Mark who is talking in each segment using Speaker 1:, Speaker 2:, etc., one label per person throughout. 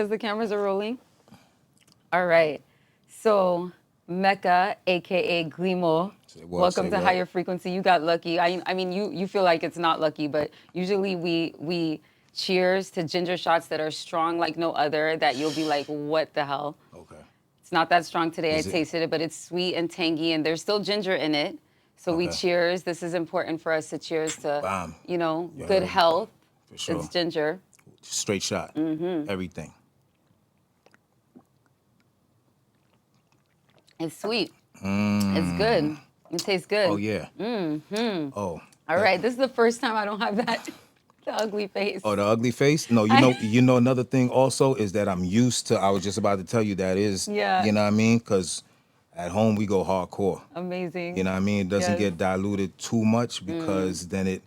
Speaker 1: because the cameras are rolling? All right. So, Mecca, aka Grimo,
Speaker 2: Say what,
Speaker 1: welcome
Speaker 2: say
Speaker 1: to
Speaker 2: what?
Speaker 1: Higher Frequency. You got lucky. I mean, you feel like it's not lucky, but usually we cheers to ginger shots that are strong like no other. That you'll be like, what the hell?
Speaker 2: Okay.
Speaker 1: It's not that strong today. I
Speaker 2: Is it?
Speaker 1: tasted it, but it's sweet and tangy, and there's still ginger in it. So we
Speaker 2: Okay.
Speaker 1: cheers. This is important for us to cheers to,
Speaker 2: Bam. You
Speaker 1: good
Speaker 2: heard.
Speaker 1: health.
Speaker 2: For sure.
Speaker 1: It's ginger.
Speaker 2: Straight shot. Everything.
Speaker 1: It's sweet. It's good. It tastes good.
Speaker 2: Oh yeah. Oh.
Speaker 1: All right. This is the first time I don't have that the ugly face.
Speaker 2: Oh, the ugly face? No, you know another thing also is that I'm used to, I was just about to tell you that is,
Speaker 1: Yeah.
Speaker 2: you know what I mean? Because at home we go hardcore.
Speaker 1: Amazing.
Speaker 2: You know what I mean? It doesn't
Speaker 1: Yes.
Speaker 2: get diluted too much because then it,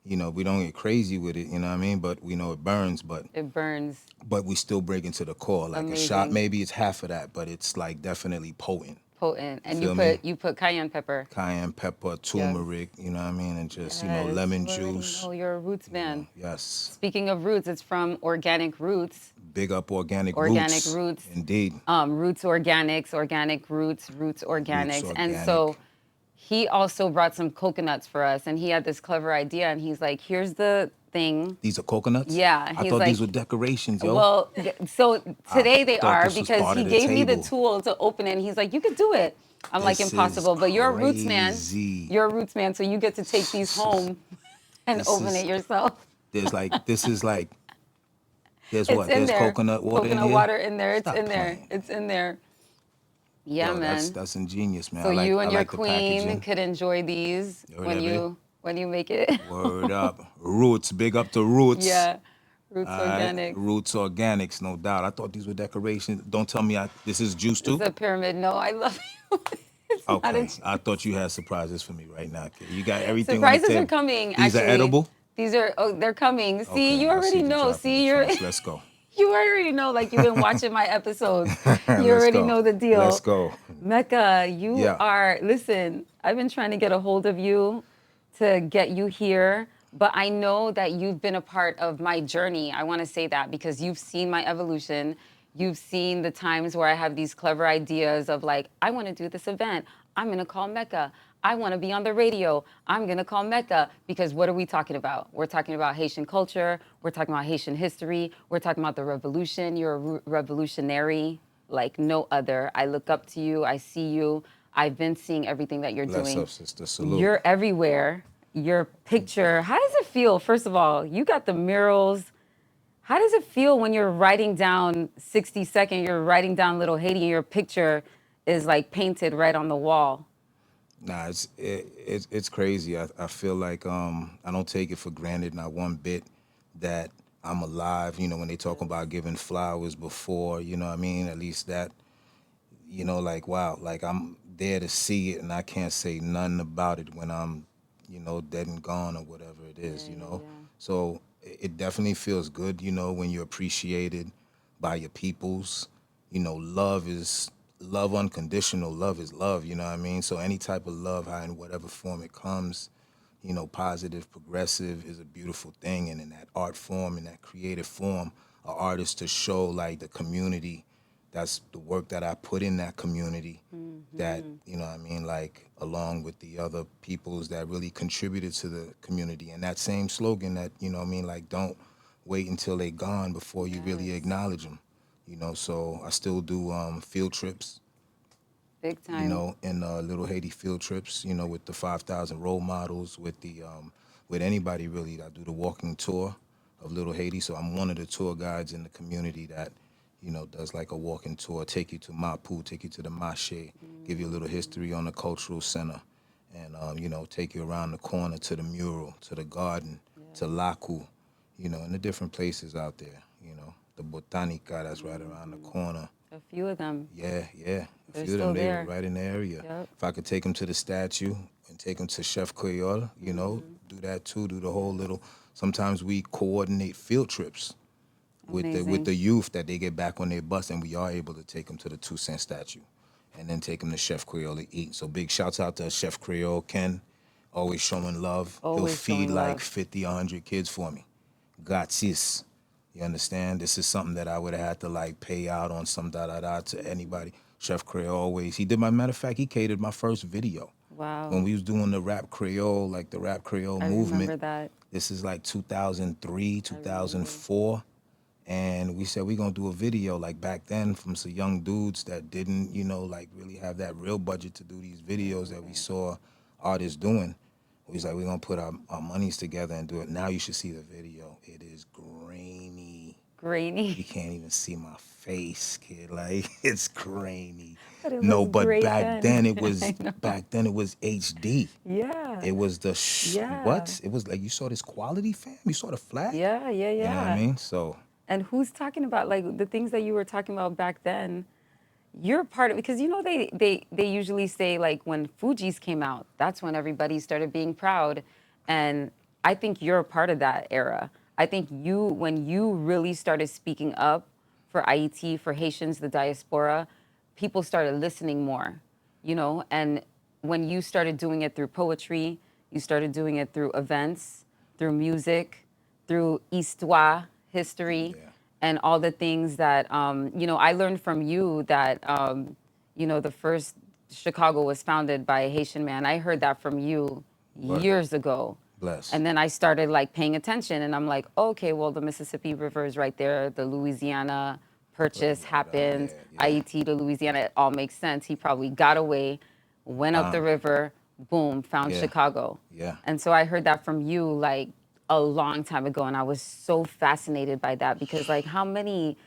Speaker 2: we don't get crazy with it, you know what I mean? But we know it burns, but
Speaker 1: It burns.
Speaker 2: we still break into the core. Like a shot,
Speaker 1: Amazing.
Speaker 2: maybe it's half of that, but it's like definitely potent.
Speaker 1: Potent. And
Speaker 2: Feel me?
Speaker 1: you put cayenne pepper.
Speaker 2: Cayenne pepper, turmeric, you know what I mean? And just, lemon
Speaker 1: Yes, you already
Speaker 2: juice.
Speaker 1: know you're a roots man.
Speaker 2: Yes.
Speaker 1: Speaking of roots, it's from Organic Roots.
Speaker 2: Big up organic
Speaker 1: Organic
Speaker 2: roots.
Speaker 1: Roots.
Speaker 2: Indeed.
Speaker 1: Roots Organics, Organic Roots, Roots Organics. And
Speaker 2: Organic.
Speaker 1: so he also brought some coconuts for us, and he had this clever idea, and he's like, here's the thing.
Speaker 2: These are coconuts?
Speaker 1: Yeah,
Speaker 2: I
Speaker 1: he's
Speaker 2: thought
Speaker 1: like-
Speaker 2: these were decorations, yo.
Speaker 1: Well, so today they
Speaker 2: thought
Speaker 1: are
Speaker 2: this was
Speaker 1: because
Speaker 2: part
Speaker 1: he
Speaker 2: of the
Speaker 1: gave me the
Speaker 2: table.
Speaker 1: tool to open it, and he's like, you could do it. I'm like,
Speaker 2: This
Speaker 1: impossible,
Speaker 2: is
Speaker 1: but you're a roots man.
Speaker 2: crazy.
Speaker 1: You're a roots man, so you get to take these home and
Speaker 2: This
Speaker 1: open
Speaker 2: is-
Speaker 1: it yourself.
Speaker 2: There's like, this is like, there's
Speaker 1: It's
Speaker 2: what?
Speaker 1: in
Speaker 2: There's
Speaker 1: there.
Speaker 2: coconut water in
Speaker 1: Coconut
Speaker 2: here?
Speaker 1: water in there. It's
Speaker 2: Stop
Speaker 1: in there.
Speaker 2: playing.
Speaker 1: It's in there. Yeah,
Speaker 2: Yo,
Speaker 1: man.
Speaker 2: That's ingenious, man.
Speaker 1: So
Speaker 2: I like,
Speaker 1: you and
Speaker 2: I
Speaker 1: your
Speaker 2: like the
Speaker 1: queen
Speaker 2: packaging.
Speaker 1: could enjoy these
Speaker 2: heard
Speaker 1: when
Speaker 2: that, babe?
Speaker 1: you make it.
Speaker 2: Word up. Roots, big up to Roots.
Speaker 1: Yeah, Roots
Speaker 2: All right,
Speaker 1: Organic.
Speaker 2: Roots Organics, no doubt. I thought these were decorations. Don't tell me this is juice too?
Speaker 1: It's a pyramid. No, I love you. It's not a
Speaker 2: Okay, I thought you had surprises for me right now. Kid. You got everything
Speaker 1: Surprises
Speaker 2: on the
Speaker 1: are
Speaker 2: table.
Speaker 1: coming.
Speaker 2: These
Speaker 1: actually.
Speaker 2: are edible?
Speaker 1: These are. Oh, they're coming. See,
Speaker 2: Okay,
Speaker 1: you
Speaker 2: I
Speaker 1: already
Speaker 2: the
Speaker 1: know.
Speaker 2: drop of
Speaker 1: See,
Speaker 2: the
Speaker 1: you're.
Speaker 2: sauce. Let's go.
Speaker 1: You already know. Like you've been watching my episodes. You
Speaker 2: Let's
Speaker 1: already
Speaker 2: go.
Speaker 1: know the deal.
Speaker 2: Let's go.
Speaker 1: Mecca, you
Speaker 2: Yeah.
Speaker 1: are. Listen, I've been trying to get a hold of you to get you here, but I know that you've been a part of my journey. I want to say that because you've seen my evolution. You've seen the times where I have these clever ideas of like, I want to do this event. I'm going to call Mecca. I want to be on the radio. I'm going to call Mecca because what are we talking about? We're talking about Haitian culture. We're talking about Haitian history. We're talking about the revolution. You're a revolutionary like no other. I look up to you. I see you. I've been seeing everything that you're
Speaker 2: Bless
Speaker 1: doing.
Speaker 2: up, sister. Salute.
Speaker 1: You're everywhere. Your picture. How does it feel? First of all, you got the murals. How does it feel when you're writing down 60 second, you're writing down Little Haiti and your picture is like painted right on the wall?
Speaker 2: Nah, it's crazy. I feel like I don't take it for granted not one bit that I'm alive. You know, when they talk about giving flowers before, you know what I mean? At least that, like wow, like I'm there to see it and I can't say nothing about it when I'm, dead and gone or whatever it is,
Speaker 1: Yeah.
Speaker 2: So it definitely feels good, when you're appreciated by your peoples. Love is love unconditional. Love is love, you know what I mean? So any type of love, how in whatever form it comes, positive, progressive is a beautiful thing. And in that art form, in that creative form, an artist to show like the community, that's the work that I put in that community that, like along with the other peoples that really contributed to the community. And that same slogan that, like don't wait until they gone before you really acknowledge them. So I still do field trips,
Speaker 1: Big time.
Speaker 2: in Little Haiti field trips, with the 5,000 role models, with the with anybody really. I do the walking tour of Little Haiti, so I'm one of the tour guides in the community that, does like a walking tour, take you to Mapu, take you to the Mache, give you a little history on the cultural center, and take you around the corner to the mural, to the garden, to Laku, and the different places out there, the Botanica that's right around the corner.
Speaker 1: A few of them.
Speaker 2: Yeah.
Speaker 1: They're
Speaker 2: A few of
Speaker 1: still
Speaker 2: them, they
Speaker 1: there.
Speaker 2: were right in the area.
Speaker 1: Yep.
Speaker 2: If I could take them to the statue and take them to Chef Creole, do that too, do the whole little. Sometimes we coordinate field trips with
Speaker 1: Amazing.
Speaker 2: the youth that they get back on their bus, and we are able to take them to the 2 cent statue, and then take them to Chef Creole to eat. So big shouts out to Chef Creole, Ken, always showing love.
Speaker 1: Always
Speaker 2: He'll feed
Speaker 1: showing
Speaker 2: like
Speaker 1: love.
Speaker 2: 50, 100 kids for me. Gratis. You understand? This is something that I would have had to like pay out on some da to anybody. Chef Creole always, he did my, matter of fact, he catered my first video.
Speaker 1: Wow.
Speaker 2: When we was doing the rap Creole, like the rap Creole
Speaker 1: I
Speaker 2: movement.
Speaker 1: remember that.
Speaker 2: This is like 2003,
Speaker 1: I remember.
Speaker 2: 2004. And we said we gonna do a video like back then from some young dudes that didn't, like really have that real budget to do these videos that we saw artists doing. We was like, we're gonna put our monies together and do it. Now you should see the video. It is grainy.
Speaker 1: Grainy.
Speaker 2: You can't even see my face, kid. Like it's grainy.
Speaker 1: But it
Speaker 2: No,
Speaker 1: was
Speaker 2: but
Speaker 1: great
Speaker 2: back then it
Speaker 1: I
Speaker 2: was
Speaker 1: know.
Speaker 2: HD.
Speaker 1: Yeah.
Speaker 2: It was the
Speaker 1: Yeah.
Speaker 2: what? It was like you saw this quality, fam. You saw the flat.
Speaker 1: Yeah, yeah,
Speaker 2: You know what I
Speaker 1: yeah.
Speaker 2: mean? So
Speaker 1: And who's talking about like the things that you were talking about back then? You're part of, because they usually say like when Fuji's came out, that's when everybody started being proud. And I think you're a part of that era. I think when you really started speaking up for Haiti, for Haitians, the diaspora, people started listening more, and when you started doing it through poetry, you started doing it through events, through music, through histoire, history,
Speaker 2: yeah.
Speaker 1: and all the things that I learned from you that the first Chicago was founded by a Haitian man. I heard that from you
Speaker 2: Word.
Speaker 1: years ago.
Speaker 2: Bless.
Speaker 1: And then I started like paying attention, and I'm like, okay, well, the Mississippi River is right there. The Louisiana Purchase happened.
Speaker 2: Yeah, yeah.
Speaker 1: Haiti to Louisiana, it all makes sense. He probably got away, went up the
Speaker 2: Bomb.
Speaker 1: river, boom, found
Speaker 2: Yeah.
Speaker 1: Chicago.
Speaker 2: Yeah.
Speaker 1: And so I heard that from you like a long time ago, and I was so fascinated by that because like how many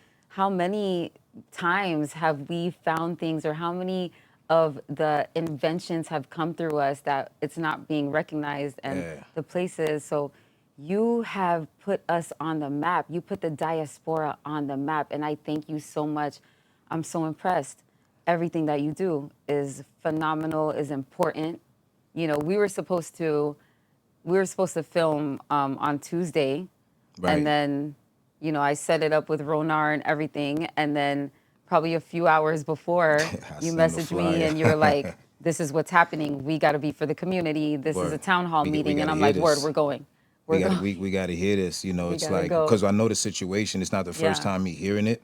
Speaker 1: times have we found things, or how many of the inventions have come through us that it's not being recognized, and
Speaker 2: Yeah.
Speaker 1: the places. So you have put us on the map. You put the diaspora on the map, and I thank you so much. I'm so impressed. Everything that you do is phenomenal, is important. We were supposed to film on Tuesday,
Speaker 2: Right.
Speaker 1: and then I set it up with Ronar and everything, and then probably a few hours before
Speaker 2: I
Speaker 1: you
Speaker 2: seen the
Speaker 1: messaged me
Speaker 2: flyer.
Speaker 1: and you're like, "This is what's happening. We got to be for the community. This is a
Speaker 2: Word.
Speaker 1: town hall
Speaker 2: We
Speaker 1: meeting," and
Speaker 2: gotta
Speaker 1: I'm
Speaker 2: hear
Speaker 1: like, "Word,
Speaker 2: this.
Speaker 1: we're going.
Speaker 2: We
Speaker 1: We're
Speaker 2: got
Speaker 1: going."
Speaker 2: we got to hear this.
Speaker 1: We
Speaker 2: It's
Speaker 1: gotta
Speaker 2: like
Speaker 1: go.
Speaker 2: because I know the situation. It's not the first
Speaker 1: Yeah.
Speaker 2: time me hearing it.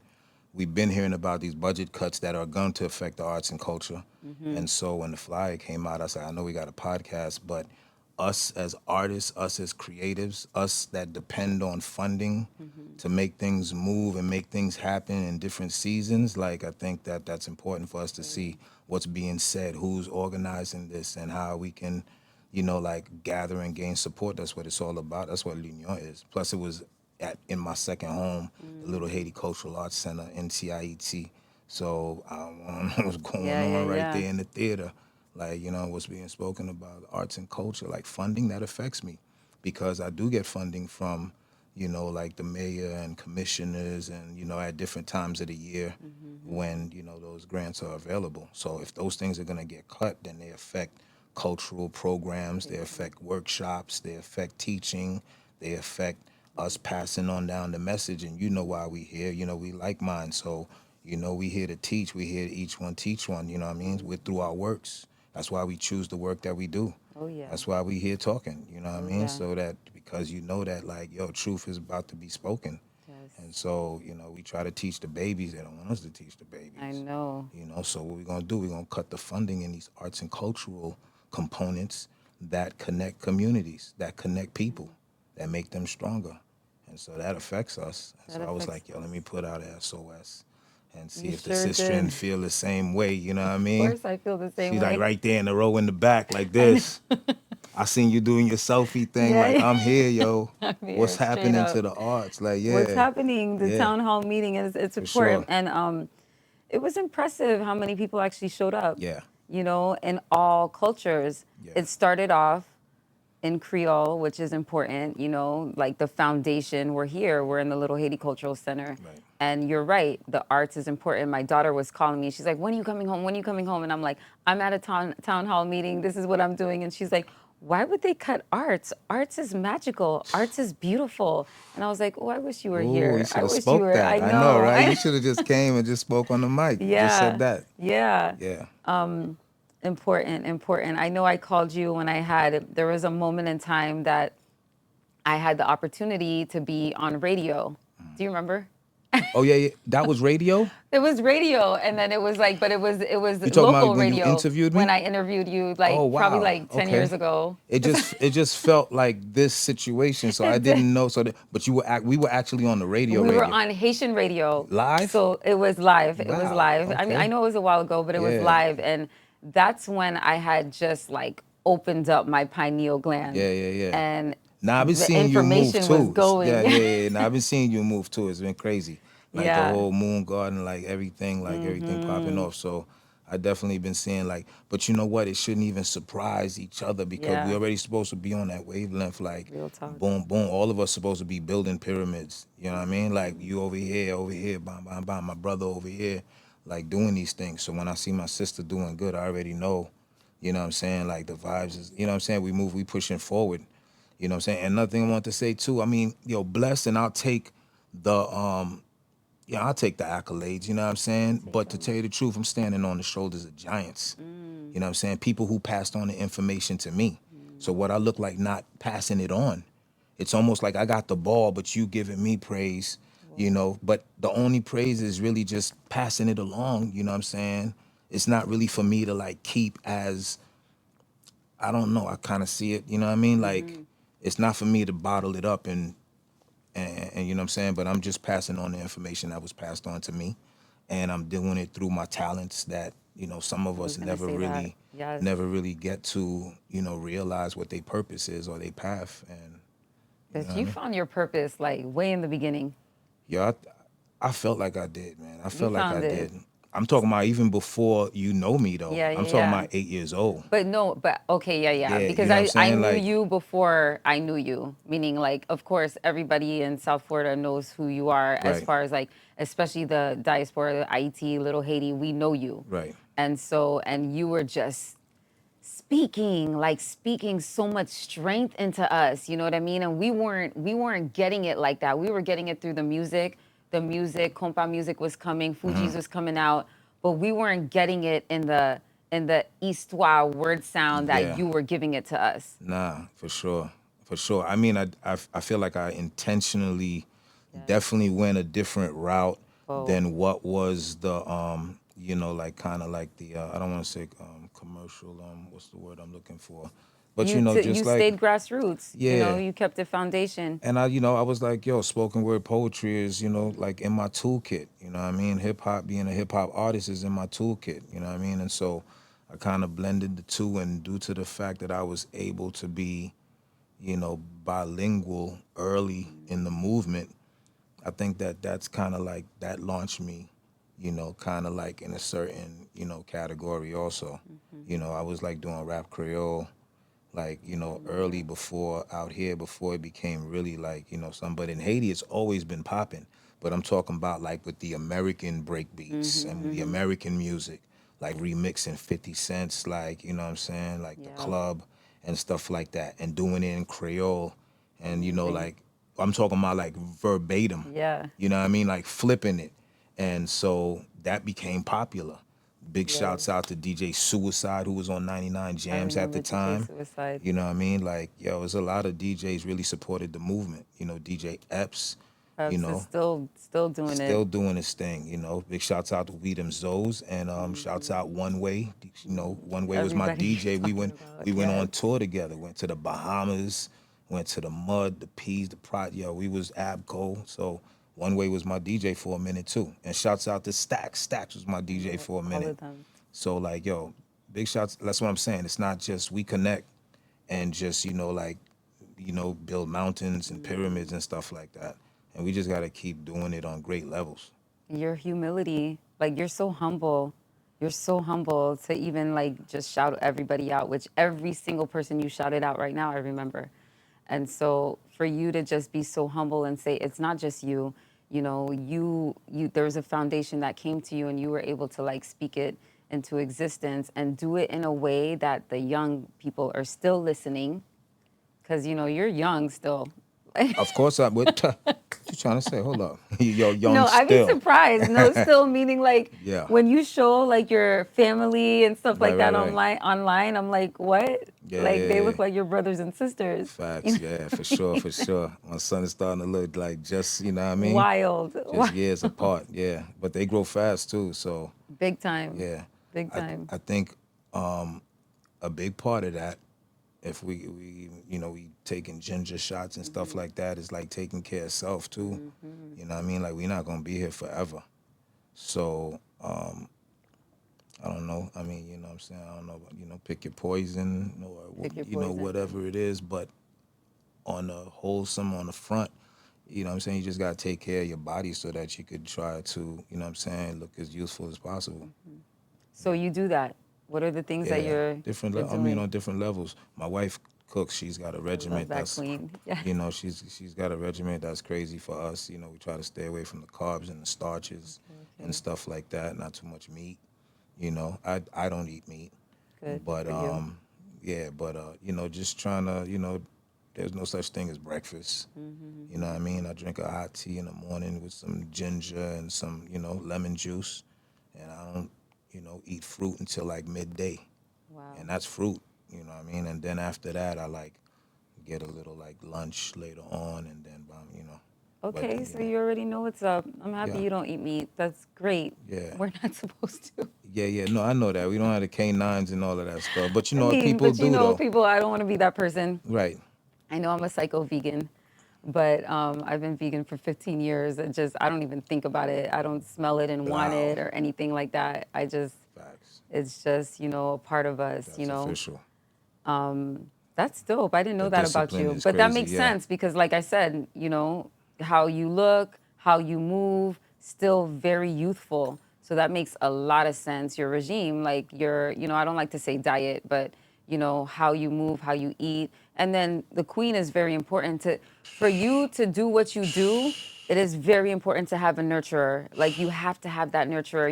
Speaker 2: We've been hearing about these budget cuts that are going to affect the arts and culture.
Speaker 1: Mm-hmm.
Speaker 2: And so when the flyer came out, I said, I know we got a podcast, but us as artists, us as creatives, us that depend on funding
Speaker 1: Mm-hmm.
Speaker 2: to make things move and make things happen in different seasons, like I think that that's important for us to see what's being said, who's organizing this, and how we can, like gather and gain support. That's what it's all about. That's what L'Union is. Plus, it was in my second home, the Little Haiti Cultural Arts Center, NCIET. So I want to know what's going
Speaker 1: Yeah,
Speaker 2: on
Speaker 1: yeah,
Speaker 2: right
Speaker 1: yeah.
Speaker 2: there in the theater. Like, what's being spoken about, arts and culture, like funding, that affects me because I do get funding from, like the mayor and commissioners and, at different times of the year when, those grants are available. So if those things are going to get cut, then they affect cultural programs, they affect workshops, they affect teaching, they affect us passing on down the message. And you know why we here, we like mine. So, we here to teach, we here to each one teach one, you know what I mean? We're through our works. That's why we choose the work that we do.
Speaker 1: Oh yeah.
Speaker 2: That's why we here talking, you know what I
Speaker 1: Oh,
Speaker 2: mean?
Speaker 1: yeah.
Speaker 2: So that because that like, truth is about to be spoken.
Speaker 1: Yes.
Speaker 2: And so, we try to teach the babies. They don't want us to teach the babies.
Speaker 1: I know.
Speaker 2: So what we're gonna do, we're gonna cut the funding in these arts and cultural components that connect communities, that connect people, that make them stronger. And so that affects us. And
Speaker 1: That
Speaker 2: so I was
Speaker 1: affects
Speaker 2: like, let me put out a SOS and see
Speaker 1: You
Speaker 2: if the
Speaker 1: sure
Speaker 2: sister
Speaker 1: did.
Speaker 2: feel the same way, you know what I
Speaker 1: Of
Speaker 2: mean?
Speaker 1: course, I feel the same
Speaker 2: She's
Speaker 1: way.
Speaker 2: like right there in the row in the back, like this. I seen you doing your selfie thing,
Speaker 1: Yeah,
Speaker 2: like
Speaker 1: yeah.
Speaker 2: I'm here, yo.
Speaker 1: I'm here,
Speaker 2: What's
Speaker 1: straight
Speaker 2: happening
Speaker 1: up.
Speaker 2: to the arts? Like,
Speaker 1: What's
Speaker 2: yeah,
Speaker 1: happening? The
Speaker 2: yeah,
Speaker 1: town hall meeting is it's
Speaker 2: for sure.
Speaker 1: important, and it was impressive how many people actually showed up.
Speaker 2: Yeah,
Speaker 1: In all cultures.
Speaker 2: Yeah.
Speaker 1: It started off in Creole, which is important, like the foundation. We're here, we're in the Little Haiti Cultural Center.
Speaker 2: Right.
Speaker 1: And you're right, the arts is important. My daughter was calling me. She's like, "When are you coming home? When are you coming home?" And I'm like, "I'm at a town hall meeting. This is what I'm doing." And she's like, "Why would they cut arts? Arts is magical. Arts is beautiful." And I was like, "Oh, I wish you were
Speaker 2: Ooh,
Speaker 1: here.
Speaker 2: you should
Speaker 1: I
Speaker 2: have
Speaker 1: wish you
Speaker 2: spoke
Speaker 1: were."
Speaker 2: that.
Speaker 1: I
Speaker 2: I know,
Speaker 1: know.
Speaker 2: right? You should have just came and just spoke on the mic.
Speaker 1: Yeah.
Speaker 2: Just said that.
Speaker 1: Yeah.
Speaker 2: Yeah.
Speaker 1: Important. I know I called you when there was a moment in time that I had the opportunity to be on radio. Do Do you remember?
Speaker 2: Oh yeah, yeah. That was radio.
Speaker 1: It was radio, and then it was like, but it was
Speaker 2: You talking about
Speaker 1: local
Speaker 2: when you
Speaker 1: radio
Speaker 2: interviewed
Speaker 1: when
Speaker 2: me?
Speaker 1: I interviewed you,
Speaker 2: Oh
Speaker 1: like probably
Speaker 2: wow.
Speaker 1: like 10 years
Speaker 2: Okay.
Speaker 1: ago.
Speaker 2: It just felt like this situation, so I
Speaker 1: It did.
Speaker 2: didn't know. But we were actually on the radio,
Speaker 1: We were
Speaker 2: radio
Speaker 1: on Haitian radio,
Speaker 2: live.
Speaker 1: so it was live. It was
Speaker 2: Wow.
Speaker 1: live. I mean, I
Speaker 2: Okay.
Speaker 1: know it was a while ago, but it was
Speaker 2: Yeah.
Speaker 1: live, and that's when I had just like opened up my pineal gland,
Speaker 2: Yeah. Yeah. Yeah.
Speaker 1: and
Speaker 2: Now I've been
Speaker 1: the
Speaker 2: seeing you move
Speaker 1: information was
Speaker 2: too. Yeah,
Speaker 1: going.
Speaker 2: yeah, yeah. Now I've been seeing you move too. It's been crazy. Like the
Speaker 1: Yeah.
Speaker 2: whole moon garden, like everything popping off. So I definitely been seeing like, but you know what? It shouldn't even surprise each other because we
Speaker 1: Yeah.
Speaker 2: already supposed to be on that wavelength. Like,
Speaker 1: Real talk.
Speaker 2: boom, boom. All of us supposed to be building pyramids. You know what I mean? Like you over here, bam, bam, bam. My brother over here, like doing these things. So when I see my sister doing good, I already know. You know what I'm saying? Like the vibes is, you know what I'm saying? We pushing forward. You know what I'm saying? And another thing I want to say too, I mean, blessed, and I'll take the I'll take the accolades, you know what I'm saying? But to tell you the truth, I'm standing on the shoulders of giants. You know what I'm saying? People who passed on the information to me. So what I look like not passing it on. It's almost like I got the ball, but you giving me praise, but the only praise is really just passing it along, you know what I'm saying? It's not really for me to like keep as, I don't know, I kind of see it, you know what I mean? Like it's not for me to bottle it up and you know what I'm saying, but I'm just passing on the information that was passed on to me, and I'm doing it through my talents that some of
Speaker 1: I
Speaker 2: us
Speaker 1: was gonna say that. Yes.
Speaker 2: never really get to realize what their purpose is or their path, and you know
Speaker 1: But
Speaker 2: what I
Speaker 1: you
Speaker 2: mean.
Speaker 1: found your purpose like way in the beginning.
Speaker 2: Yeah, I felt like I did, man. I
Speaker 1: You
Speaker 2: felt like I
Speaker 1: found it.
Speaker 2: did. I'm talking about even before you know me though.
Speaker 1: Yeah,
Speaker 2: I'm
Speaker 1: yeah,
Speaker 2: talking
Speaker 1: yeah.
Speaker 2: about 8 years old.
Speaker 1: But no, but okay, yeah, yeah.
Speaker 2: Yeah, you
Speaker 1: Because
Speaker 2: know what I'm
Speaker 1: I
Speaker 2: saying,
Speaker 1: knew
Speaker 2: like
Speaker 1: you before I knew you. Meaning like of course everybody in South Florida knows who you are as
Speaker 2: right,
Speaker 1: far as like especially the diaspora, the IT, Little Haiti, we know you.
Speaker 2: right.
Speaker 1: And so and you were just speaking so much strength into us, you know what I mean? And we weren't getting it like that. We were getting it through the music. The music, compa music was coming, Fuji's was coming out, but we weren't getting it in the histoire word sound that
Speaker 2: Yeah.
Speaker 1: you were giving it to us.
Speaker 2: Nah, for sure, for sure. I mean, I feel like I intentionally,
Speaker 1: Yes.
Speaker 2: definitely went a different route
Speaker 1: Oh.
Speaker 2: than what was the like kind of like the I don't want to say commercial what's the word I'm looking for, but
Speaker 1: You
Speaker 2: just like
Speaker 1: stayed grassroots,
Speaker 2: yeah.
Speaker 1: you kept the foundation.
Speaker 2: And I was like, yo, spoken word poetry is, like in my toolkit. You know what I mean? Hip hop, being a hip hop artist is in my toolkit. You know what I mean? And so I kind of blended the two, and due to the fact that I was able to be, bilingual early in the movement, I think that that's kind of like that launched me, kind of like in a certain, category also. I was like doing rap Creole like early before out here before it became really like something. But in Haiti it's always been popping, but I'm talking about like with the American break beats and the American music, like remixing 50 cents, like what I'm saying, like the
Speaker 1: Yeah.
Speaker 2: club and stuff like that, and doing it in Creole, and
Speaker 1: Amazing.
Speaker 2: like I'm talking about like verbatim,
Speaker 1: Yeah.
Speaker 2: you know what I mean, like flipping it. And so that became popular. Big
Speaker 1: Yeah.
Speaker 2: shouts out to DJ Suicide, who was on 99
Speaker 1: I
Speaker 2: Jams at
Speaker 1: remember
Speaker 2: the
Speaker 1: DJ
Speaker 2: time.
Speaker 1: Suicide.
Speaker 2: You know what I mean? Like, yo, there's a lot of DJs really supported the movement. DJ Epps, you
Speaker 1: Perhaps is
Speaker 2: know,
Speaker 1: still doing it.
Speaker 2: still doing his thing. Big shouts out to We Them Zoes, and shouts out One Way. One Way was my
Speaker 1: Everybody you're
Speaker 2: DJ. We
Speaker 1: talking
Speaker 2: went
Speaker 1: about.
Speaker 2: we went on
Speaker 1: Yes.
Speaker 2: tour together. Went to the Bahamas, went to the Mud, the Peas, the Prot. Yo, we was Abco. So One Way was my DJ for a minute too. And shouts out to Stax. Stax was my DJ for a
Speaker 1: All
Speaker 2: minute.
Speaker 1: of them.
Speaker 2: So like, yo, big shouts. That's what I'm saying. It's not just we connect and just build mountains and pyramids and stuff like that. And we just got to keep doing it on great levels.
Speaker 1: Your humility, like you're so humble. You're so humble to even like just shout everybody out, which every single person you shouted out right now, I remember. And so for you to just be so humble and say it's not just you, you there was a foundation that came to you and you were able to like speak it into existence and do it in a way that the young people are still listening because you're young still,
Speaker 2: Of course, what you trying to say? Hold up, you're young
Speaker 1: No, I'd be
Speaker 2: still.
Speaker 1: surprised. No, still meaning like
Speaker 2: Yeah.
Speaker 1: when you show like your family and stuff
Speaker 2: Right,
Speaker 1: like
Speaker 2: right,
Speaker 1: that
Speaker 2: right.
Speaker 1: online, I'm like, what?
Speaker 2: Yeah,
Speaker 1: Like
Speaker 2: yeah,
Speaker 1: they
Speaker 2: yeah.
Speaker 1: look like your brothers and sisters. You
Speaker 2: Facts, yeah, for sure, for sure. My son is starting to look like just, you know what I mean?
Speaker 1: Wild.
Speaker 2: Just years apart, yeah. But they grow fast too, so
Speaker 1: Big time.
Speaker 2: yeah.
Speaker 1: Big
Speaker 2: I
Speaker 1: time.
Speaker 2: I think a big part of that, if we taking ginger shots and stuff like that, is like taking care of self too. You know what I mean? Like we're not gonna be here forever. So I don't know. I mean, you know what I'm saying? I don't know, pick your poison or
Speaker 1: Pick your poison.
Speaker 2: whatever it is, but on the wholesome, on the front, you know what I'm saying? You just got to take care of your body so that you could try to, you know what I'm saying, look as youthful as possible.
Speaker 1: So you do that. What are the things that
Speaker 2: Yeah,
Speaker 1: you're doing?
Speaker 2: on different levels. My wife cooks. She's got a
Speaker 1: I love
Speaker 2: regiment
Speaker 1: that
Speaker 2: that's,
Speaker 1: queen. Yeah.
Speaker 2: she's got a regiment that's crazy for us. You know, we try to stay away from the carbs and the starches and stuff like that. Not too much meat. You know, I don't eat meat,
Speaker 1: Good
Speaker 2: but
Speaker 1: for you.
Speaker 2: yeah, but just trying to, there's no such thing as breakfast. You know what I mean? I drink a hot tea in the morning with some ginger and some, lemon juice, and I don't, eat fruit until like midday,
Speaker 1: Wow.
Speaker 2: and that's fruit. You know what I mean? And then after that, I like get a little like lunch later on, and then, but
Speaker 1: Okay, so you already know what's up. I'm happy
Speaker 2: yeah,
Speaker 1: you don't eat meat. That's great.
Speaker 2: yeah.
Speaker 1: We're not supposed to.
Speaker 2: Yeah, yeah, no, I know that. We don't have the canines and all of that stuff. But you
Speaker 1: I
Speaker 2: know what
Speaker 1: mean,
Speaker 2: people
Speaker 1: but you
Speaker 2: do
Speaker 1: know,
Speaker 2: though.
Speaker 1: people, I don't want to be that person.
Speaker 2: Right.
Speaker 1: I know I'm a psycho vegan, but I've been vegan for 15 years. I don't even think about it. I don't smell it and want
Speaker 2: Wow.
Speaker 1: it or anything like that.
Speaker 2: Facts.
Speaker 1: It's just, a part of us,
Speaker 2: That's official.
Speaker 1: That's dope. I didn't
Speaker 2: The
Speaker 1: know that about
Speaker 2: discipline
Speaker 1: you.
Speaker 2: is
Speaker 1: But that
Speaker 2: crazy,
Speaker 1: makes
Speaker 2: yeah.
Speaker 1: sense because, like I said, how you look, how you move, still very youthful. So that makes a lot of sense. Your regime, like I don't like to say diet, but, how you move, how you eat. And then the queen is very important for you to do what you do. It is very important to have a nurturer. Like you have to have that nurturer.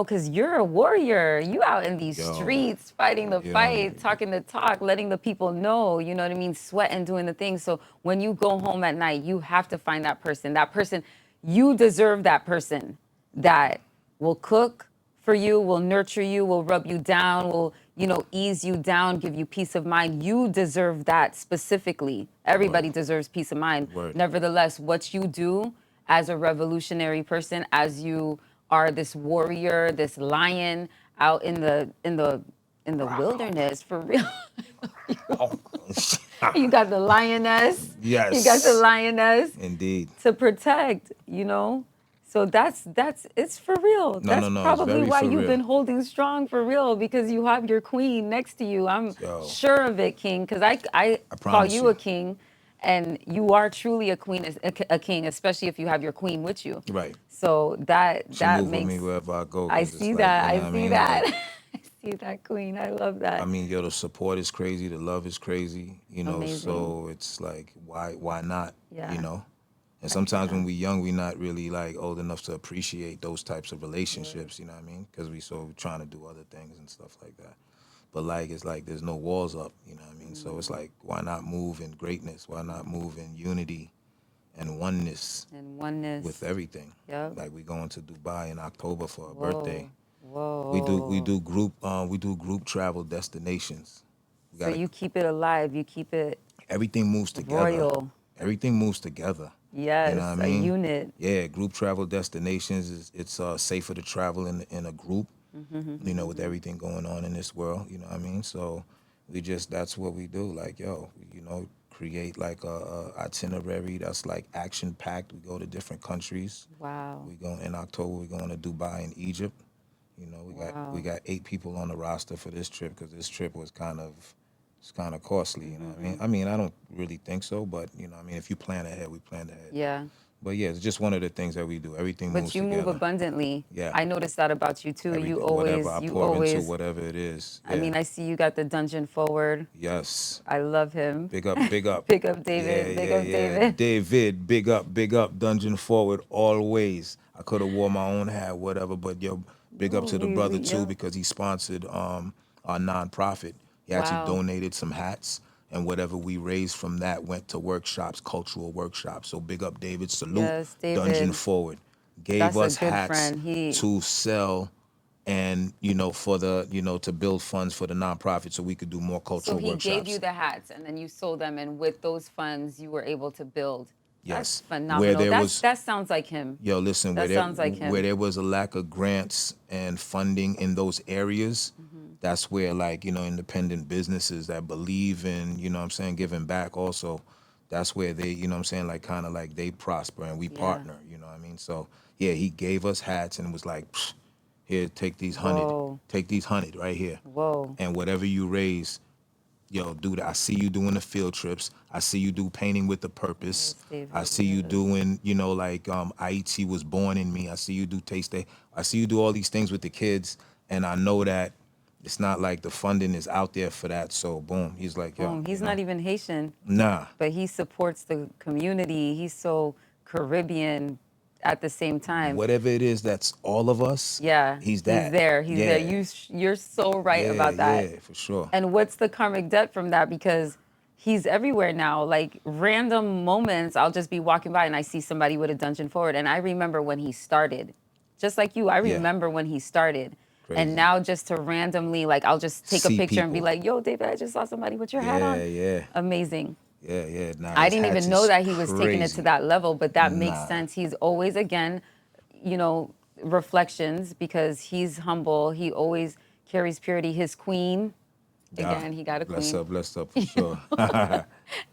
Speaker 1: Because you're a warrior. You out in these
Speaker 2: Yo,
Speaker 1: streets, fighting the
Speaker 2: you don't
Speaker 1: fight, talking the talk, letting the people know, you know what I mean? Sweating, doing the thing. So when you go home at night, you have to find that person. That person, you deserve that person that will cook for you, will nurture you, will rub you down, will, ease you down, give you peace of mind. You deserve that specifically. Everybody
Speaker 2: word,
Speaker 1: deserves peace of mind.
Speaker 2: word.
Speaker 1: Nevertheless, what you do as a revolutionary person, as you are this warrior, this lion out in the wilderness for real. You got the lioness. You got the
Speaker 2: Yes,
Speaker 1: lioness
Speaker 2: indeed.
Speaker 1: to protect. So that's it's for real.
Speaker 2: No,
Speaker 1: That's
Speaker 2: no, no. It's
Speaker 1: probably
Speaker 2: very
Speaker 1: why
Speaker 2: for
Speaker 1: you've
Speaker 2: real.
Speaker 1: been holding strong for real because you have your queen next to you. I'm
Speaker 2: Yo,
Speaker 1: sure of it, King, because I
Speaker 2: I
Speaker 1: call
Speaker 2: promise
Speaker 1: you a
Speaker 2: you.
Speaker 1: king, and you are truly a queen, a king, especially if you have your queen with you.
Speaker 2: Right.
Speaker 1: So that
Speaker 2: She
Speaker 1: that
Speaker 2: move with
Speaker 1: makes
Speaker 2: me wherever I go
Speaker 1: I
Speaker 2: because it's
Speaker 1: see
Speaker 2: like,
Speaker 1: that.
Speaker 2: you know
Speaker 1: I
Speaker 2: what I
Speaker 1: see
Speaker 2: mean?
Speaker 1: that.
Speaker 2: Like,
Speaker 1: I see that, queen. I love
Speaker 2: I
Speaker 1: that.
Speaker 2: mean, yo, the support is crazy, the love is crazy,
Speaker 1: Amazing.
Speaker 2: so it's like, why not, you
Speaker 1: Yeah.
Speaker 2: know? And sometimes
Speaker 1: Yeah.
Speaker 2: when we're young, we're not really like old enough to appreciate those types of
Speaker 1: Word.
Speaker 2: relationships, you know what I mean? Because we so trying to do other things and stuff like that. But like, it's like there's no walls up, you know what I mean? So it's like, why not move in greatness? Why not move in unity and oneness
Speaker 1: And oneness.
Speaker 2: with everything?
Speaker 1: Yep.
Speaker 2: Like we going to Dubai in October for a birthday.
Speaker 1: Whoa.
Speaker 2: We
Speaker 1: Whoa.
Speaker 2: do group travel destinations. We
Speaker 1: So
Speaker 2: got to
Speaker 1: you keep it alive. You keep it
Speaker 2: everything moves together.
Speaker 1: royal.
Speaker 2: Everything moves together. You know what I
Speaker 1: Yes, a
Speaker 2: mean?
Speaker 1: unit.
Speaker 2: Yeah, group travel destinations is it's safer to travel in a group. With everything going on in this world. You know what I mean? So that's what we do. Like create like a itinerary that's like action packed. We go to different countries.
Speaker 1: Wow.
Speaker 2: We go in October. We're going to Dubai and Egypt. We
Speaker 1: Wow.
Speaker 2: got 8 people on the roster for this trip because this trip was it's kind of costly. You know what I mean? I mean, I don't really think so, but I mean, if you plan ahead, we planned ahead.
Speaker 1: Yeah.
Speaker 2: But yeah, it's just one of the things that we do. Everything
Speaker 1: But
Speaker 2: moves
Speaker 1: you move
Speaker 2: together.
Speaker 1: abundantly.
Speaker 2: Yeah,
Speaker 1: I noticed that about you too. You
Speaker 2: everything, whatever
Speaker 1: always,
Speaker 2: I
Speaker 1: you
Speaker 2: pour into,
Speaker 1: always,
Speaker 2: whatever it is.
Speaker 1: I
Speaker 2: Yeah,
Speaker 1: mean, I see you got the dungeon forward.
Speaker 2: yes.
Speaker 1: I love him.
Speaker 2: Big up, big up.
Speaker 1: Big up
Speaker 2: Yeah,
Speaker 1: David. Big
Speaker 2: yeah,
Speaker 1: up
Speaker 2: yeah.
Speaker 1: David.
Speaker 2: David, big up, big up. Dungeon forward always. I could have wore my own hat, whatever, but yo, big up
Speaker 1: No,
Speaker 2: to the brother too
Speaker 1: yeah.
Speaker 2: because he sponsored our nonprofit. He actually
Speaker 1: Wow.
Speaker 2: donated some hats, and whatever we raised from that went to workshops, cultural workshops. So big up David, salute
Speaker 1: Yes,
Speaker 2: Dungeon
Speaker 1: David.
Speaker 2: Forward. Gave
Speaker 1: That's a
Speaker 2: us
Speaker 1: good
Speaker 2: hats
Speaker 1: friend. He
Speaker 2: to sell and, for the, to build funds for the nonprofit so we could do more
Speaker 1: So
Speaker 2: cultural
Speaker 1: he gave you
Speaker 2: workshops.
Speaker 1: the hats and then you sold them, and with those funds you were able to build. That's
Speaker 2: Yes. Where
Speaker 1: phenomenal.
Speaker 2: there was,
Speaker 1: That sounds like him.
Speaker 2: yo, listen,
Speaker 1: That sounds like
Speaker 2: where
Speaker 1: him.
Speaker 2: there was a lack of grants and funding in those areas, that's where, like, independent businesses that believe in, what I'm saying, giving back also, that's where they, what I'm saying, like, kind of like they prosper and we
Speaker 1: Yeah.
Speaker 2: partner, what I mean? So yeah, he gave us hats and was like, "Psh, here,
Speaker 1: Whoa.
Speaker 2: take these 100 right here.
Speaker 1: Whoa.
Speaker 2: And whatever you raise, yo, do that. I see you doing the field trips. I see you do painting with the purpose.
Speaker 1: Yes, David.
Speaker 2: I see you
Speaker 1: Yes.
Speaker 2: doing, like Haiti was born in me. I see you do Taste Day. I see you do all these things with the kids. And I know that it's not like the funding is out there for that. So boom, he's like, yo,
Speaker 1: Boom. He's not even Haitian,
Speaker 2: nah.
Speaker 1: but he supports the community. He's so Caribbean at the same time.
Speaker 2: Whatever it is that's all of us,
Speaker 1: Yeah,
Speaker 2: he's that.
Speaker 1: he's there. He's there. You're so right about that.
Speaker 2: Yeah, for sure.
Speaker 1: And what's the karmic debt from that? Because he's everywhere now. Like random moments, I'll just be walking by and I see somebody with a dungeon forward. And I remember when he started, just like you, I
Speaker 2: Yeah.
Speaker 1: remember when he started.
Speaker 2: Crazy.
Speaker 1: And now just to randomly, like, I'll just take
Speaker 2: See
Speaker 1: a picture and be
Speaker 2: people.
Speaker 1: like, yo, David, I just saw somebody with your hat on.
Speaker 2: Yeah.
Speaker 1: Amazing.
Speaker 2: Yeah. Nah,
Speaker 1: I
Speaker 2: his
Speaker 1: didn't
Speaker 2: hats
Speaker 1: even know
Speaker 2: is
Speaker 1: that he was taking it to
Speaker 2: crazy.
Speaker 1: that level, but that makes
Speaker 2: Nah.
Speaker 1: sense. He's always, again, reflections, because he's humble. He always carries purity. His queen, again, he got a queen.
Speaker 2: Blessed up for sure.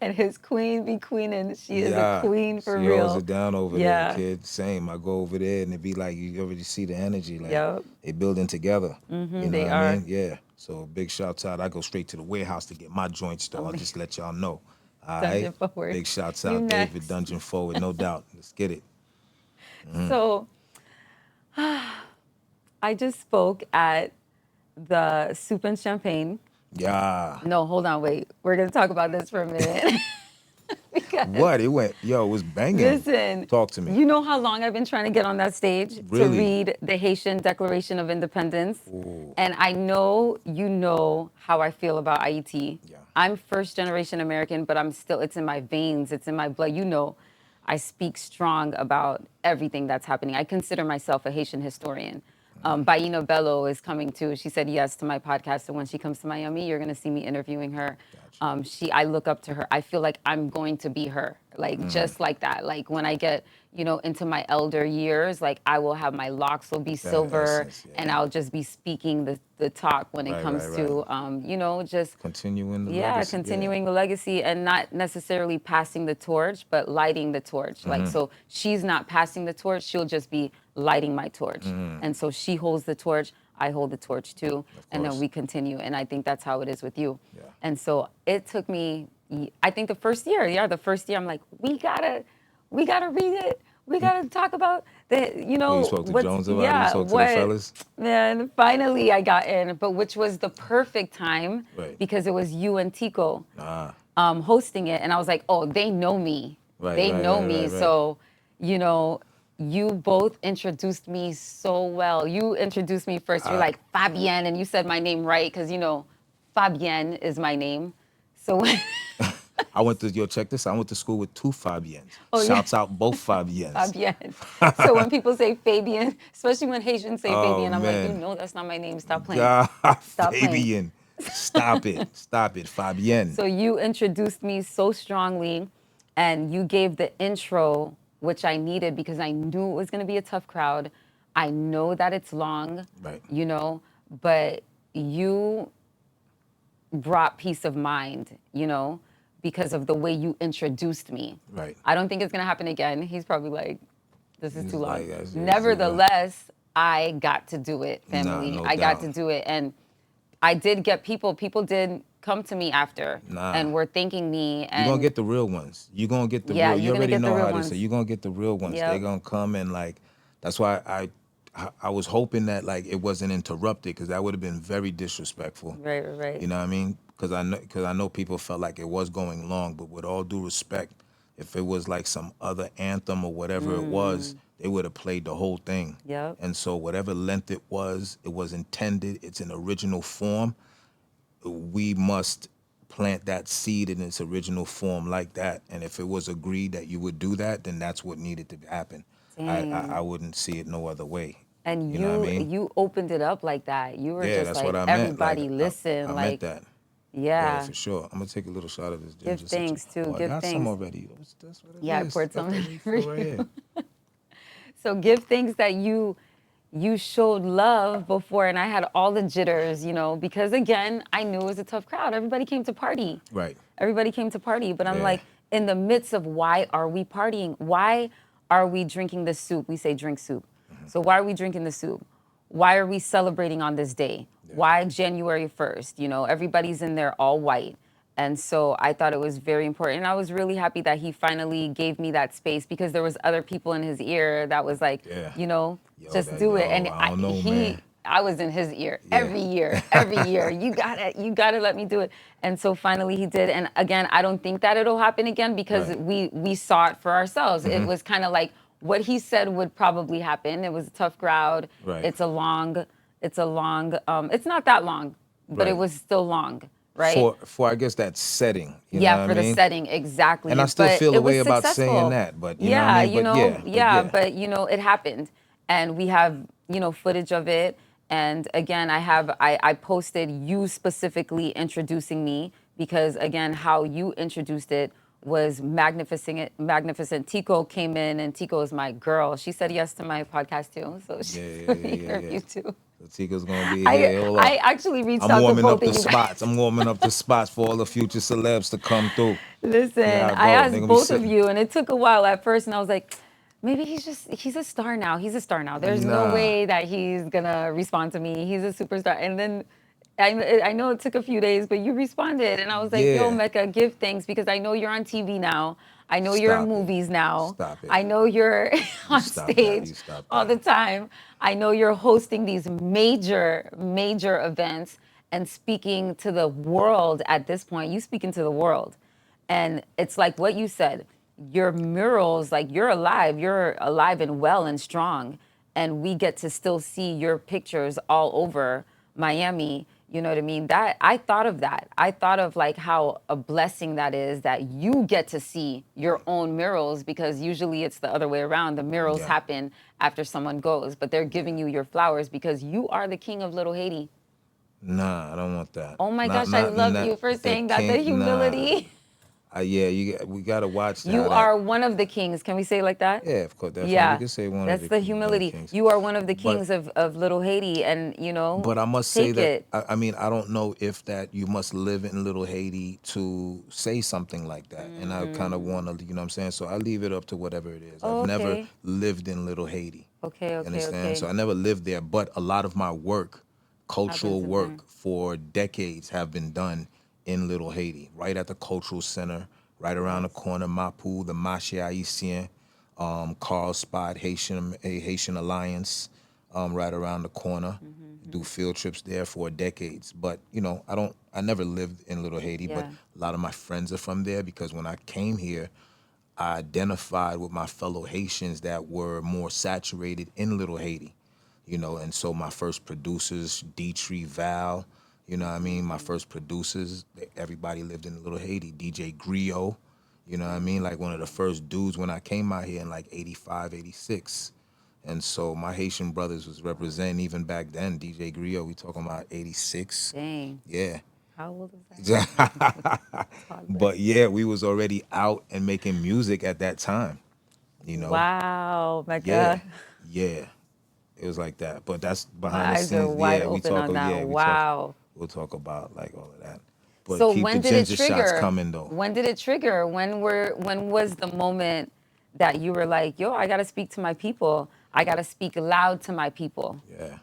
Speaker 1: And his queen be queening. She is a
Speaker 2: Yeah,
Speaker 1: queen for
Speaker 2: she
Speaker 1: real.
Speaker 2: holds it down over
Speaker 1: Yeah.
Speaker 2: there, kid. Same. I go over there and it be like you already see the energy, like
Speaker 1: Yep.
Speaker 2: they building together. You know
Speaker 1: they
Speaker 2: what I
Speaker 1: are.
Speaker 2: mean? Yeah. So big shouts out. I go straight to the warehouse to get my joints though. I'll just let y'all know. All
Speaker 1: Dungeon
Speaker 2: right.
Speaker 1: Forward.
Speaker 2: Big shouts
Speaker 1: You
Speaker 2: out, David
Speaker 1: next.
Speaker 2: Dungeon Forward, no doubt. Let's get it.
Speaker 1: So I just spoke at the Soup and Champagne.
Speaker 2: Yeah.
Speaker 1: No, hold on, wait. We're gonna talk about this for a minute. Because
Speaker 2: What? It was banging.
Speaker 1: listen,
Speaker 2: Talk to me.
Speaker 1: you know how long I've been trying to get on that stage to
Speaker 2: Really?
Speaker 1: read the Haitian Declaration of Independence.
Speaker 2: Ooh.
Speaker 1: And I know you know how I feel about Haiti.
Speaker 2: Yeah.
Speaker 1: I'm first generation American, but it's in my veins, it's in my blood. You know, I speak strong about everything that's happening. I consider myself a Haitian historian. Baina Bello is coming too. She said yes to my podcast. So when she comes to Miami, you're going to see me interviewing her. I look up to her. I feel like I'm going to be her, like just like that. Like when I get, into my elder years, like I will have my locks will be silver,
Speaker 2: essence, yeah.
Speaker 1: and I'll just be speaking the talk when it
Speaker 2: Right,
Speaker 1: comes
Speaker 2: right,
Speaker 1: to, just
Speaker 2: Continuing the legacy.
Speaker 1: continuing the legacy and not necessarily passing the torch, but lighting the torch. Like, so she's not passing the torch, she'll just be lighting my torch. And so she holds the torch, I hold the torch too, and then
Speaker 2: course.
Speaker 1: we continue. And I think that's how it is with you.
Speaker 2: Yeah.
Speaker 1: And so it took me, I think the first year, I'm like, we gotta read it. We gotta talk about the,
Speaker 2: You spoke to Jones about it?
Speaker 1: yeah,
Speaker 2: You spoke to
Speaker 1: what,
Speaker 2: the fellas?
Speaker 1: Man, finally I got in, but which was the perfect time
Speaker 2: Right.
Speaker 1: because it was you and Tico
Speaker 2: Ah.
Speaker 1: hosting it, and I was like, oh, they know me.
Speaker 2: Right,
Speaker 1: They
Speaker 2: right,
Speaker 1: know
Speaker 2: right,
Speaker 1: me.
Speaker 2: right, right.
Speaker 1: So, you both introduced me so well. You introduced me first. You're like Fabienne, and you said my name right because Fabienne is my name. So
Speaker 2: I went to check this. I went to school with two Fabiennes.
Speaker 1: Oh, yeah.
Speaker 2: Shouts out both Fabiennes.
Speaker 1: Fabienne. So when people say Fabian, especially when Haitians say
Speaker 2: Oh,
Speaker 1: Fabian, I'm
Speaker 2: man.
Speaker 1: like, that's not my name. Stop playing.
Speaker 2: God,
Speaker 1: Stop playing.
Speaker 2: Fabienne. Stop it, Fabienne.
Speaker 1: So you introduced me so strongly, and you gave the intro, which I needed because I knew it was going to be a tough crowd. I know that it's long,
Speaker 2: Right.
Speaker 1: But you brought peace of mind, because of the way you introduced me.
Speaker 2: Right.
Speaker 1: I don't think it's going to happen again. He's probably like, this is
Speaker 2: He's
Speaker 1: too long.
Speaker 2: like, that's-
Speaker 1: Nevertheless, I got to do it, family.
Speaker 2: no
Speaker 1: I got
Speaker 2: doubt.
Speaker 1: to do it. And I did get people did come to me after and were thanking me. And
Speaker 2: You're gonna get the real ones. You're gonna get the real. You
Speaker 1: you're gonna
Speaker 2: already
Speaker 1: get the
Speaker 2: know
Speaker 1: real
Speaker 2: how
Speaker 1: ones.
Speaker 2: to say. You're gonna get the real ones.
Speaker 1: Yep.
Speaker 2: They're gonna come and that's why I was hoping that it wasn't interrupted because that would have been very disrespectful.
Speaker 1: Right.
Speaker 2: You know what I mean? Because I know people felt like it was going long, but with all due respect, if it was like some other anthem or whatever it was, they would have played the whole thing.
Speaker 1: Yep.
Speaker 2: And so whatever length it was intended. It's an original form. We must plant that seed in its original form like that. And if it was agreed that you would do that, then that's what needed to happen. I
Speaker 1: Dang.
Speaker 2: wouldn't see it no other way.
Speaker 1: And
Speaker 2: You know what I mean?
Speaker 1: you opened it up like that. You were
Speaker 2: Yeah,
Speaker 1: just
Speaker 2: that's what
Speaker 1: like,
Speaker 2: I meant. Like
Speaker 1: everybody
Speaker 2: I
Speaker 1: listen,
Speaker 2: meant
Speaker 1: like,
Speaker 2: that. Yeah,
Speaker 1: yeah.
Speaker 2: for sure. I'm gonna take a little shot of this
Speaker 1: Give
Speaker 2: ginger situation.
Speaker 1: thanks too.
Speaker 2: Oh, I
Speaker 1: Give
Speaker 2: got some
Speaker 1: thanks.
Speaker 2: already. That's what it
Speaker 1: Yeah, I
Speaker 2: is.
Speaker 1: poured
Speaker 2: Got
Speaker 1: some
Speaker 2: the
Speaker 1: in for
Speaker 2: refill right
Speaker 1: you.
Speaker 2: here.
Speaker 1: So give thanks that you showed love before, and I had all the jitters, because again, I knew it was a tough crowd. Everybody came to party.
Speaker 2: Right.
Speaker 1: Everybody came to party, but I'm
Speaker 2: Yeah.
Speaker 1: like, in the midst of why are we partying? Why are we drinking the soup? We say drink soup. So why are we drinking the soup? Why are we celebrating on this day?
Speaker 2: Yeah.
Speaker 1: Why January 1st? Everybody's in there all white. And so I thought it was very important. And I was really happy that he finally gave me that space, because there was other people in his ear that was like,
Speaker 2: Yeah.
Speaker 1: just do it. And
Speaker 2: I don't know, man.
Speaker 1: I was in his ear
Speaker 2: Yeah.
Speaker 1: every year. You gotta let me do it. And so finally he did. And again, I don't think that it'll happen again, because
Speaker 2: Right.
Speaker 1: we saw it for ourselves. It was kind of like what he said would probably happen. It was a tough crowd.
Speaker 2: Right.
Speaker 1: It's not that long, but it
Speaker 2: Right.
Speaker 1: was still long, right?
Speaker 2: For I guess that setting. You know
Speaker 1: Yeah,
Speaker 2: what
Speaker 1: for
Speaker 2: I
Speaker 1: the
Speaker 2: mean?
Speaker 1: setting, exactly.
Speaker 2: And I still
Speaker 1: But
Speaker 2: feel a
Speaker 1: it was
Speaker 2: way about saying
Speaker 1: successful.
Speaker 2: that, but you know what
Speaker 1: Yeah,
Speaker 2: I mean?
Speaker 1: but it happened, and we have footage of it. And again, I posted you specifically introducing me, because again, how you introduced it was magnificent. Magnificent. Tico came in, and Tico is my girl. She said yes to my podcast too, so she's
Speaker 2: Yeah,
Speaker 1: gonna hear
Speaker 2: yeah.
Speaker 1: you too.
Speaker 2: So Tico's gonna be
Speaker 1: I
Speaker 2: here. Hold
Speaker 1: I
Speaker 2: up.
Speaker 1: actually reached
Speaker 2: I'm
Speaker 1: out to
Speaker 2: warming
Speaker 1: both
Speaker 2: up the
Speaker 1: of you guys.
Speaker 2: spots. I'm warming up the spots for all the future celebs to come through.
Speaker 1: Listen,
Speaker 2: See how it
Speaker 1: I
Speaker 2: goes. They
Speaker 1: asked
Speaker 2: gonna be
Speaker 1: both of
Speaker 2: sitting.
Speaker 1: you, and it took a while at first, and I was like, maybe he's a star now. He's a star now. There's no
Speaker 2: Nah.
Speaker 1: way that he's gonna respond to me. He's a superstar. And then I know it took a few days, but you responded, and I was like, yo,
Speaker 2: Yeah.
Speaker 1: Mecca, give thanks, because I know you're on TV now. I know you're in
Speaker 2: Stop it.
Speaker 1: movies now.
Speaker 2: Stop it.
Speaker 1: I know you're on
Speaker 2: stop that. You
Speaker 1: stage
Speaker 2: stop
Speaker 1: all
Speaker 2: that.
Speaker 1: the time. I know you're hosting these major events and speaking to the world at this point. You speaking to the world. And it's like what you said, your murals, like you're alive and well and strong. And we get to still see your pictures all over Miami. You know what I mean? That I thought of that. I thought of like how a blessing that is, that you get to see your own murals, because usually it's the other way around. The murals
Speaker 2: Yeah.
Speaker 1: happen after someone goes, but they're giving you your flowers because you are the king of Little Haiti.
Speaker 2: Nah, I don't want that.
Speaker 1: Oh my gosh, I love you for saying that. The humility.
Speaker 2: Yeah, we gotta watch
Speaker 1: You
Speaker 2: how that.
Speaker 1: are one of the kings. Can we say it like that?
Speaker 2: Yeah, of course. Definitely.
Speaker 1: Yeah.
Speaker 2: We can say one
Speaker 1: That's
Speaker 2: of
Speaker 1: the
Speaker 2: the
Speaker 1: humility.
Speaker 2: kings.
Speaker 1: You are one of the
Speaker 2: But-
Speaker 1: kings of Little Haiti, and
Speaker 2: But I must say
Speaker 1: take
Speaker 2: that
Speaker 1: it.
Speaker 2: I mean I don't know if that you must live in Little Haiti to say something like that, and I kind of want to, you know what I'm saying. So I leave it up to whatever it is.
Speaker 1: Oh,
Speaker 2: I've never
Speaker 1: okay.
Speaker 2: lived in Little Haiti.
Speaker 1: Okay,
Speaker 2: You
Speaker 1: okay,
Speaker 2: understand?
Speaker 1: okay.
Speaker 2: So I never lived there, but a lot of my work, cultural
Speaker 1: Happens in
Speaker 2: work
Speaker 1: there.
Speaker 2: for decades have been done in Little Haiti, right at the cultural center, right around the corner, Mapu, the Marché Haïtien, Carl Spot, Haitian Alliance, right around the corner. Do field trips there for decades. But, I never lived in Little Haiti, but
Speaker 1: Yeah.
Speaker 2: a lot of my friends are from there, because when I came here, I identified with my fellow Haitians that were more saturated in Little Haiti, and so my first producers, Dietrich, Val, what I mean? My first producers, everybody lived in Little Haiti. DJ Grimo, what I mean? Like one of the first dudes when I came out here in like 85, 86. And so my Haitian brothers was representing even back then. DJ Grimo, we talking about 86.
Speaker 1: Dang.
Speaker 2: Yeah.
Speaker 1: How old is that?
Speaker 2: But yeah, we was already out and making music at that time,
Speaker 1: Wow,
Speaker 2: Yeah,
Speaker 1: Mecca.
Speaker 2: yeah. It was like that. But that's
Speaker 1: My
Speaker 2: behind the
Speaker 1: eyes are
Speaker 2: scenes.
Speaker 1: wide
Speaker 2: Yeah, we
Speaker 1: open
Speaker 2: talk.
Speaker 1: on that.
Speaker 2: Yeah,
Speaker 1: Wow.
Speaker 2: we'll talk about like all of that. But
Speaker 1: So
Speaker 2: keep the
Speaker 1: when did it
Speaker 2: ginger shots
Speaker 1: trigger?
Speaker 2: coming though.
Speaker 1: When did it trigger? When was the moment that you were like, yo, I gotta speak to my people. I gotta speak loud to my people.
Speaker 2: Yeah.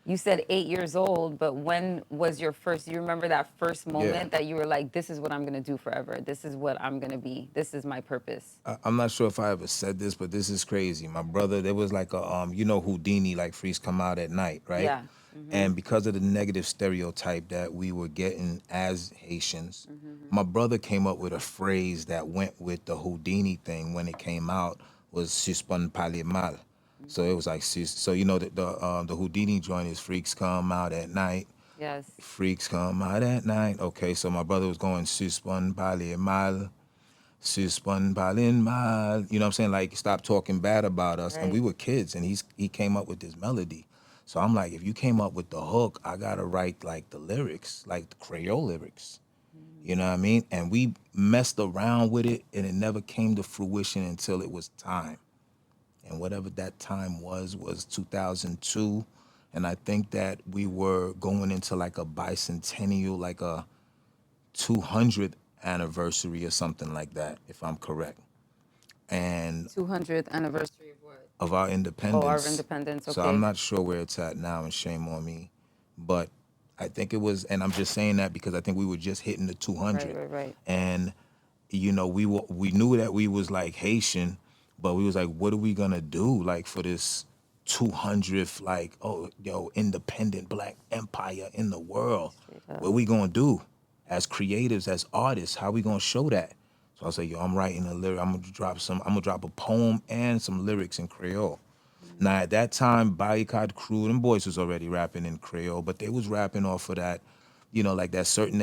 Speaker 1: You said 8 years old, but when was your first? You remember that first moment that you were like, this is what I'm gonna do forever. This is what I'm gonna be. This is my purpose.
Speaker 2: I'm not sure if I ever said this, but this is crazy. My brother, there was like a Houdini, like freaks come out at night, right?
Speaker 1: Yeah.
Speaker 2: And because of the negative stereotype that we were getting as Haitians, my brother came up with a phrase that went with the Houdini thing when it came out, was suspend parler mal. So it was like, so the Houdini joint is freaks come out at night,
Speaker 1: Yes.
Speaker 2: Freaks come out at night. Okay, so my brother was going suspend mal, suspend mal. You know what I'm saying? Like, stop talking bad about us. And
Speaker 1: Right.
Speaker 2: we were kids, and he came up with this melody. So I'm like, if you came up with the hook, I gotta write like the lyrics, like the Creole lyrics. You know what I mean? And we messed around with it, and it never came to fruition until it was time. And whatever that time was 2002. And I think that we were going into like a bicentennial, like a 200th anniversary or something like that, if I'm correct. And
Speaker 1: 200th anniversary of what?
Speaker 2: of our
Speaker 1: Oh, our
Speaker 2: independence.
Speaker 1: independence.
Speaker 2: So I'm
Speaker 1: Okay.
Speaker 2: not sure where it's at now, and shame on me. But I think it was, and I'm just saying that because I think we were just hitting the
Speaker 1: Right.
Speaker 2: 200.
Speaker 1: Right. Right.
Speaker 2: And we knew that we was like Haitian, but we was like, what are we gonna do like for this 200th like independent black empire in the world?
Speaker 1: Straight
Speaker 2: What
Speaker 1: up.
Speaker 2: we gonna do as creatives, as artists? How we gonna show that? So I said, yo, I'm writing a lyric. I'm gonna drop a poem and some lyrics in Creole. Now at that time, Boycott Crew, them boys was already rapping in Creole, but they was rapping off of that, like that certain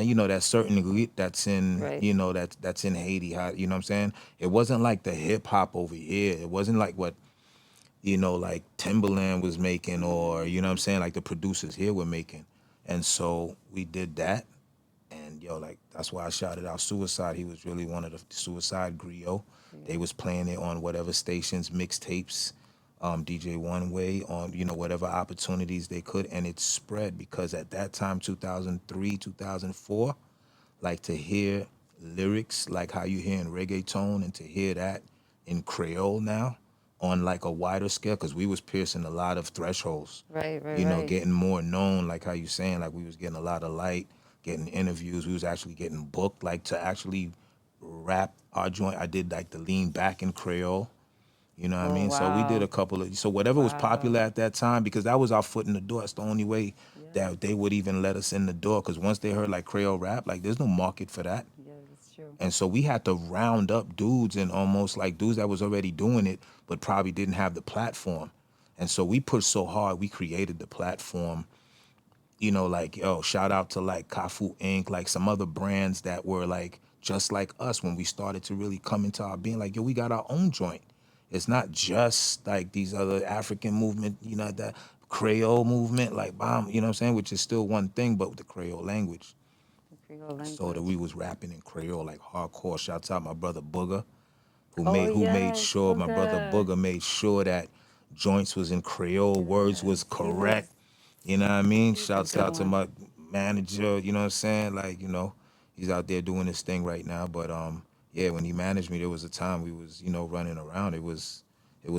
Speaker 2: elite that's in,
Speaker 1: Right.
Speaker 2: that's in Haiti. You know what I'm saying? It wasn't like the hip hop over here. It wasn't like what, like Timberland was making, or, you know what I'm saying, like the producers here were making. And so we did that. And like that's why I shouted out Suicide. He was really one of the Suicide Griot. They was playing it on whatever stations, mixtapes, DJ One Way, on whatever opportunities they could, and it spread because at that time, 2003, 2004, like to hear lyrics like how you hear in reggaeton, and to hear that in Creole now on like a wider scale, because we was piercing a lot of thresholds,
Speaker 1: Right. Right. Right.
Speaker 2: getting more known, like how you saying, like we was getting a lot of light, getting interviews, we was actually getting booked, like to actually rap our joint. I did like the lean back in Creole. You know what I
Speaker 1: Oh,
Speaker 2: mean? So we did a
Speaker 1: wow.
Speaker 2: couple of, so whatever was popular
Speaker 1: Wow.
Speaker 2: at that time, because that was our foot in the door. That's the only way
Speaker 1: Yeah.
Speaker 2: that they would even let us in the door. Because once they heard like Creole rap, like there's no market for that.
Speaker 1: Yeah, that's true.
Speaker 2: And so we had to round up dudes, and almost like dudes that was already doing it, but probably didn't have the platform. And so we pushed so hard, we created the platform. Like, shout out to like Kafu Inc., like some other brands that were like just like us when we started to really come into our being. Like, we got our own joint. It's not just like these other African movement, that Creole movement, like bomb, you know what I'm saying, which is still one thing, but with the Creole language.
Speaker 1: The Creole
Speaker 2: So that
Speaker 1: language.
Speaker 2: we was rapping in Creole like hardcore. Shouts out my brother Booger,
Speaker 1: Oh,
Speaker 2: who made
Speaker 1: yes.
Speaker 2: sure, my brother
Speaker 1: Booga.
Speaker 2: Booger made sure that joints was in Creole, words was
Speaker 1: Yes.
Speaker 2: correct. You know what I mean?
Speaker 1: He was a
Speaker 2: Shouts
Speaker 1: good
Speaker 2: out to
Speaker 1: one.
Speaker 2: my manager, you know what I'm saying? Like, he's out there doing his thing right now. But yeah, when he managed me, there was a time we was, running around. It was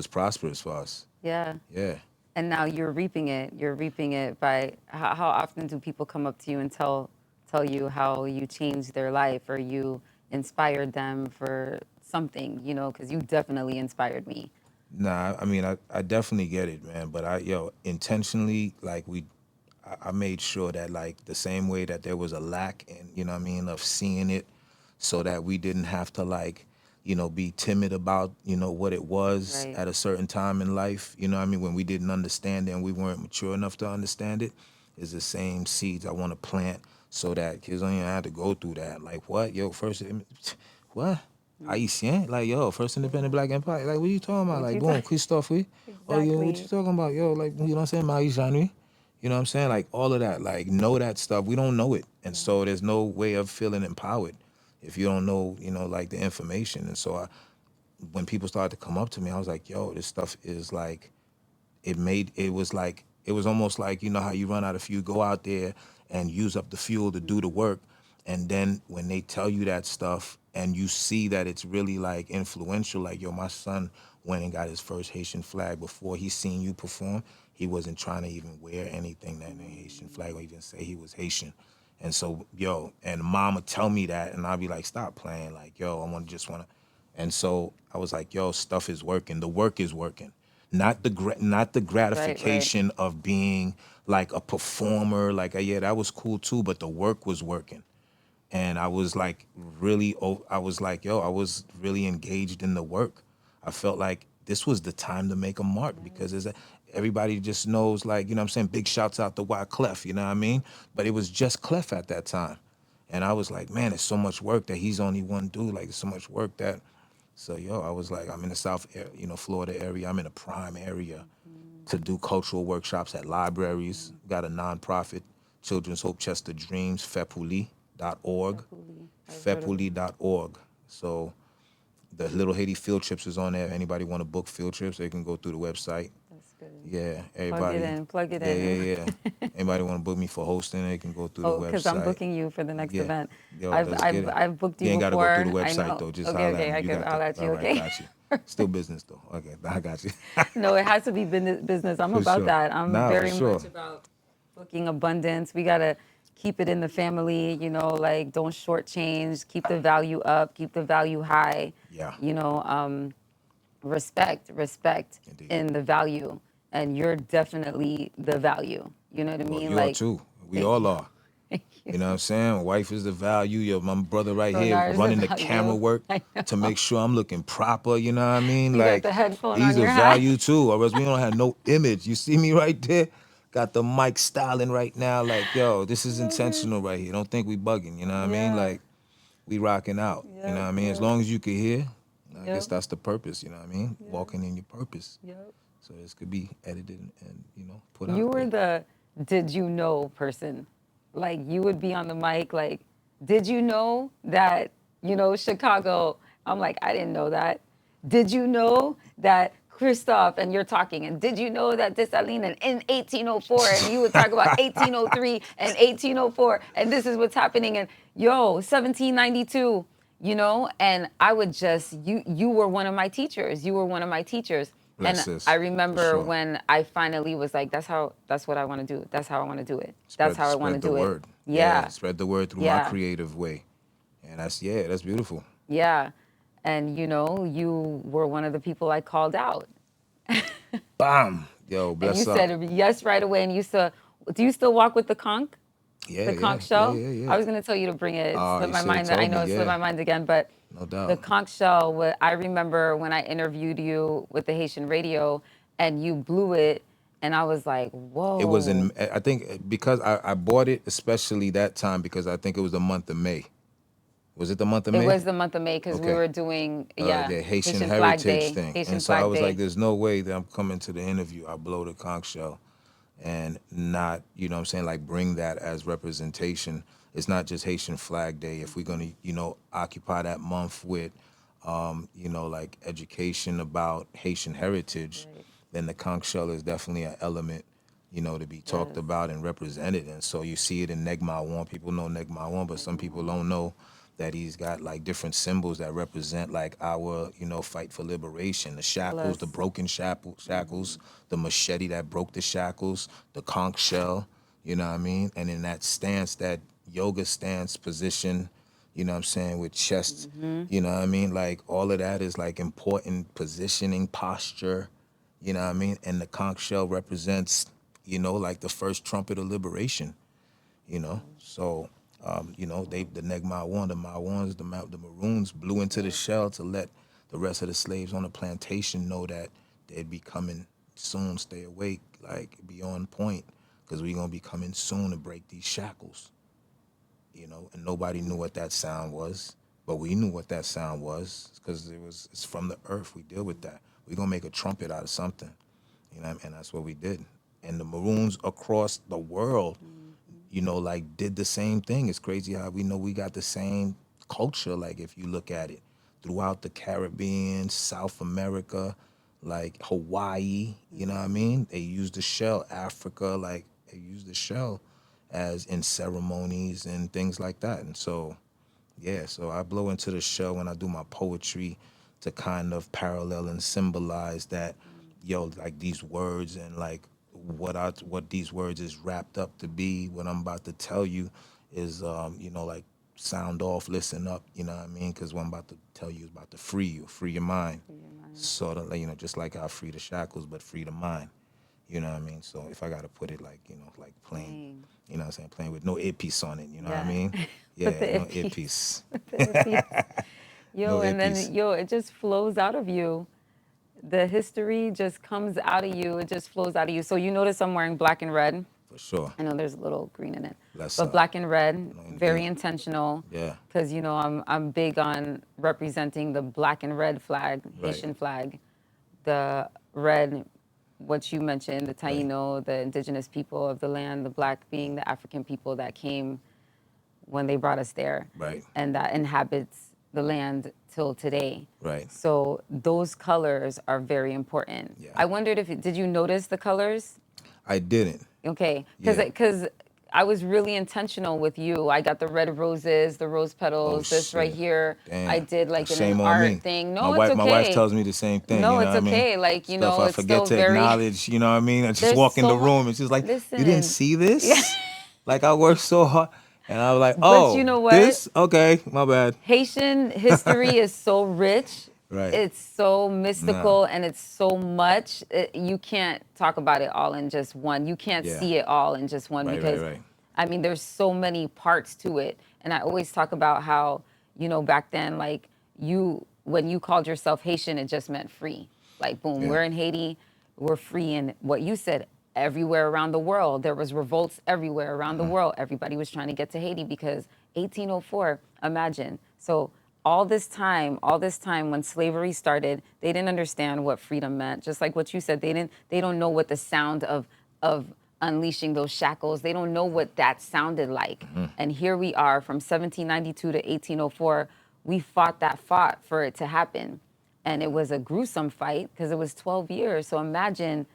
Speaker 2: prosperous for us.
Speaker 1: Yeah.
Speaker 2: Yeah.
Speaker 1: And now you're reaping it. You're reaping it by how often do people come up to you and tell you how you changed their life or you inspired them for something, because you definitely inspired me.
Speaker 2: Nah, I mean, I definitely get it, man. But intentionally, like I made sure that like the same way that there was a lack in, you know what I mean, of seeing it, so that we didn't have to like, be timid about, what it was
Speaker 1: Right.
Speaker 2: at a certain time in life, you know what I mean, when we didn't understand it and we weren't mature enough to understand it, is the same seeds I want to plant so that kids don't even have to go through that. Like, what? Yo, first, what? Haitian? Like, yo, first independent black empire. Like, what you talking about?
Speaker 1: What
Speaker 2: Like,
Speaker 1: you
Speaker 2: boom,
Speaker 1: thought?
Speaker 2: Christophe, we? Oh, yeah, what you
Speaker 1: Exactly.
Speaker 2: talking about? Yo, like, you know what I'm saying? Marie Jean, you know what I'm saying? Like all of that, like know that stuff. We don't know it. And
Speaker 1: Yeah.
Speaker 2: so there's no way of feeling empowered if you don't know, like the information. And so when people started to come up to me, I was like, yo, this stuff is like, it was almost like, how you run out of fuel, go out there and use up the fuel to do the work. And then when they tell you that stuff and you see that it's really like influential, like, yo, my son went and got his first Haitian flag before he seen you perform. He wasn't trying to even wear anything that named Haitian flag or even say he was Haitian. And so, yo, and mama tell me that, and I'll be like, stop playing. Like, yo, just want to. And so I was like, yo, stuff is working. The work is working. Not the
Speaker 1: Right, right.
Speaker 2: gratification of being like a performer. Like, yeah, that was cool too, but the work was working. And I was like I was like, yo, I was really engaged in the work. I felt like this was the time to make a mark because everybody just knows, like, you know what I'm saying, big shouts out to Wyclef, you know what I mean? But it was just Clef at that time. And I was like, man, it's so much work that he's only one dude. Like, it's so much work that, so, I was like, I'm in the Florida area. I'm in a prime area to do cultural workshops at libraries. Got a nonprofit, Children's Hope Chester Dreams, fepuli.org, fepuli.org. So the Little Haiti field trips is on there. Anybody want to book field trips, they can go through the website.
Speaker 1: That's good.
Speaker 2: Yeah, everybody.
Speaker 1: Plug it
Speaker 2: Yeah,
Speaker 1: in.
Speaker 2: yeah. Anybody want to book me for hosting, they can go through the website.
Speaker 1: Because I'm booking you for the next
Speaker 2: Yeah.
Speaker 1: event.
Speaker 2: Yo,
Speaker 1: I've
Speaker 2: let's get it.
Speaker 1: I've booked you
Speaker 2: ain't got to
Speaker 1: before.
Speaker 2: go through the
Speaker 1: I
Speaker 2: website,
Speaker 1: know.
Speaker 2: though. Just
Speaker 1: Okay,
Speaker 2: holler
Speaker 1: okay,
Speaker 2: at me.
Speaker 1: I'll at you,
Speaker 2: all right,
Speaker 1: okay?
Speaker 2: got you. Still business, though. Okay, I got you.
Speaker 1: No, it has to be business. I'm
Speaker 2: For
Speaker 1: about
Speaker 2: sure.
Speaker 1: that. I'm
Speaker 2: Nah,
Speaker 1: very
Speaker 2: for sure.
Speaker 1: much about booking abundance. We got to keep it in the family, like don't shortchange, keep the value up, keep the value high.
Speaker 2: Yeah.
Speaker 1: Respect
Speaker 2: Indeed.
Speaker 1: in the value. And you're definitely the value. You know what I
Speaker 2: Well,
Speaker 1: mean?
Speaker 2: you are, too. We
Speaker 1: thank
Speaker 2: all
Speaker 1: you.
Speaker 2: are. You know what I'm saying? Wife is the value. Yo, my brother right here
Speaker 1: Sonar is the
Speaker 2: running the
Speaker 1: value.
Speaker 2: camera work
Speaker 1: I know.
Speaker 2: to make sure I'm looking proper. You know what I mean?
Speaker 1: You got
Speaker 2: Like,
Speaker 1: the headphone
Speaker 2: he's
Speaker 1: on
Speaker 2: a
Speaker 1: your hat.
Speaker 2: value too, or else we don't have no image. You see me right there? Got the mic styling right now. Like, yo, this is intentional right here. Don't think we bugging. You know what I mean?
Speaker 1: Yeah.
Speaker 2: Like, we rocking out. You know
Speaker 1: Yep,
Speaker 2: what I mean? As
Speaker 1: yep.
Speaker 2: long as you can hear, I
Speaker 1: Yep.
Speaker 2: guess that's the purpose. You know what I mean?
Speaker 1: Yeah.
Speaker 2: Walking in your purpose.
Speaker 1: Yep.
Speaker 2: So this could be edited and put out.
Speaker 1: You were
Speaker 2: there.
Speaker 1: the did you know person. Like you would be on the mic like, did you know that, Chicago? I'm like, I didn't know that. Did you know that Christoph and you're talking and did you know that Dessalines in 1804 and you would talk about 1803 and 1804 and this is what's happening and 1792, and I would just you were one of my teachers. You were one of my teachers.
Speaker 2: Bless
Speaker 1: And
Speaker 2: sis,
Speaker 1: I
Speaker 2: for
Speaker 1: remember
Speaker 2: sure.
Speaker 1: when I finally was like, that's what I want to do. That's how I want to do it.
Speaker 2: Spread,
Speaker 1: That's how I want to
Speaker 2: spread the
Speaker 1: do
Speaker 2: word.
Speaker 1: it. Yeah.
Speaker 2: Spread the word through my
Speaker 1: Yeah.
Speaker 2: creative way. And that's beautiful.
Speaker 1: Yeah. And you were one of the people I called out.
Speaker 2: Bam. Yo,
Speaker 1: And
Speaker 2: bless
Speaker 1: you
Speaker 2: up.
Speaker 1: said yes right away. And do you still walk with the conch?
Speaker 2: Yeah,
Speaker 1: The conch
Speaker 2: yeah,
Speaker 1: shell?
Speaker 2: yeah.
Speaker 1: I was going to tell you to bring it. It
Speaker 2: Oh,
Speaker 1: slipped
Speaker 2: you
Speaker 1: my
Speaker 2: should've
Speaker 1: mind.
Speaker 2: told
Speaker 1: I know
Speaker 2: me,
Speaker 1: it slipped
Speaker 2: yeah.
Speaker 1: my mind again, but
Speaker 2: No doubt.
Speaker 1: the conch shell, I remember when I interviewed you with the Haitian radio and you blew it and I was like, whoa.
Speaker 2: It was I think because I bought it especially that time because I think it was the month of May. Was it the month of May?
Speaker 1: It was the month of May because we
Speaker 2: Okay.
Speaker 1: were doing,
Speaker 2: The Haitian
Speaker 1: Flag
Speaker 2: Heritage
Speaker 1: Day.
Speaker 2: thing.
Speaker 1: Haitian
Speaker 2: And so I
Speaker 1: Flag
Speaker 2: was
Speaker 1: Day.
Speaker 2: like, there's no way that I'm coming to the interview. I blow the conch shell and not, what I'm saying, like bring that as representation. It's not just Haitian Flag Day. If we're going to, occupy that month with, like education about Haitian heritage,
Speaker 1: Right.
Speaker 2: then the conch shell is definitely an element, to be talked
Speaker 1: Yes.
Speaker 2: about and represented. And so you see it in Negma People know Negma but some people don't know that he's got like different symbols that represent like our, fight for liberation. The shackles,
Speaker 1: Bless.
Speaker 2: the broken shackles, the machete that broke the shackles, the conch shell, you know what I mean? And in that stance, that yoga stance position, with chest, you know what I mean? Like all of that is like important positioning, posture, you know what I mean? And the conch shell represents, like the first trumpet of liberation, So, the Negma, the Mawans, the Maroons blew into the shell to let the rest of the slaves on the plantation know that they'd be coming soon. Stay awake, like be on point, because we're gonna be coming soon to break these shackles. And nobody knew what that sound was, but we knew what that sound was because it's from the earth. We deal with that. We're gonna make a trumpet out of something, and that's what we did. And the Maroons across the world, like did the same thing. It's crazy how we know we got the same culture. Like if you look at it throughout the Caribbean, South America, like Hawaii, you know what I mean? They use the shell. Africa, like they use the shell as in ceremonies and things like that. And so, so I blow into the shell when I do my poetry to kind of parallel and symbolize that, like these words and like what these words is wrapped up to be. What I'm about to tell you is, like sound off, listen up. You know what I mean? Because what I'm about to tell you is about to free you, free your mind. Sort of, just like I free the shackles, but free the mind. You know what I mean? So if I gotta put it like, like plain, you know what I'm saying, playing with no earpiece on it. You know what I mean? Yeah, no earpiece.
Speaker 1: Yo,
Speaker 2: No
Speaker 1: and
Speaker 2: earpiece.
Speaker 1: then it just flows out of you. the history just comes out of you. It just flows out of you. So you notice I'm wearing black and red.
Speaker 2: For sure.
Speaker 1: I know there's a little green in it,
Speaker 2: Bless
Speaker 1: but
Speaker 2: up.
Speaker 1: black and red, very
Speaker 2: indeed.
Speaker 1: intentional.
Speaker 2: Yeah.
Speaker 1: Because I'm big on representing the black and red flag,
Speaker 2: Right.
Speaker 1: Haitian flag, the red, what you mentioned, the Taino, the indigenous people of the land, the black being the African people that came when they brought us there,
Speaker 2: Right.
Speaker 1: and that inhabits the land till today.
Speaker 2: Right.
Speaker 1: So those colors are very important.
Speaker 2: Yeah.
Speaker 1: I wondered if did you notice the colors?
Speaker 2: I didn't.
Speaker 1: Okay,
Speaker 2: Yeah.
Speaker 1: because I was really intentional with you. I got the red roses, the rose petals, this right
Speaker 2: shit.
Speaker 1: here.
Speaker 2: Damn.
Speaker 1: I did like an
Speaker 2: Shame on
Speaker 1: art
Speaker 2: me.
Speaker 1: thing.
Speaker 2: My
Speaker 1: No, it's
Speaker 2: wife,
Speaker 1: okay.
Speaker 2: my wife tells me the same thing.
Speaker 1: No,
Speaker 2: you know
Speaker 1: it's
Speaker 2: what I mean?
Speaker 1: okay. Like,
Speaker 2: Stuff I
Speaker 1: it's
Speaker 2: forget
Speaker 1: still
Speaker 2: to
Speaker 1: very.
Speaker 2: acknowledge. You know what I mean? I just
Speaker 1: There's
Speaker 2: walk in
Speaker 1: so
Speaker 2: the
Speaker 1: much-
Speaker 2: room. It's just like, you didn't
Speaker 1: Listen.
Speaker 2: see this?
Speaker 1: Yeah.
Speaker 2: Like I worked so hard, and I was like,
Speaker 1: But
Speaker 2: oh,
Speaker 1: you know what?
Speaker 2: this? Okay, my bad.
Speaker 1: Haitian history is so rich.
Speaker 2: Right.
Speaker 1: It's so mystical and it's so much. You can't talk about it all in just one. You can't
Speaker 2: Yeah.
Speaker 1: see it all in just one
Speaker 2: Right,
Speaker 1: because,
Speaker 2: right.
Speaker 1: I mean, there's so many parts to it. And I always talk about how, back then, like when you called yourself Haitian, it just meant free. Like, boom,
Speaker 2: Yeah.
Speaker 1: we're in Haiti, we're free. And what you said, everywhere around the world, there was revolts everywhere around the world. Everybody was trying to get to Haiti because 1804, imagine. So all this time when slavery started, they didn't understand what freedom meant. Just like what you said, they don't know what the sound of unleashing those shackles. They don't know what that sounded like. And here we are from 1792 to 1804. We fought for it to happen. And it was a gruesome fight because it was 12 years. So imagine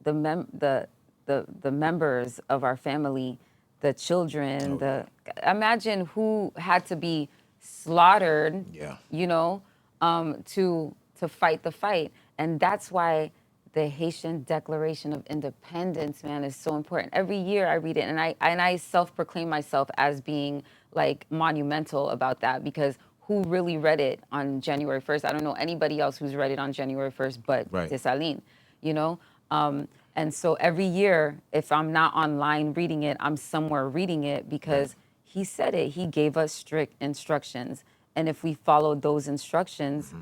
Speaker 1: the members of our family, the children, imagine who had to be slaughtered,
Speaker 2: Yeah.
Speaker 1: to fight the fight. And that's why the Haitian Declaration of Independence, man, is so important. Every year I read it, and I self-proclaim myself as being like monumental about that because who really read it on January 1st? I don't know anybody else who's read it on January 1st but
Speaker 2: Right.
Speaker 1: Dessalines, and so every year, if I'm not online reading it, I'm somewhere reading it because he said it. He gave us strict instructions. And if we followed those instructions,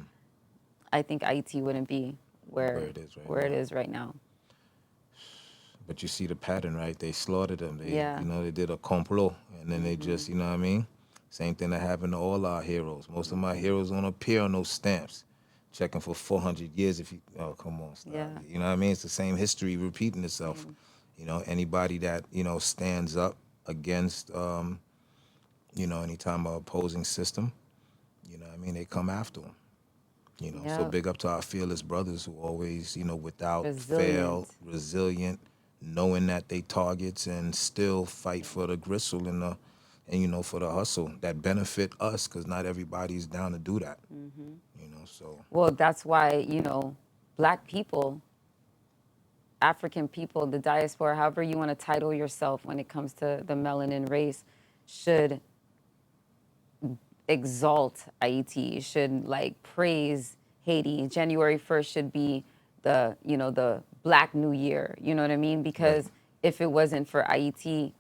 Speaker 1: I think Haiti wouldn't be where it is right now.
Speaker 2: But you see the pattern, right? They slaughtered them. They,
Speaker 1: Yeah.
Speaker 2: they did a complot, and then they just, you know what I mean? Same thing that happened to all our heroes. Most of my heroes don't appear on those stamps. Checking for 400 years if you, oh, come on, stop.
Speaker 1: Yeah.
Speaker 2: You know what I mean? It's the same history repeating itself. Anybody that, stands up against, any time of opposing system, they come after them. So
Speaker 1: Yeah.
Speaker 2: big up to our fearless brothers who always, without
Speaker 1: Resilient.
Speaker 2: fail, resilient, knowing that they targets and still fight for the gristle and for the hustle that benefit us because not everybody's down to do that. So
Speaker 1: Well, that's why, Black people, African people, the diaspora, however you want to title yourself when it comes to the melanin race, should exalt Haiti, should praise Haiti. January 1st should be the Black New Year. You know what I mean? Because if it wasn't for Haiti,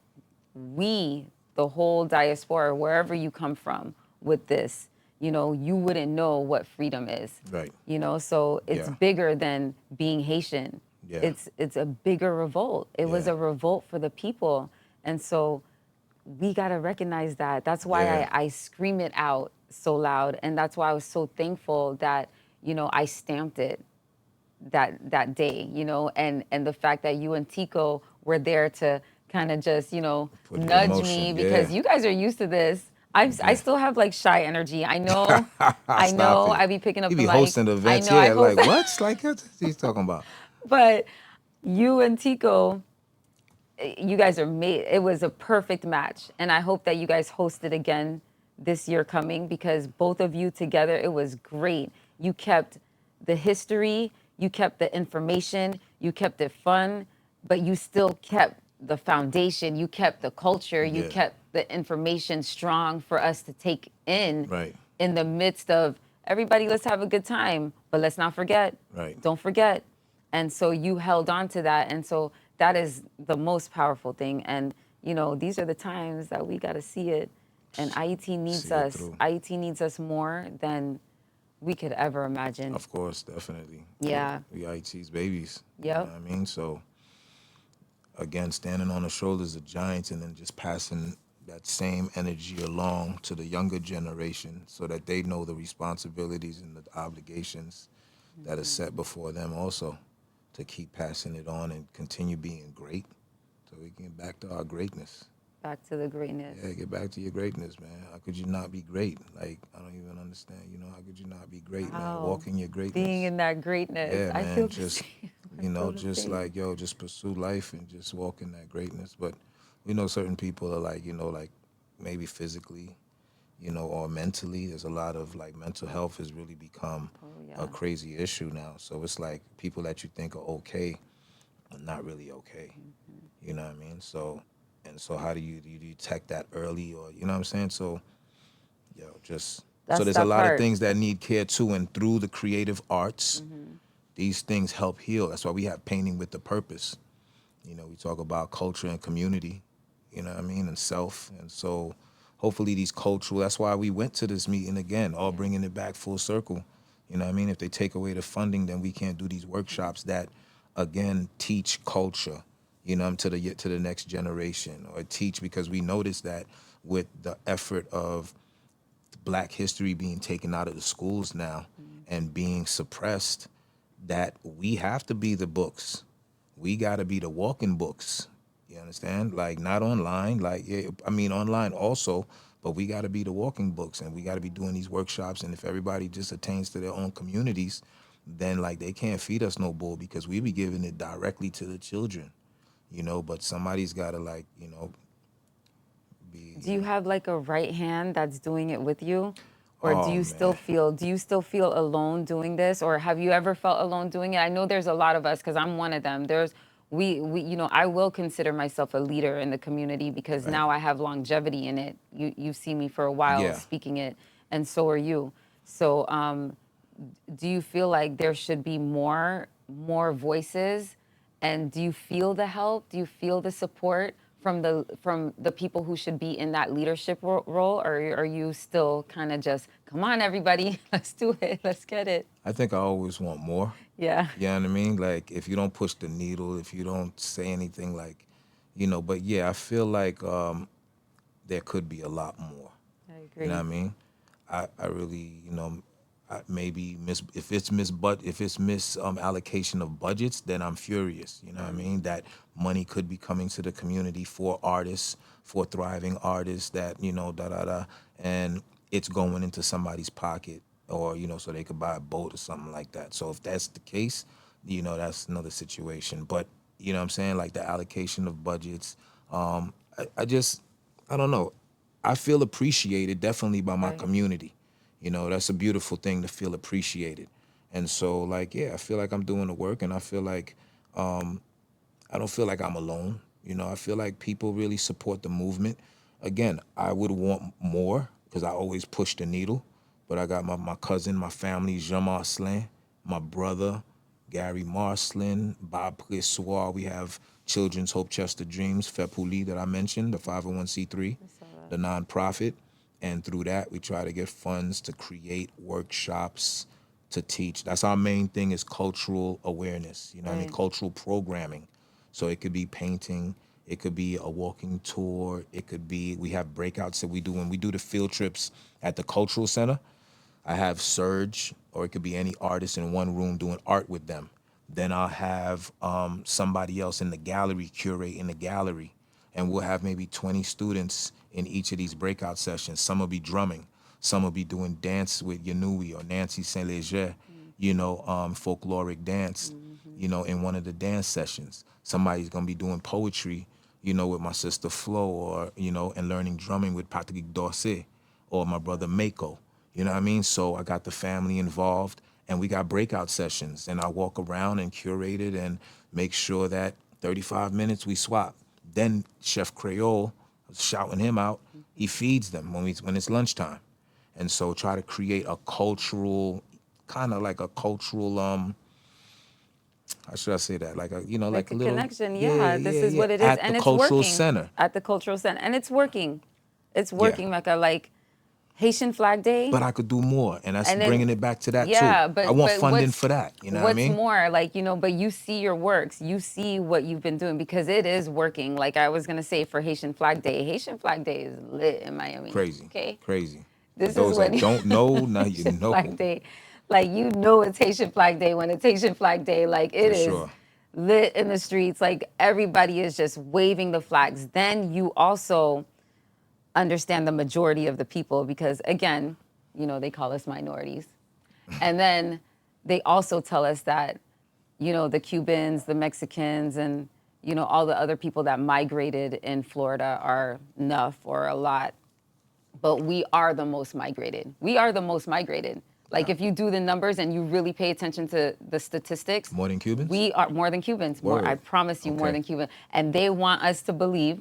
Speaker 1: we, the whole diaspora, wherever you come from with this, you wouldn't know what freedom is.
Speaker 2: Right.
Speaker 1: So it's bigger than being Haitian.
Speaker 2: Yeah.
Speaker 1: It's a bigger revolt. It was a revolt for the people. And so we got to recognize that. That's why I scream it out so loud. And that's why I was so thankful that, I stamped it that day, and the fact that you and Tico were there to kind of just,
Speaker 2: Put it in
Speaker 1: nudge
Speaker 2: motion,
Speaker 1: me because
Speaker 2: yeah.
Speaker 1: you guys are used to this. I still have shy energy. I know. I
Speaker 2: Stop
Speaker 1: know.
Speaker 2: it.
Speaker 1: I be picking up
Speaker 2: You
Speaker 1: the
Speaker 2: be
Speaker 1: mic.
Speaker 2: hosting events,
Speaker 1: I know, I
Speaker 2: yeah.
Speaker 1: host-
Speaker 2: Like, what's what's he's talking about?
Speaker 1: But you and Tico, you guys are made. It was a perfect match, and I hope that you guys host it again this year coming because both of you together, it was great. You kept the history, you kept the information, you kept it fun, but you still kept the foundation, you kept the culture, you
Speaker 2: Yeah.
Speaker 1: kept the information strong for us to take in
Speaker 2: Right.
Speaker 1: in the midst of everybody, let's have a good time, but let's not forget.
Speaker 2: Right.
Speaker 1: Don't forget. And so you held on to that. And so that is the most powerful thing. And, these are the times that we got to see it. And IET needs
Speaker 2: See it
Speaker 1: us.
Speaker 2: through.
Speaker 1: IET needs us more than we could ever imagine.
Speaker 2: Of course, definitely.
Speaker 1: Yeah.
Speaker 2: We Haiti's babies. You know
Speaker 1: Yep.
Speaker 2: what I mean? So again, standing on the shoulders of giants and then just passing that same energy along to the younger generation so that they know the responsibilities and the obligations that are set before them also, to keep passing it on and continue being great so we can get back to our greatness.
Speaker 1: Back to the greatness.
Speaker 2: Yeah, get back to your greatness, man. How could you not be great? Like, I don't even understand. How could you not be great, man?
Speaker 1: Wow.
Speaker 2: Walk in your greatness.
Speaker 1: Being in that greatness.
Speaker 2: Yeah,
Speaker 1: I
Speaker 2: man.
Speaker 1: feel the
Speaker 2: Just,
Speaker 1: same. I feel the
Speaker 2: just
Speaker 1: same.
Speaker 2: like, just pursue life and just walk in that greatness. But we know certain people are like, like maybe physically, or mentally. There's a lot of like mental health has really become a crazy issue now. So it's like people that you think are okay are not really okay. You know what I mean? So how do you detect that early, or you know what I'm saying? So just
Speaker 1: That's
Speaker 2: so there's a
Speaker 1: that
Speaker 2: lot of
Speaker 1: part.
Speaker 2: things that need care too, and through the creative arts, these things help heal. That's why we have painting with the purpose. We talk about culture and community, you know what I mean, and self. And so hopefully these cultural, that's why we went to this meeting again, all bringing it back full circle. You know what I mean? If they take away the funding, then we can't do these workshops that, again, teach culture, to the next generation, or teach, because we notice that with the effort of Black history being taken out of the schools now and being suppressed, that we have to be the books. We got to be the walking books. You understand? Like, not online. Like, yeah, I mean, online also, but we got to be the walking books, and we got to be doing these workshops. And if everybody just attains to their own communities, then like they can't feed us no bull, because we be giving it directly to the children, but somebody's got to like, be.
Speaker 1: Do you have like a right hand that's doing it with you? Or
Speaker 2: Oh
Speaker 1: do you still feel alone doing this? Or have you ever felt alone doing it? I know there's a lot of us, because I'm one of them. I will consider myself a leader in the community, because
Speaker 2: Right.
Speaker 1: now I have longevity in it. You see me for a while
Speaker 2: Yeah.
Speaker 1: speaking it, and so are you. So do you feel like there should be more voices, and do you feel the help, do you feel the support from the people who should be in that leadership role, or are you still kind of just, come on everybody, let's do it, let's get it?
Speaker 2: I think I always want more.
Speaker 1: Yeah.
Speaker 2: You know what I mean? Like, if you don't push the needle, if you don't say anything, like, but yeah, I feel like there could be a lot more.
Speaker 1: I
Speaker 2: You know what I
Speaker 1: agree.
Speaker 2: mean? I really, maybe if it's allocation of budgets, then I'm furious. You know what I mean? That money could be coming to the community for artists, for thriving artists, that da da da, and it's going into somebody's pocket, or so they could buy a boat or something like that. So if that's the case, that's another situation. But you know what I'm saying? Like, the allocation of budgets, I don't know. I feel appreciated definitely by my
Speaker 1: Right.
Speaker 2: community. That's a beautiful thing to feel appreciated. And so, like, yeah, I feel like I'm doing the work, and I feel like I don't feel like I'm alone. I feel like people really support the movement. Again, I would want more, because I always push the needle. But I got my cousin, my family, Jean Marcelin, my brother, Gary Marcelin, Bob Pressoir. We have Children's Hope Chester Dreams, FEPULI, that I mentioned, the 501c3, the nonprofit. And through that, we try to get funds to create workshops, to teach. That's our main thing, is cultural awareness. You know what I mean?
Speaker 1: Right.
Speaker 2: Cultural programming. So it could be painting, it could be a walking tour, it could be, we have breakouts that we do when we do the field trips at the cultural center. I have Surge, or it could be any artist in one room doing art with them. Then I'll have somebody else in the gallery curate in the gallery, and we'll have maybe 20 students in each of these breakout sessions. Some will be drumming, some will be doing dance with Yanui or Nancy Saint Leger, folkloric dance, in one of the dance sessions. Somebody's gonna be doing poetry, with my sister Flo, or and learning drumming with Patrick Dorsey, or my brother Mako. You know what I mean? So I got the family involved, and we got breakout sessions, and I walk around and curate it and make sure that 35 minutes we swap. Then Chef Creole, shouting him out, he feeds them when it's lunchtime. And so try to create a cultural, kind of like a cultural, how should I say that? Like like
Speaker 1: Like
Speaker 2: a
Speaker 1: a
Speaker 2: little,
Speaker 1: connection, yeah, this is what it is,
Speaker 2: at the
Speaker 1: and it's
Speaker 2: cultural
Speaker 1: working
Speaker 2: center.
Speaker 1: at the cultural center, and it's working. It's
Speaker 2: Yeah.
Speaker 1: working, Mecca. Like, Haitian Flag Day.
Speaker 2: But I could do more, and that's
Speaker 1: And then,
Speaker 2: bringing it back to that
Speaker 1: yeah,
Speaker 2: too. I want
Speaker 1: but
Speaker 2: funding for that. You know what I
Speaker 1: what's
Speaker 2: mean?
Speaker 1: more, like, but you see your works, you see what you've been doing because it is working. Like I was gonna say for Haitian Flag Day is lit in Miami.
Speaker 2: Crazy,
Speaker 1: Okay,
Speaker 2: crazy. For
Speaker 1: this is
Speaker 2: those
Speaker 1: when
Speaker 2: that don't know, now you
Speaker 1: Haitian
Speaker 2: know
Speaker 1: Flag Day, like it's Haitian Flag Day when it's Haitian Flag Day. Like it
Speaker 2: for
Speaker 1: is
Speaker 2: sure.
Speaker 1: lit in the streets. Like everybody is just waving the flags. Then you also understand the majority of the people because again, they call us minorities. And then they also tell us that, the Cubans, the Mexicans, and, all the other people that migrated in Florida are enough or a lot. But we are the most migrated. We are the most migrated. Like if you do the numbers and you really pay attention to the statistics,
Speaker 2: More than Cubans?
Speaker 1: we are more than Cubans. More, I
Speaker 2: Word.
Speaker 1: promise you, more
Speaker 2: Okay.
Speaker 1: than Cubans. And they want us to believe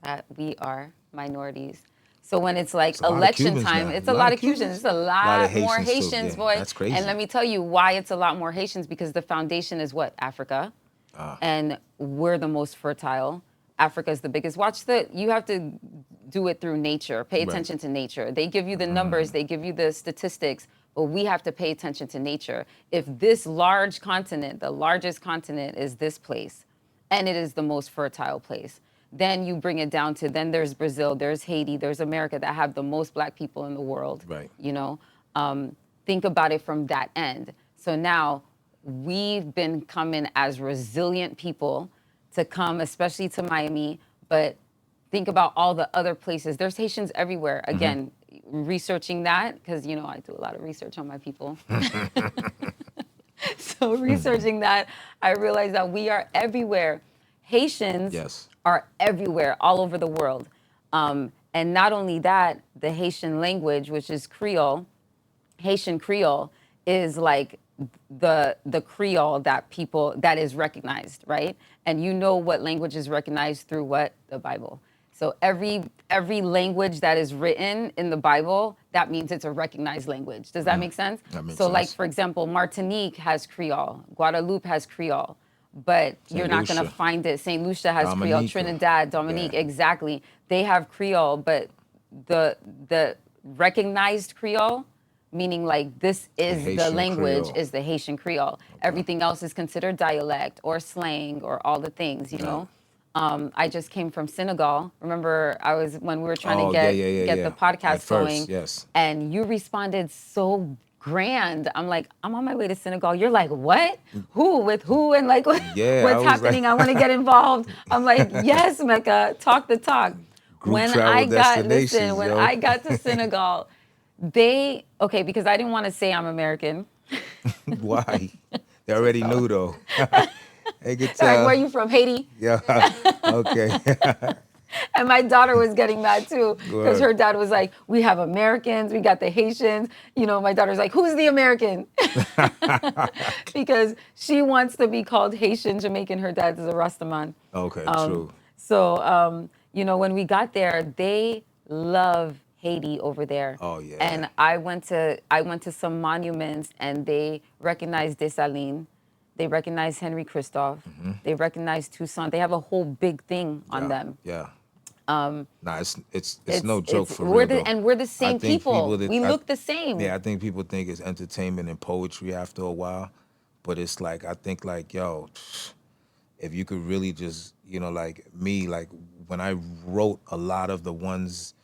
Speaker 1: that we are minorities. So when it's like
Speaker 2: It's a lot of
Speaker 1: election
Speaker 2: Cubans
Speaker 1: time,
Speaker 2: now.
Speaker 1: it's a lot of Cubans. It's a
Speaker 2: Lot of
Speaker 1: lot more
Speaker 2: Haitians too.
Speaker 1: Haitians,
Speaker 2: Yeah,
Speaker 1: boy.
Speaker 2: that's crazy.
Speaker 1: And let me tell you why it's a lot more Haitians because the foundation is what? Africa. And we're the most fertile. Africa is the biggest. You have to do it through nature. Pay
Speaker 2: Right.
Speaker 1: attention to nature. They give you the numbers, they give you the statistics, but we have to pay attention to nature. If this large continent, the largest continent is this place, and it is the most fertile place, then you bring it down to, then there's Brazil, there's Haiti, there's America that have the most black people in the world.
Speaker 2: Right.
Speaker 1: Think about it from that end. So now we've been coming as resilient people to come, especially to Miami, but think about all the other places. There's Haitians everywhere. Again, researching that, because, I do a lot of research on my people. So researching that, I realized that we are everywhere. Haitians
Speaker 2: Yes.
Speaker 1: are everywhere, all over the world. And not only that, the Haitian language, which is Creole, Haitian Creole is like the Creole that is recognized, right? And what language is recognized through what? The Bible. So every language that is written in the Bible, that means it's a recognized language. Does that make sense?
Speaker 2: That makes
Speaker 1: so like
Speaker 2: sense.
Speaker 1: for example, Martinique has Creole, Guadeloupe has Creole, but you're not going to
Speaker 2: Lucia.
Speaker 1: find it. St. Lucia has Creole,
Speaker 2: Dominica.
Speaker 1: Trinidad, Dominique,
Speaker 2: Yeah.
Speaker 1: exactly. They have Creole, but the recognized Creole, meaning like this is the
Speaker 2: Haitian
Speaker 1: language,
Speaker 2: Creole.
Speaker 1: is the Haitian Creole. Everything else is considered dialect or slang or all the things,
Speaker 2: Right.
Speaker 1: I just came from Senegal. Remember, when we were trying
Speaker 2: Oh,
Speaker 1: to get
Speaker 2: yeah.
Speaker 1: the podcast
Speaker 2: At first,
Speaker 1: going,
Speaker 2: yes.
Speaker 1: and you responded so grand. I'm like, I'm on my way to Senegal. You're like, what? Who? With who? And like,
Speaker 2: Yeah, I
Speaker 1: what's
Speaker 2: was
Speaker 1: happening?
Speaker 2: like-
Speaker 1: I want to get involved. I'm like, yes, Mecca, talk the talk.
Speaker 2: Group travel destinations,
Speaker 1: When
Speaker 2: yo.
Speaker 1: I got to Senegal, because I didn't want to say I'm American.
Speaker 2: Why? They already knew though. They could
Speaker 1: Like,
Speaker 2: tell.
Speaker 1: where are you from? Haiti?
Speaker 2: Yeah. Okay.
Speaker 1: And my daughter was getting mad too because
Speaker 2: Word.
Speaker 1: her dad was like, we have Americans, we got the Haitians. My daughter's like, who's the American? Because she wants to be called Haitian Jamaican. Her dad is a Rastaman.
Speaker 2: Okay. True.
Speaker 1: So, when we got there, they love Haiti over there.
Speaker 2: Oh, yeah.
Speaker 1: And I went to some monuments and they recognized Dessalines. They recognize Henry Christophe. They recognize Toussaint. They have a whole big thing on them.
Speaker 2: Yeah. Nah, it's no joke for real.
Speaker 1: We're
Speaker 2: though.
Speaker 1: and we're the
Speaker 2: I
Speaker 1: same
Speaker 2: think
Speaker 1: people. We look the same.
Speaker 2: Yeah, I think people think it's entertainment and poetry after a while, but it's like I think like yo, if you could really just like me, like when I wrote a lot of the ones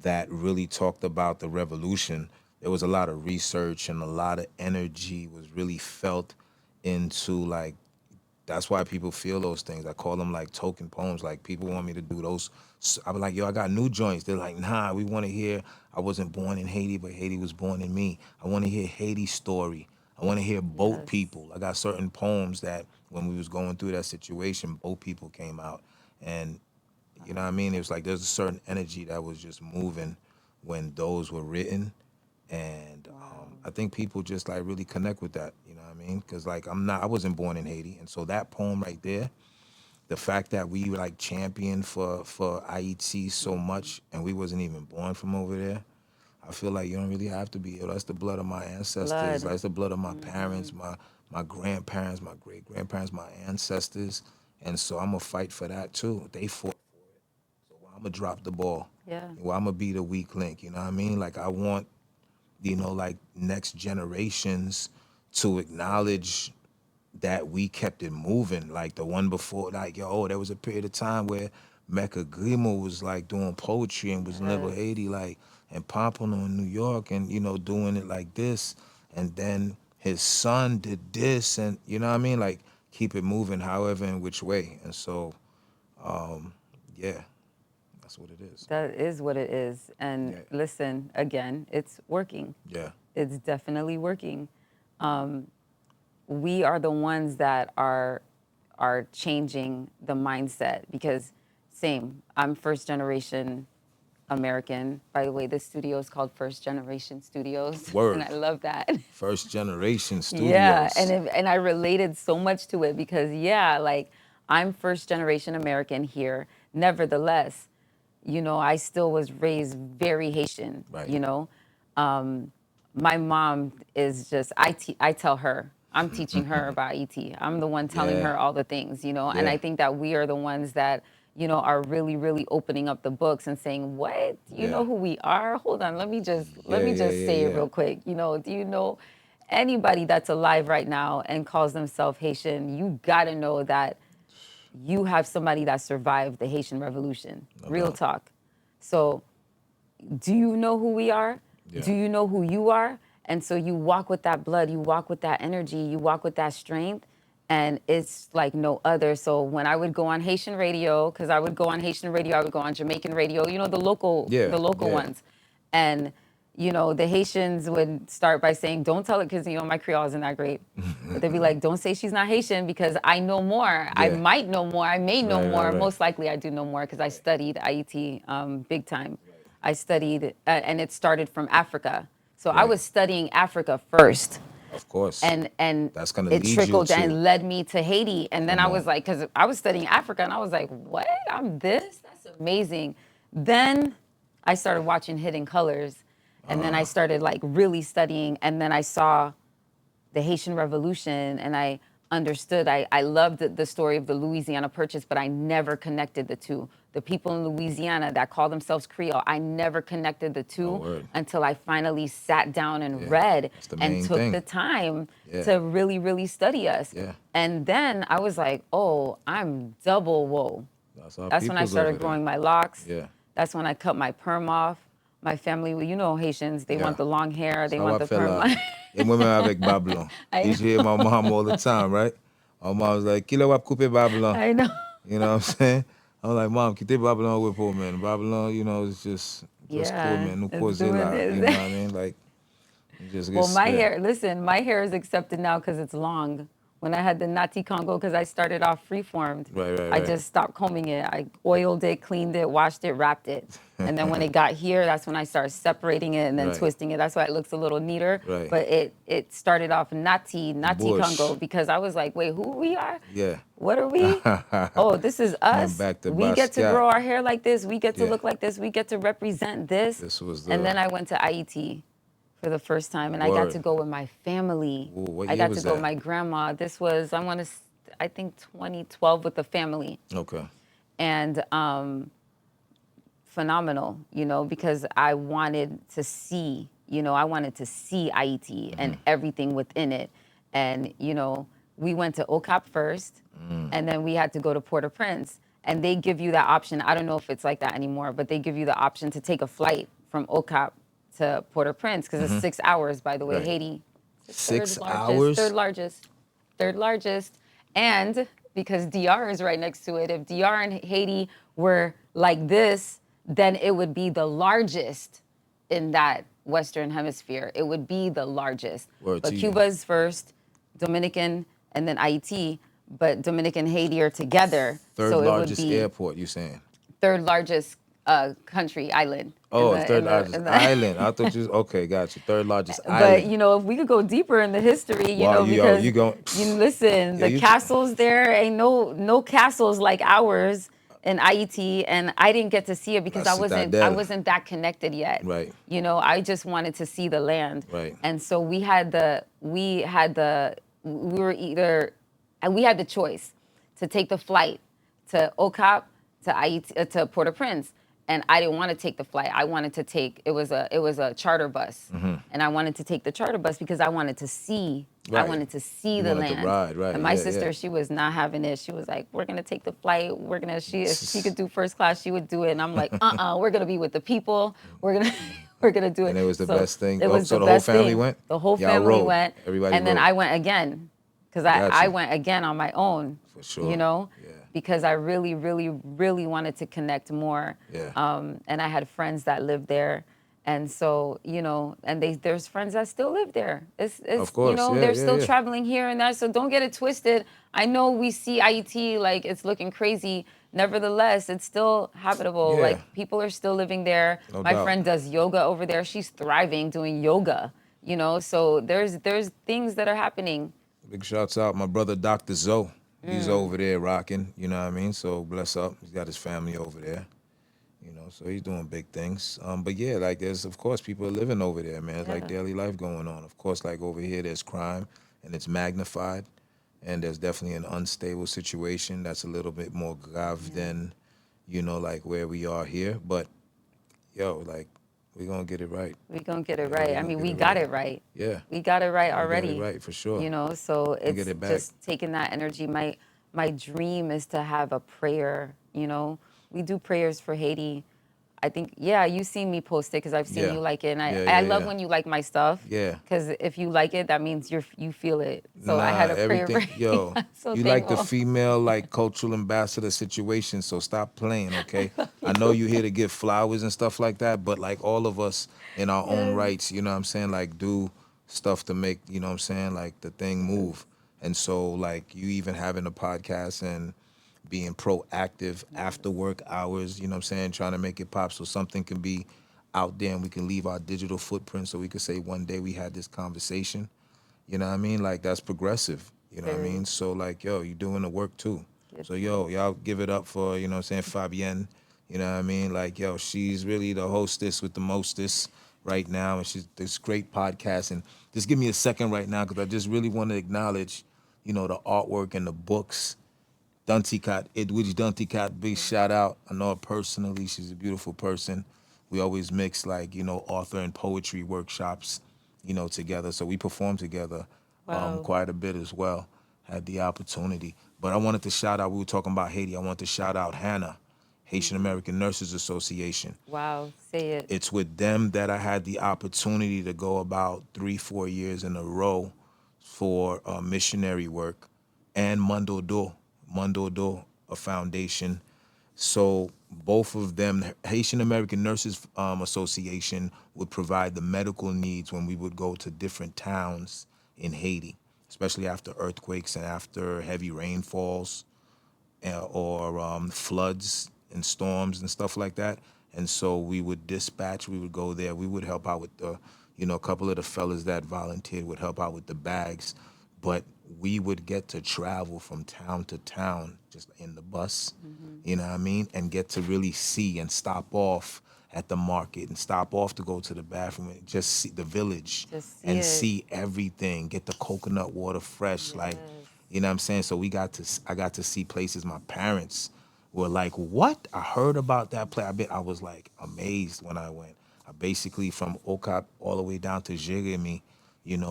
Speaker 2: that really talked about the revolution, there was a lot of research and a lot of energy was really felt into like. That's why people feel those things. I call them like token poems. Like people want me to do those. I be like, yo, I got new joints. They're like, nah, we want to hear. I wasn't born in Haiti, but Haiti was born in me. I want to hear Haiti's story. I want to hear boat people. I got certain poems that when we was going through that situation, boat people came out, and you know what I mean. It was like there's a certain energy that was just moving when those were written, and I think people just like really connect with that. You know what I mean? Because like I wasn't born in Haiti, and so that poem right there, the fact that we like championed for Haiti so much, and we wasn't even born from over there. I feel like you don't really have to be. That's the blood of my ancestors.
Speaker 1: Blood.
Speaker 2: That's the blood of my parents, my grandparents, my great grandparents, my ancestors, and so I'm gonna fight for that too. They fought for it, so why I'm gonna drop the ball.
Speaker 1: Yeah.
Speaker 2: Well, I'm gonna be the weak link. You know what I mean? Like I want, like next generations to acknowledge that we kept it moving. Like the one before, like there was a period of time where Mecca Grimo was like doing poetry and was in Level
Speaker 1: Yes.
Speaker 2: 80, like and Pompano in New York, and doing it like this, and then his son did this, and you know what I mean, like keep it moving, however in which way, and so yeah, that's what it is.
Speaker 1: That is what it is. And
Speaker 2: Yeah,
Speaker 1: listen, again, it's working.
Speaker 2: yeah,
Speaker 1: It's definitely working. We are the ones that are changing the mindset because same, I'm first generation American. By the way, this studio is called First Generation Studios, and
Speaker 2: word.
Speaker 1: I love that.
Speaker 2: First generation
Speaker 1: Yeah,
Speaker 2: studios.
Speaker 1: and I related so much to it because yeah, like I'm first generation American here. Nevertheless, I still was raised very Haitian.
Speaker 2: Right.
Speaker 1: My mom is just I tell her I'm teaching her about ET. I'm the one telling
Speaker 2: Yeah.
Speaker 1: her all the things, and
Speaker 2: Yeah.
Speaker 1: I think that we are the ones that are really really opening up the books and saying, what, you
Speaker 2: Yeah.
Speaker 1: know who we are? Hold on, let me just
Speaker 2: Yeah,
Speaker 1: say it
Speaker 2: yeah.
Speaker 1: real quick. Do you know anybody that's alive right now and calls themselves Haitian? You got to know that you have somebody that survived the Haitian Revolution.
Speaker 2: No
Speaker 1: Real
Speaker 2: doubt.
Speaker 1: talk. So, do you know who we are?
Speaker 2: Yeah.
Speaker 1: Do you know who you are? And so you walk with that blood, you walk with that energy, you walk with that strength, and it's like no other. So when I would go on Haitian radio, because I would go on Haitian radio, I would go on Jamaican radio,
Speaker 2: Yeah,
Speaker 1: the local
Speaker 2: yeah.
Speaker 1: ones. And the Haitians would start by saying, don't tell it, because my Creole isn't that great. But they'd be like, don't say she's not Haitian because I know more. I
Speaker 2: Yeah.
Speaker 1: might know more. I may know
Speaker 2: Right,
Speaker 1: more.
Speaker 2: right.
Speaker 1: Most likely I do know more because I studied IET big time. I studied, and it started from Africa. So I
Speaker 2: Right.
Speaker 1: was studying Africa first,
Speaker 2: Of course.
Speaker 1: and
Speaker 2: That's gonna
Speaker 1: it
Speaker 2: lead you
Speaker 1: trickled
Speaker 2: to.
Speaker 1: and led me to Haiti. And then
Speaker 2: Come
Speaker 1: I
Speaker 2: on.
Speaker 1: was like, because I was studying Africa, and I was like, what? I'm this? That's amazing. Then I started watching Hidden Colors, and then I started like really studying, and then I saw the Haitian Revolution, and I understood. I loved the story of the Louisiana Purchase, but I never connected the two. The people in Louisiana that call themselves Creole, I never connected the two
Speaker 2: word.
Speaker 1: until I finally sat down and
Speaker 2: Yeah,
Speaker 1: read
Speaker 2: that's the
Speaker 1: and
Speaker 2: main
Speaker 1: took
Speaker 2: thing.
Speaker 1: the time
Speaker 2: Yeah.
Speaker 1: to really, really study us.
Speaker 2: Yeah.
Speaker 1: And then I was like, oh, I'm double whoa.
Speaker 2: That's our
Speaker 1: That's when I
Speaker 2: peoples
Speaker 1: started
Speaker 2: over there.
Speaker 1: growing my locks.
Speaker 2: Yeah.
Speaker 1: That's when I cut my perm off. My family, Haitians, they
Speaker 2: Yeah.
Speaker 1: want the long hair, they
Speaker 2: How
Speaker 1: want
Speaker 2: I
Speaker 1: the
Speaker 2: fell
Speaker 1: perm.
Speaker 2: out. Et moi-même avec Babylon.
Speaker 1: I
Speaker 2: You should hear my mom all the time, right? My mom was like, Kilo wap coupe Babylon.
Speaker 1: I know.
Speaker 2: You know what I'm saying? I'm like, Mom, quitte Babylon with poor man. Babylon, it's just
Speaker 1: Yeah,
Speaker 2: cool, man. No
Speaker 1: it's
Speaker 2: cause
Speaker 1: doing
Speaker 2: là.
Speaker 1: this.
Speaker 2: You know what I mean? Like, it just
Speaker 1: Well,
Speaker 2: gets
Speaker 1: my hair, listen, my hair is accepted now because it's long. When I had the Nati Congo, because I started off freeformed,
Speaker 2: Right,
Speaker 1: I just stopped combing it. I oiled it, cleaned it, washed it, wrapped it. And then when it got here, that's when I started separating it and then
Speaker 2: Right.
Speaker 1: twisting it. That's why it looks a little neater.
Speaker 2: Right.
Speaker 1: But it started off Nati
Speaker 2: Bush.
Speaker 1: Congo, because I was like, wait, who we are?
Speaker 2: Yeah.
Speaker 1: What are we? Oh, this is us.
Speaker 2: back to
Speaker 1: We get to
Speaker 2: Basquiat.
Speaker 1: grow our hair like this. We get to
Speaker 2: Yeah.
Speaker 1: look like this. We get to represent this.
Speaker 2: This was
Speaker 1: And
Speaker 2: the-
Speaker 1: then I went to IET for the first time, and I got
Speaker 2: Word.
Speaker 1: to go with my family.
Speaker 2: Ooh, what
Speaker 1: I
Speaker 2: year
Speaker 1: got
Speaker 2: was
Speaker 1: to go with
Speaker 2: that?
Speaker 1: my grandma. This was, I think 2012 with the family.
Speaker 2: Okay.
Speaker 1: And phenomenal, because I wanted to see, IET and everything within it. And, we went to OCAP first, and then we had to go to Port-au-Prince. And they give you that option. I don't know if it's like that anymore, but they give you the option to take a flight from OCAP to Port-au-Prince, because it's 6 hours, by the way.
Speaker 2: Right.
Speaker 1: Haiti,
Speaker 2: 6
Speaker 1: largest,
Speaker 2: hours?
Speaker 1: third largest. And because DR is right next to it, if DR and Haiti were like this, then it would be the largest in that Western hemisphere. It would be the largest.
Speaker 2: Word
Speaker 1: But
Speaker 2: to you.
Speaker 1: Cuba is first, Dominican, and then Haiti. But Dominican and Haiti are together.
Speaker 2: Third
Speaker 1: so
Speaker 2: largest
Speaker 1: it would be
Speaker 2: airport, you saying?
Speaker 1: third largest country, island.
Speaker 2: Oh,
Speaker 1: in the-
Speaker 2: third
Speaker 1: in the-
Speaker 2: largest
Speaker 1: in the-
Speaker 2: island. I thought you. Okay, got you. Third largest
Speaker 1: But
Speaker 2: island.
Speaker 1: if we could go deeper in the history,
Speaker 2: Wow,
Speaker 1: because
Speaker 2: you gon-
Speaker 1: listen,
Speaker 2: Yeah,
Speaker 1: the
Speaker 2: you-
Speaker 1: castles there ain't no castles like ours in IET, and I didn't get to see it because
Speaker 2: La
Speaker 1: I
Speaker 2: Citadelle.
Speaker 1: wasn't that connected yet.
Speaker 2: Right.
Speaker 1: I just wanted to see the land.
Speaker 2: Right.
Speaker 1: And so we had the choice to take the flight to OCAP, to IET, to Port-au-Prince. and I didn't want to take the flight. I wanted to take it was a charter bus, and I wanted to take the charter bus because I wanted to see. I
Speaker 2: Right.
Speaker 1: wanted to see
Speaker 2: You
Speaker 1: the
Speaker 2: wanted to
Speaker 1: land.
Speaker 2: ride, right?
Speaker 1: And my
Speaker 2: Yeah,
Speaker 1: sister,
Speaker 2: yeah.
Speaker 1: she was not having it. She was like, "We're gonna take the flight. We're gonna she if she could do first class, she would do it." And I'm like, we're gonna be with the people. We're gonna we're gonna do
Speaker 2: And
Speaker 1: it."
Speaker 2: it was the
Speaker 1: So
Speaker 2: best thing.
Speaker 1: it
Speaker 2: Oh,
Speaker 1: was
Speaker 2: so
Speaker 1: the
Speaker 2: the whole
Speaker 1: best
Speaker 2: family
Speaker 1: thing.
Speaker 2: went?
Speaker 1: The whole
Speaker 2: Y'all
Speaker 1: family
Speaker 2: rode.
Speaker 1: went,
Speaker 2: Everybody
Speaker 1: and then
Speaker 2: rode.
Speaker 1: I went again because
Speaker 2: Got
Speaker 1: I
Speaker 2: you.
Speaker 1: went again on my own.
Speaker 2: For sure.
Speaker 1: You know,
Speaker 2: Yeah.
Speaker 1: because I really, really, really wanted to connect more.
Speaker 2: Yeah.
Speaker 1: And I had friends that lived there. And so, and there's friends that still live there.
Speaker 2: Of course. Yeah,
Speaker 1: They're
Speaker 2: yeah,
Speaker 1: still
Speaker 2: yeah.
Speaker 1: traveling here and there. So don't get it twisted. I know we see IET like it's looking crazy. Nevertheless, it's still habitable.
Speaker 2: Yeah.
Speaker 1: Like people are still living there.
Speaker 2: No
Speaker 1: My
Speaker 2: doubt.
Speaker 1: friend does yoga over there. She's thriving doing yoga. So there's things that are happening.
Speaker 2: Big shouts out my brother Dr. Zoe. He's over there rocking, you know what I mean? So bless up. He's got his family over there. So he's doing big things. But yeah, like there's of course people are living over there, man. It's like
Speaker 1: Yeah.
Speaker 2: daily life going on. Of course, like over here there's crime and it's magnified. And there's definitely an unstable situation that's a little bit more grave than, like where we are here. But yo, like we're gonna get it right.
Speaker 1: We're gonna get it
Speaker 2: Yeah,
Speaker 1: right.
Speaker 2: we're
Speaker 1: I
Speaker 2: gonna
Speaker 1: mean,
Speaker 2: get
Speaker 1: we
Speaker 2: it
Speaker 1: got
Speaker 2: right.
Speaker 1: it right.
Speaker 2: Yeah.
Speaker 1: We got it right
Speaker 2: We got it
Speaker 1: already.
Speaker 2: right for sure.
Speaker 1: So
Speaker 2: We'll
Speaker 1: it's
Speaker 2: get it back.
Speaker 1: just taking that energy. My dream is to have a prayer. We do prayers for Haiti. I think, yeah, you've seen me post it because I've seen
Speaker 2: Yeah.
Speaker 1: you like it, and
Speaker 2: Yeah,
Speaker 1: I
Speaker 2: yeah,
Speaker 1: love
Speaker 2: yeah.
Speaker 1: when you like my stuff.
Speaker 2: Yeah.
Speaker 1: Because if you like it, that means you feel it. So I
Speaker 2: Nah,
Speaker 1: had a prayer
Speaker 2: everything.
Speaker 1: for
Speaker 2: Yo,
Speaker 1: I'm so
Speaker 2: you like the
Speaker 1: thankful.
Speaker 2: female like cultural ambassador situation, so stop playing, okay? I know you're here to give flowers and stuff like that, but like all of us in our own
Speaker 1: Yes.
Speaker 2: rights, you know what I'm saying? Like do stuff to make, you know what I'm saying, like the thing move. And so like you even having a podcast and being proactive after work hours, you know what I'm saying, trying to make it pop so something can be out there and we can leave our digital footprint so we could say one day we had this conversation. You know what I mean? Like that's progressive. You know what I
Speaker 1: Very.
Speaker 2: mean? So like, yo, you doing the work too.
Speaker 1: Good.
Speaker 2: So yo, y'all give it up for, you know what I'm saying, Fabienne. You know what I mean? Like, yo, she's really the hostess with the mostest right now. And she's this great podcast. And just give me a second right now because I just really want to acknowledge, the artwork and the books. Dunticat, Edwidge Dunticat, big shout out. I know her personally. She's a beautiful person. We always mix like, author and poetry workshops, together. So we perform together
Speaker 1: Wow.
Speaker 2: quite a bit as well. Had the opportunity. But I wanted to shout out, we were talking about Haiti. I wanted to shout out Hannah, Haitian American Nurses Association.
Speaker 1: Wow. Say it.
Speaker 2: It's with them that I had the opportunity to go about 3-4 years in a row for missionary work and Mundo Do, a foundation. So both of them, Haitian American Nurses Association would provide the medical needs when we would go to different towns in Haiti, especially after earthquakes and after heavy rainfalls or floods and storms and stuff like that. And so we would dispatch, we would go there, we would help out with a couple of the fellas that volunteered would help out with the bags. But we would get to travel from town to town just in the bus, you know what I mean? And get to really see and stop off at the market and stop off to go to the bathroom and just see the village
Speaker 1: Just see
Speaker 2: and
Speaker 1: it.
Speaker 2: see everything, get the coconut water fresh, like, you know what I'm saying? So I got to see places my parents were like, what? I heard about that place. I was like amazed when I went. I basically from Okap all the way down to Jérémie,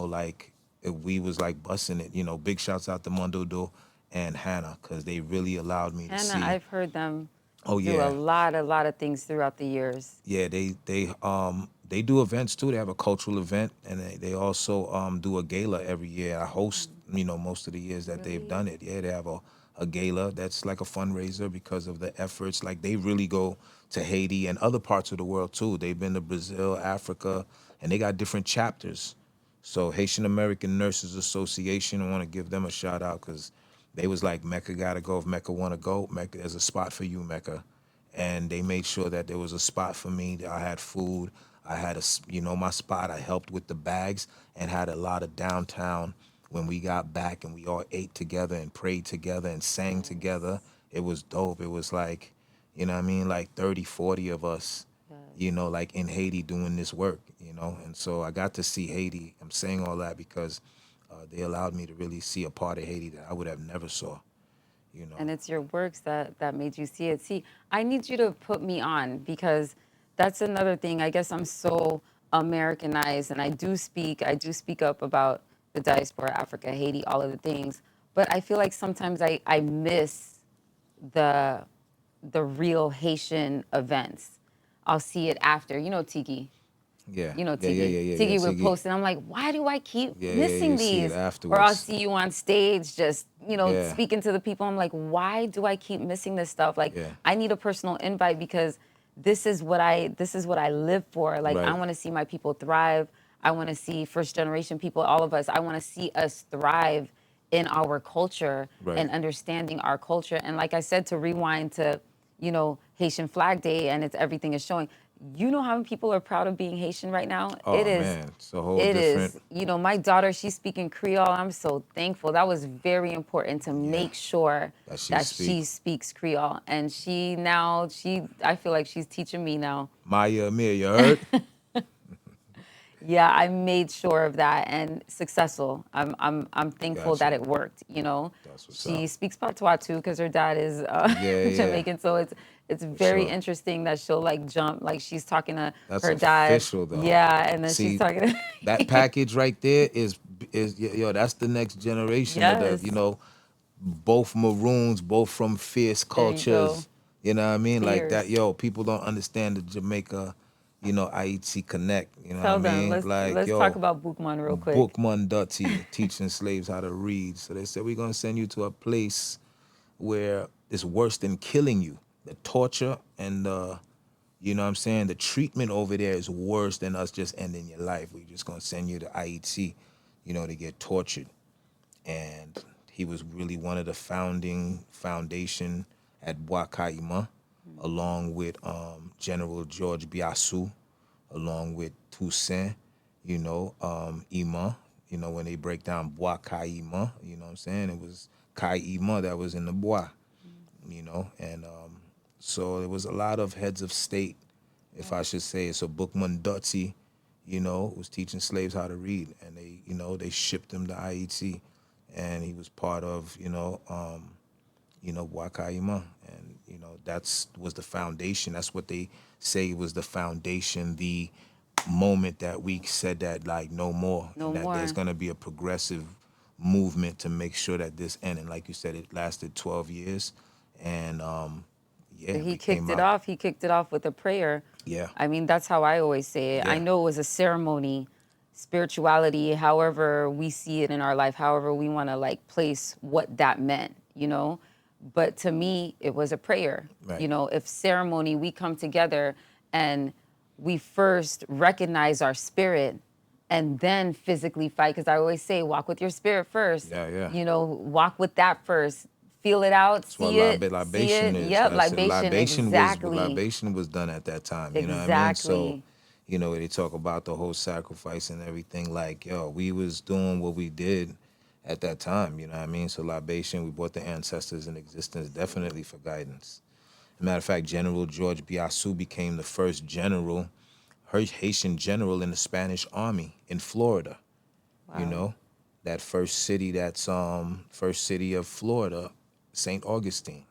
Speaker 2: like we was like busting it. Big shouts out to Mondo Do and Hannah because they really allowed me to see.
Speaker 1: Hannah, I've heard them
Speaker 2: Oh
Speaker 1: do
Speaker 2: yeah,
Speaker 1: a lot of things throughout the years.
Speaker 2: yeah. They do events too. They have a cultural event and they also do a gala every year. I host most of the years that they've done it. Yeah, they have a gala that's like a fundraiser because of the efforts. Like they really go to Haiti and other parts of the world too. They've been to Brazil, Africa, and they got different chapters. So Haitian American Nurses Association, I want to give them a shout out because they was like, Mecca gotta go. If Mecca want to go, Mecca, there's a spot for you, Mecca. And they made sure that there was a spot for me. I had food. I had my spot. I helped with the bags and had a lot of downtown when we got back and we all ate together and prayed together and sang together. It was dope. It was like, you know what I mean? Like 30, 40 of us, like in Haiti doing this work, And so I got to see Haiti. I'm saying all that because they allowed me to really see a part of Haiti that I would have never saw. you know.
Speaker 1: And it's your works that made you see it. See, I need you to put me on because that's another thing. I guess I'm so Americanized, and I do speak up about the diaspora, Africa, Haiti, all of the things. But I feel like sometimes I miss the the real Haitian events. I'll see it after. You know, Tiki.
Speaker 2: Yeah,
Speaker 1: You know,
Speaker 2: yeah, yeah,
Speaker 1: Tiki.
Speaker 2: yeah, yeah, yeah.
Speaker 1: Tiki would
Speaker 2: Tiggy.
Speaker 1: post, and I'm like, why do I keep
Speaker 2: Yeah, yeah,
Speaker 1: missing
Speaker 2: you see it
Speaker 1: these? Or I'll
Speaker 2: afterwards.
Speaker 1: see you on stage just,
Speaker 2: Yeah,
Speaker 1: speaking to the people. I'm like, why do I keep missing this stuff? Like,
Speaker 2: yeah,
Speaker 1: I need a personal invite because this is what I live for. Like, I
Speaker 2: right,
Speaker 1: want to see my people thrive. I want to see first generation people, all of us. I want to see us thrive in our culture
Speaker 2: right.
Speaker 1: and understanding our culture. And like I said, to rewind to, Haitian Flag Day and it's everything is showing. You know how many people are proud of being Haitian right now? It
Speaker 2: Oh
Speaker 1: is,
Speaker 2: man, it's a whole
Speaker 1: it is,
Speaker 2: different.
Speaker 1: my daughter, she's speaking Creole. I'm so thankful. That was very important to
Speaker 2: Yeah,
Speaker 1: make sure
Speaker 2: that she
Speaker 1: that
Speaker 2: speak.
Speaker 1: she speaks Creole. And I feel like she's teaching me now.
Speaker 2: Maya Amir, you heard?
Speaker 1: Yeah, I made sure of that and successful. I'm thankful that
Speaker 2: Gotcha.
Speaker 1: it worked.
Speaker 2: That's what's
Speaker 1: She
Speaker 2: up.
Speaker 1: speaks patois too because her dad is
Speaker 2: Yeah, yeah,
Speaker 1: Jamaican, so it's
Speaker 2: for
Speaker 1: very
Speaker 2: sure.
Speaker 1: interesting that she'll like jump like she's talking to
Speaker 2: That's
Speaker 1: her dad.
Speaker 2: official though.
Speaker 1: Yeah, and then she's
Speaker 2: See,
Speaker 1: talking to
Speaker 2: that package right there is yo. That's the next generation of the
Speaker 1: Yes,
Speaker 2: both maroons, both from fierce
Speaker 1: there you go.
Speaker 2: cultures. You know what I mean? Like that,
Speaker 1: Fierce.
Speaker 2: yo. People don't understand the Jamaica, Haiti connect. You know what I
Speaker 1: Tell them.
Speaker 2: mean?
Speaker 1: Let's
Speaker 2: Like
Speaker 1: let's talk
Speaker 2: yo,
Speaker 1: about Bookman real quick.
Speaker 2: Bookman Dutty teaching slaves how to read. So they said we're gonna send you to a place where it's worse than killing you. The torture and the you know what I'm saying? The treatment over there is worse than us just ending your life. We're just gonna send you to IET, to get tortured. And he was really one of the foundation at Bois-Caïma, along with General George Biassou, along with Toussaint, Ima, when they break down Bois-Caïma, you know what I'm saying? It was Caïma that was in the Bois, and so there was a lot of heads of state, if I should say. So Bookman Dutty, was teaching slaves how to read, and they shipped him to IET, and he was part of, Wakaima, and that's was the foundation. That's what they say was the foundation, the moment that we said that like no more,
Speaker 1: No
Speaker 2: and that there's
Speaker 1: more.
Speaker 2: gonna be a progressive movement to make sure that this end. And like you said, it lasted 12 years, and yeah,
Speaker 1: He
Speaker 2: we
Speaker 1: kicked
Speaker 2: came
Speaker 1: it
Speaker 2: out.
Speaker 1: off. He kicked it off with a prayer.
Speaker 2: Yeah,
Speaker 1: I mean, that's how I always say it. I
Speaker 2: yeah,
Speaker 1: know it was a ceremony, spirituality, however we see it in our life, however we want to like place what that meant. But to me, it was a prayer.
Speaker 2: right.
Speaker 1: If ceremony, we come together and we first recognize our spirit and then physically fight. Because I always say, walk with your spirit first.
Speaker 2: Yeah, yeah.
Speaker 1: Walk with that first. Feel it out,
Speaker 2: That's what
Speaker 1: see
Speaker 2: libation
Speaker 1: it.
Speaker 2: is.
Speaker 1: Yep,
Speaker 2: That's it.
Speaker 1: libation, exactly.
Speaker 2: Libation was done at that time. You know what I mean? So,
Speaker 1: Exactly.
Speaker 2: they talk about the whole sacrifice and everything. Like, yo, we was doing what we did at that time. You know what I mean? So libation, we brought the ancestors in existence definitely for guidance. Matter of fact, General George Biassou became the first general, Haitian general in the Spanish Army in Florida. You
Speaker 1: Wow.
Speaker 2: know, that first city of Florida, St. Augustine.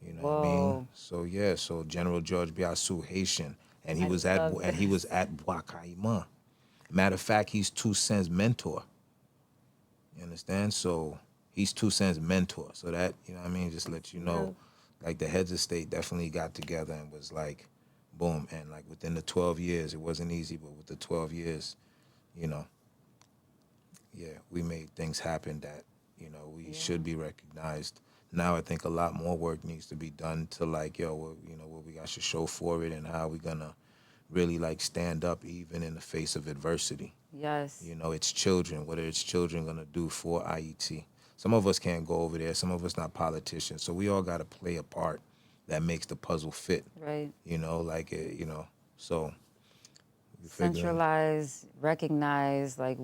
Speaker 2: You know what I mean?
Speaker 1: Whoa.
Speaker 2: So yeah, so General George Biassou, Haitian, and he
Speaker 1: I
Speaker 2: was at
Speaker 1: love
Speaker 2: and he was
Speaker 1: this.
Speaker 2: at Bois-Caïma. Matter of fact, he's Toussaint's mentor. You understand? So he's Toussaint's mentor. So that what I mean, just let you know,
Speaker 1: Love.
Speaker 2: like the heads of state definitely got together and was like, boom, and like within the 12 years, it wasn't easy, but with the 12 years, you know, yeah, we made things happen that we
Speaker 1: Yeah.
Speaker 2: should be recognized. Now I think a lot more work needs to be done to like, yo, what we got to show for it, and how we gonna really like stand up even in the face of adversity.
Speaker 1: Yes.
Speaker 2: It's children. What are its children gonna do for IET? Some of us can't go over there. Some of us not politicians. So we all got to play a part that makes the puzzle fit.
Speaker 1: Right.
Speaker 2: So we figuring,
Speaker 1: Centralize, recognize, like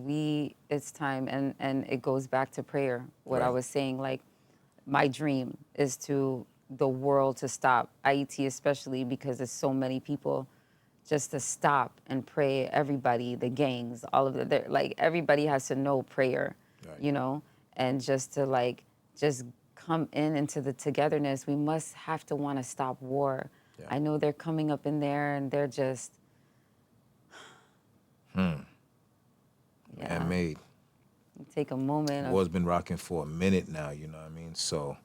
Speaker 1: it's time, and it goes back to prayer. What I
Speaker 2: right,
Speaker 1: was saying, like my dream is to the world to stop IET, especially because there's so many people, just to stop and pray. Everybody, the gangs, all of the like everybody has to know prayer,
Speaker 2: right,
Speaker 1: you know, and just to like just come into the togetherness, we must have to want to stop war.
Speaker 2: Yeah.
Speaker 1: I know they're coming up in there and they're just, yeah,
Speaker 2: Man-made.
Speaker 1: take a moment of,
Speaker 2: War's been rocking for a minute now, you know what I mean? So,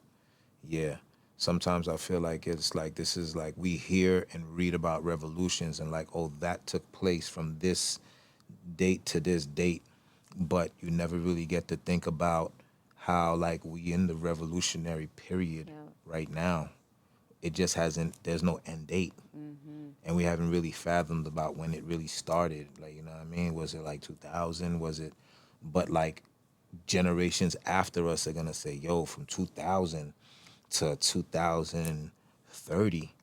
Speaker 2: yeah. Sometimes I feel like it's like this is like we hear and read about revolutions and like, oh, that took place from this date to this date, but you never really get to think about how like we in the revolutionary period
Speaker 1: yeah,
Speaker 2: right now. It just hasn't, there's no end date. And we haven't really fathomed about when it really started. Like, you know what I mean? Was it like 2000? Was it, but like generations after us are gonna say, yo, from 2000 to 2030,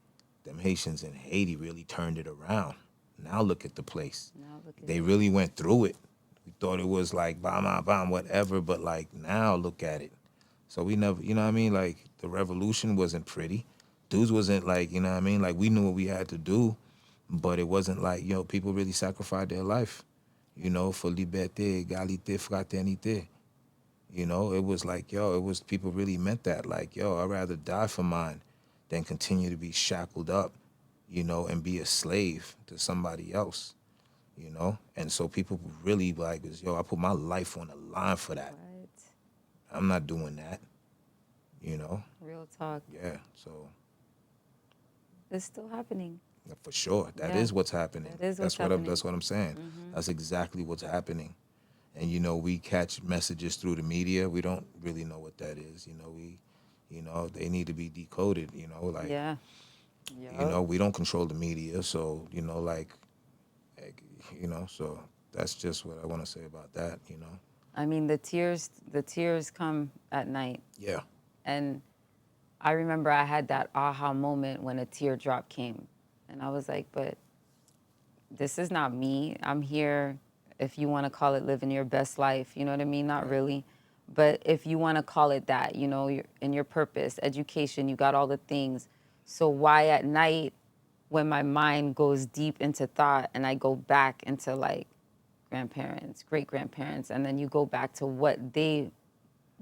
Speaker 2: them Haitians in Haiti really turned it around. Now look at the place.
Speaker 1: now look at
Speaker 2: They
Speaker 1: it.
Speaker 2: really went through it. We thought it was like bomb, whatever, but like now look at it. So we never, you know what I mean? Like the revolution wasn't pretty. Dudes wasn't like, you know what I mean? Like we knew what we had to do, but it wasn't like, you know, people really sacrificed their life, you know, for liberté, égalité, fraternité. You know, it was like, yo, it was people really meant that. Like, yo, I'd rather die for mine than continue to be shackled up, you know, and be a slave to somebody else, you know? And so people really like, yo, I put my life on the line for that.
Speaker 1: Right.
Speaker 2: I'm not doing that, you know?
Speaker 1: Real talk.
Speaker 2: Yeah, so
Speaker 1: It's still happening.
Speaker 2: for sure, that
Speaker 1: Yeah,
Speaker 2: is what's happening.
Speaker 1: that is what's
Speaker 2: That's what I'm saying. That's exactly what's happening. And you know, we catch messages through the media. We don't really know what that is. You know, they need to be decoded. You know, like
Speaker 1: Yeah.
Speaker 2: you know, we don't control the media, so you know, you know, so that's just what I want to say about that. You know.
Speaker 1: I mean, the tears come at night.
Speaker 2: Yeah.
Speaker 1: And I remember I had that aha moment when a teardrop came. And I was like, but this is not me. I'm here, if you want to call it living your best life, you know what I mean? Not really. But if you want to call it that, you know, in your purpose, education, you got all the things. So why at night, when my mind goes deep into thought and I go back into like grandparents, great grandparents, and then you go back to what they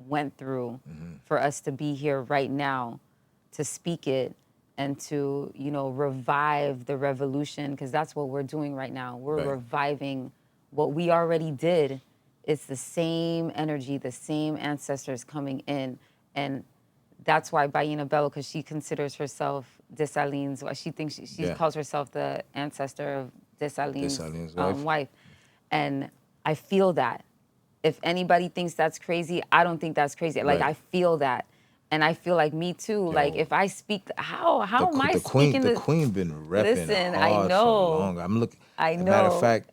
Speaker 1: went through for us to be here right now to speak it and to, you know, revive the revolution, because that's what we're doing right now. We're
Speaker 2: Right.
Speaker 1: reviving what we already did. It's the same energy, the same ancestors coming in. And that's why Baina Bello, because she considers herself Dessalines, she thinks she
Speaker 2: Yeah.
Speaker 1: calls herself the ancestor of Dessalines'
Speaker 2: Dessalines' wife.
Speaker 1: wife. And I feel that. If anybody thinks that's crazy, I don't think that's crazy. Like,
Speaker 2: Right.
Speaker 1: I feel that. And I feel like me too. Like,
Speaker 2: Yo.
Speaker 1: if I speak, how am I
Speaker 2: The
Speaker 1: speaking
Speaker 2: the
Speaker 1: the,
Speaker 2: queen been repping
Speaker 1: listen,
Speaker 2: hard
Speaker 1: I
Speaker 2: for
Speaker 1: know.
Speaker 2: long. I'm looking.
Speaker 1: I
Speaker 2: As a matter of
Speaker 1: know.
Speaker 2: fact,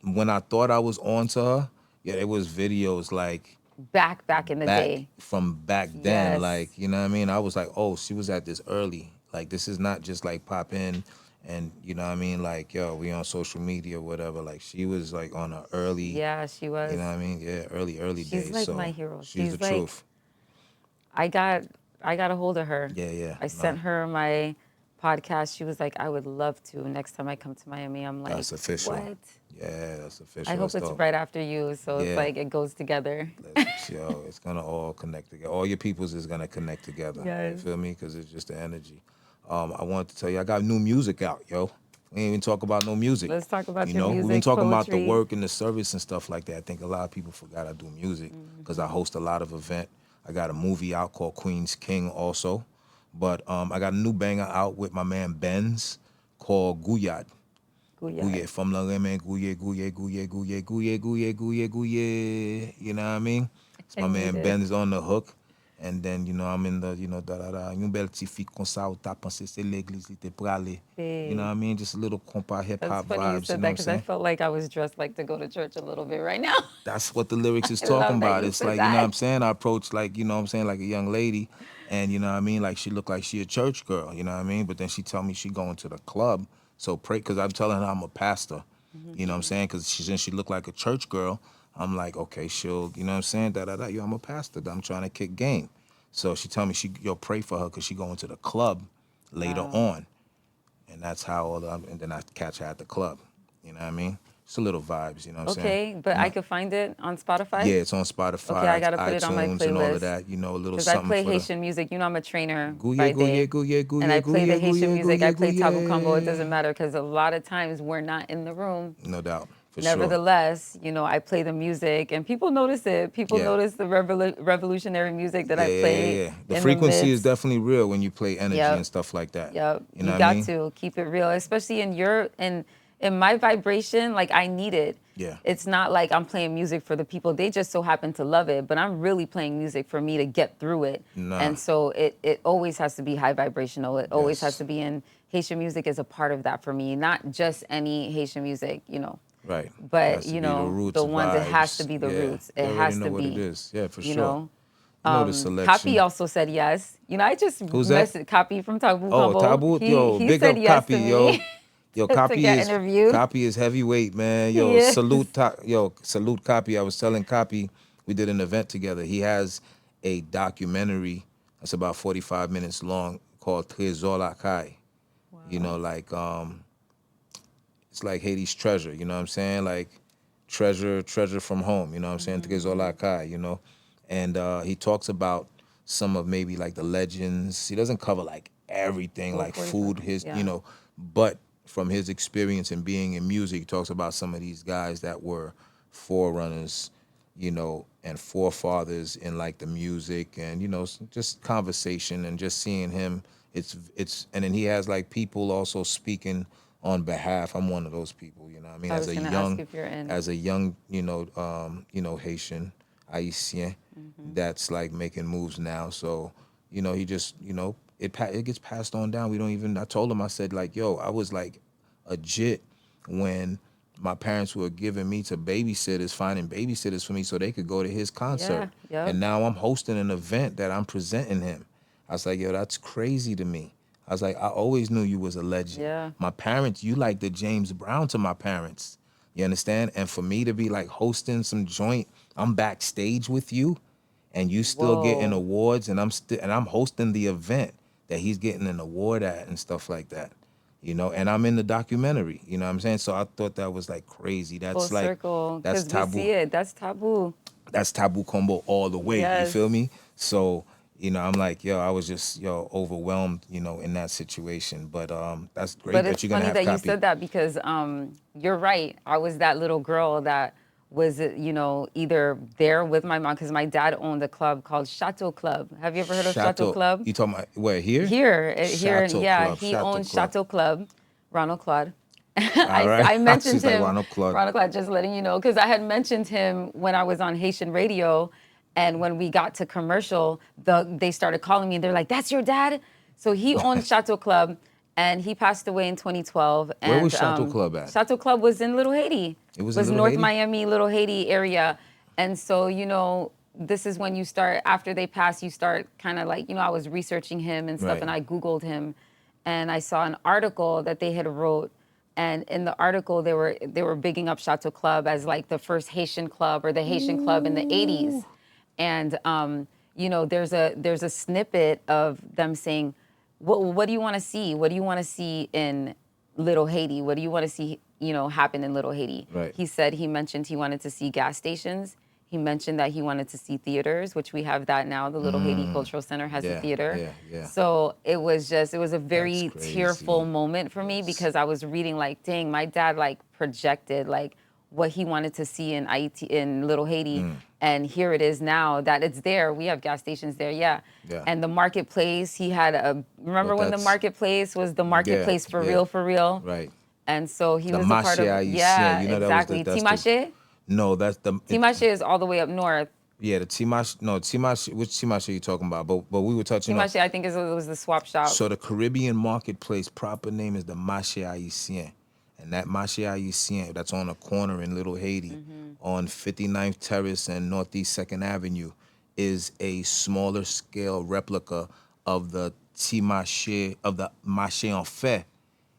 Speaker 2: when I thought I was on to her, yeah, it was videos like
Speaker 1: Back in the day.
Speaker 2: from back then.
Speaker 1: Yes.
Speaker 2: Like, you know what I mean? I was like, oh, she was at this early. Like, this is not just like pop in and, you know what I mean? Like, yo, we on social media or whatever. Like, she was like on a early,
Speaker 1: Yeah, she was.
Speaker 2: you know what I mean? Yeah, early
Speaker 1: She's
Speaker 2: days.
Speaker 1: like
Speaker 2: so
Speaker 1: my hero.
Speaker 2: She's the
Speaker 1: She's like-
Speaker 2: truth.
Speaker 1: I got a hold of her.
Speaker 2: Yeah.
Speaker 1: I sent her my podcast. She was like, I would love to. Next time I come to Miami, I'm like,
Speaker 2: That's official.
Speaker 1: what?
Speaker 2: Yeah, that's official.
Speaker 1: I hope
Speaker 2: That's
Speaker 1: it's
Speaker 2: dope.
Speaker 1: right after you, so
Speaker 2: Yeah.
Speaker 1: it's like it goes together.
Speaker 2: Yo, it's gonna all connect together. All your peoples is gonna connect together. You
Speaker 1: Yes.
Speaker 2: feel me? Because it's just the energy. I wanted to tell you, I got new music out, yo. We ain't even talk about no music.
Speaker 1: Let's talk about
Speaker 2: you
Speaker 1: your
Speaker 2: know,
Speaker 1: music,
Speaker 2: we've been talking about the
Speaker 1: poetry.
Speaker 2: work and the service and stuff like that. I think a lot of people forgot I do music because I host a lot of event. I got a movie out called Queen's King also, but I got a new banger out with my man Benz called Guyad. Gouye, from la reme, Gouye. You know what I mean? So my
Speaker 1: I
Speaker 2: man
Speaker 1: need it.
Speaker 2: Ben is on the hook. And then, you know, I'm in the, you know, Yon bel ti fi kon sa ou ta pense c'est l'église li te prale. You know what I mean? Just a little compa hip
Speaker 1: That's
Speaker 2: hop
Speaker 1: funny you
Speaker 2: vibes, you
Speaker 1: said
Speaker 2: know
Speaker 1: that
Speaker 2: what I'm
Speaker 1: because I
Speaker 2: saying?
Speaker 1: felt like I was dressed like to go to church a little bit right now.
Speaker 2: That's what the lyrics is
Speaker 1: I love
Speaker 2: talking
Speaker 1: that
Speaker 2: about.
Speaker 1: you
Speaker 2: It's
Speaker 1: said
Speaker 2: like, you know what
Speaker 1: that.
Speaker 2: I'm saying? I approach like, you know what I'm saying, like a young lady. And you know what I mean? Like she looked like she a church girl, you know what I mean? But then she tell me she going to the club. So pray, because I'm telling her I'm a pastor. You know what I'm saying? Because since she looked like a church girl, I'm like, okay, she'll, you know what I'm saying? Yo, I'm a pastor. I'm trying to kick game. So she tell me, pray for her because she going to the club later
Speaker 1: Wow.
Speaker 2: on. And that's how and then I catch her at the club. You know what I mean? It's a little vibes, you know what I'm saying?
Speaker 1: Okay, but I could find it on Spotify?
Speaker 2: Yeah, it's on Spotify,
Speaker 1: Okay, I gotta put it on my
Speaker 2: iTunes, and all of
Speaker 1: playlist.
Speaker 2: that. You know, a little
Speaker 1: Because I
Speaker 2: something
Speaker 1: play
Speaker 2: for the
Speaker 1: Haitian music. You know, I'm a trainer
Speaker 2: Gouye,
Speaker 1: by
Speaker 2: gouye,
Speaker 1: day.
Speaker 2: gouye,
Speaker 1: And I
Speaker 2: gouye,
Speaker 1: play the
Speaker 2: gouye,
Speaker 1: Haitian
Speaker 2: gouye,
Speaker 1: music. I
Speaker 2: gouye,
Speaker 1: play Tabu Combo. It doesn't
Speaker 2: gouye.
Speaker 1: matter because a lot of times we're not in the room.
Speaker 2: No doubt, for sure.
Speaker 1: Nevertheless, you know, I play the music and people notice it. People
Speaker 2: Yeah.
Speaker 1: notice the revolutionary music that
Speaker 2: Yeah,
Speaker 1: I
Speaker 2: yeah, yeah,
Speaker 1: play
Speaker 2: yeah. The
Speaker 1: in the
Speaker 2: frequency is
Speaker 1: midst.
Speaker 2: definitely real when you play energy and
Speaker 1: Yep.
Speaker 2: stuff like that.
Speaker 1: Yep.
Speaker 2: You know
Speaker 1: You
Speaker 2: what I
Speaker 1: got
Speaker 2: mean?
Speaker 1: to keep it real, especially in your in my vibration, like I need it.
Speaker 2: Yeah.
Speaker 1: It's not like I'm playing music for the people. They just so happen to love it, but I'm really playing music for me to get through it.
Speaker 2: Nah.
Speaker 1: And so it always has to be high vibrational. It always has
Speaker 2: Yes.
Speaker 1: to be in Haitian music is a part of that for me, not just any Haitian music, you know.
Speaker 2: Right.
Speaker 1: But
Speaker 2: Has to
Speaker 1: you
Speaker 2: be the
Speaker 1: know,
Speaker 2: roots,
Speaker 1: the ones it has to
Speaker 2: vibes.
Speaker 1: be the
Speaker 2: Yeah.
Speaker 1: roots.
Speaker 2: You
Speaker 1: It
Speaker 2: already
Speaker 1: has
Speaker 2: know
Speaker 1: to
Speaker 2: what it
Speaker 1: be,
Speaker 2: is. Yeah, for
Speaker 1: you
Speaker 2: sure.
Speaker 1: know.
Speaker 2: You know the
Speaker 1: Copy
Speaker 2: selection.
Speaker 1: also said yes. You know, I just
Speaker 2: Who's that?
Speaker 1: messaged Copy from Tabu
Speaker 2: Oh,
Speaker 1: Combo.
Speaker 2: Tabu, yo,
Speaker 1: He
Speaker 2: big
Speaker 1: said
Speaker 2: up
Speaker 1: yes
Speaker 2: Copy,
Speaker 1: to
Speaker 2: yo.
Speaker 1: me
Speaker 2: Yo,
Speaker 1: to get interviewed.
Speaker 2: Copy is heavyweight, man. Yo,
Speaker 1: Yes.
Speaker 2: salute Copy. I was telling Copy, we did an event together. He has a documentary that's about 45 minutes long called Trésor la Caille. You know, like it's like Haiti's treasure, you know what I'm saying? Like treasure from home, you know what I'm saying? Trésor la Caille, you know. And he talks about some of maybe like the legends. He doesn't cover like everything,
Speaker 1: Oh,
Speaker 2: like
Speaker 1: 45
Speaker 2: food,
Speaker 1: minutes,
Speaker 2: you know, but from his experience and being in music, he talks about some of these guys that were forerunners, you know, and forefathers in like the music and, you know, just conversation and just seeing him. And then he has like people also speaking on behalf. I'm one of those people, you know what I mean?
Speaker 1: I was gonna ask if you're in.
Speaker 2: As a young, Haitian, Haitian, that's like making moves now. So, you know, he just, you know, it gets passed on down. I told him, I said like, yo, I was like a jit when my parents were giving me to babysitters, finding babysitters for me so they could go to his concert.
Speaker 1: Yeah, yep.
Speaker 2: And now I'm hosting an event that I'm presenting him. I was like, yo, that's crazy to me. I was like, I always knew you was a legend.
Speaker 1: Yeah.
Speaker 2: My parents, you like the James Brown to my parents. You understand? And for me to be like hosting some joint, I'm backstage with you, and you still getting
Speaker 1: Whoa.
Speaker 2: awards, and I'm hosting the event that he's getting an award at and stuff like that. You know, and I'm in the documentary. You know what I'm saying? So I thought that was like crazy.
Speaker 1: Full
Speaker 2: That's like
Speaker 1: circle.
Speaker 2: that's
Speaker 1: Because we see
Speaker 2: taboo.
Speaker 1: it. That's taboo.
Speaker 2: That's taboo combo all the way. You
Speaker 1: Yes.
Speaker 2: feel me? So, you know, I'm like, yo, I was just, overwhelmed, you know, in that situation. But that's great
Speaker 1: But
Speaker 2: that
Speaker 1: it's
Speaker 2: you're gonna
Speaker 1: funny
Speaker 2: have
Speaker 1: that you
Speaker 2: Copy.
Speaker 1: said that because you're right. I was that little girl that was, you know, either there with my mom because my dad owned a club called Chateau Club. Have you ever heard of Chateau Club?
Speaker 2: You talking about where here?
Speaker 1: Here,
Speaker 2: Chateau
Speaker 1: yeah.
Speaker 2: Club.
Speaker 1: He
Speaker 2: Chateau
Speaker 1: owned
Speaker 2: Club.
Speaker 1: Chateau Club, Ronald Claude.
Speaker 2: All right.
Speaker 1: I mentioned
Speaker 2: She's like
Speaker 1: him,
Speaker 2: Ronald Claude.
Speaker 1: Ronald Claude, just letting you know, because I had mentioned him when I was on Haitian radio, and when we got to commercial, they started calling me, and they're like, "That's your dad?" So he owned Chateau Club, and he passed away in 2012.
Speaker 2: Where
Speaker 1: And
Speaker 2: was Chateau Club at?
Speaker 1: Chateau Club was in Little Haiti.
Speaker 2: It was in Little
Speaker 1: North
Speaker 2: Haiti?
Speaker 1: Miami, Little Haiti area, and so you know. This is when you start, after they pass, you start kind of like, you know, I was researching him and stuff,
Speaker 2: Right.
Speaker 1: and I Googled him, and I saw an article that they had wrote, and in the article they were bigging up Chateau Club as like the first Haitian club or the Haitian club in the 80s. And you know, there's a snippet of them saying, what do you want to see? What do you want to see in Little Haiti? What do you want to see, you know, happen in Little Haiti?
Speaker 2: Right.
Speaker 1: He mentioned he wanted to see gas stations. He mentioned that he wanted to see theaters, which we have that now. The Little Haiti Cultural Center has a theater.
Speaker 2: Yeah.
Speaker 1: So it was a very
Speaker 2: That's crazy.
Speaker 1: tearful moment for me
Speaker 2: Yes.
Speaker 1: because I was reading like, dang, my dad like projected like what he wanted to see in Haiti, in Little Haiti. And here it is now that it's there. We have gas stations there, yeah.
Speaker 2: Yeah.
Speaker 1: And the marketplace, he had remember
Speaker 2: But
Speaker 1: when the
Speaker 2: that's-
Speaker 1: marketplace was the marketplace for real?
Speaker 2: Right.
Speaker 1: And so he
Speaker 2: The
Speaker 1: was a part of,
Speaker 2: marché haïtien,
Speaker 1: yeah,
Speaker 2: you know, that was the-
Speaker 1: exactly.
Speaker 2: that's the-
Speaker 1: Timache?
Speaker 2: No, that's the
Speaker 1: Timache is all the way up north.
Speaker 2: Yeah, the Timash. No, Timash. Which Timash are you talking about? But we were touching on.
Speaker 1: Timache, I think, was the swap shop.
Speaker 2: So the Caribbean marketplace proper name is the Marché Haïtien. And that Marché Haïtien, that's on a corner in Little Haiti on 59th Terrace and Northeast 2nd Avenue, is a smaller scale replica of the Marché en fait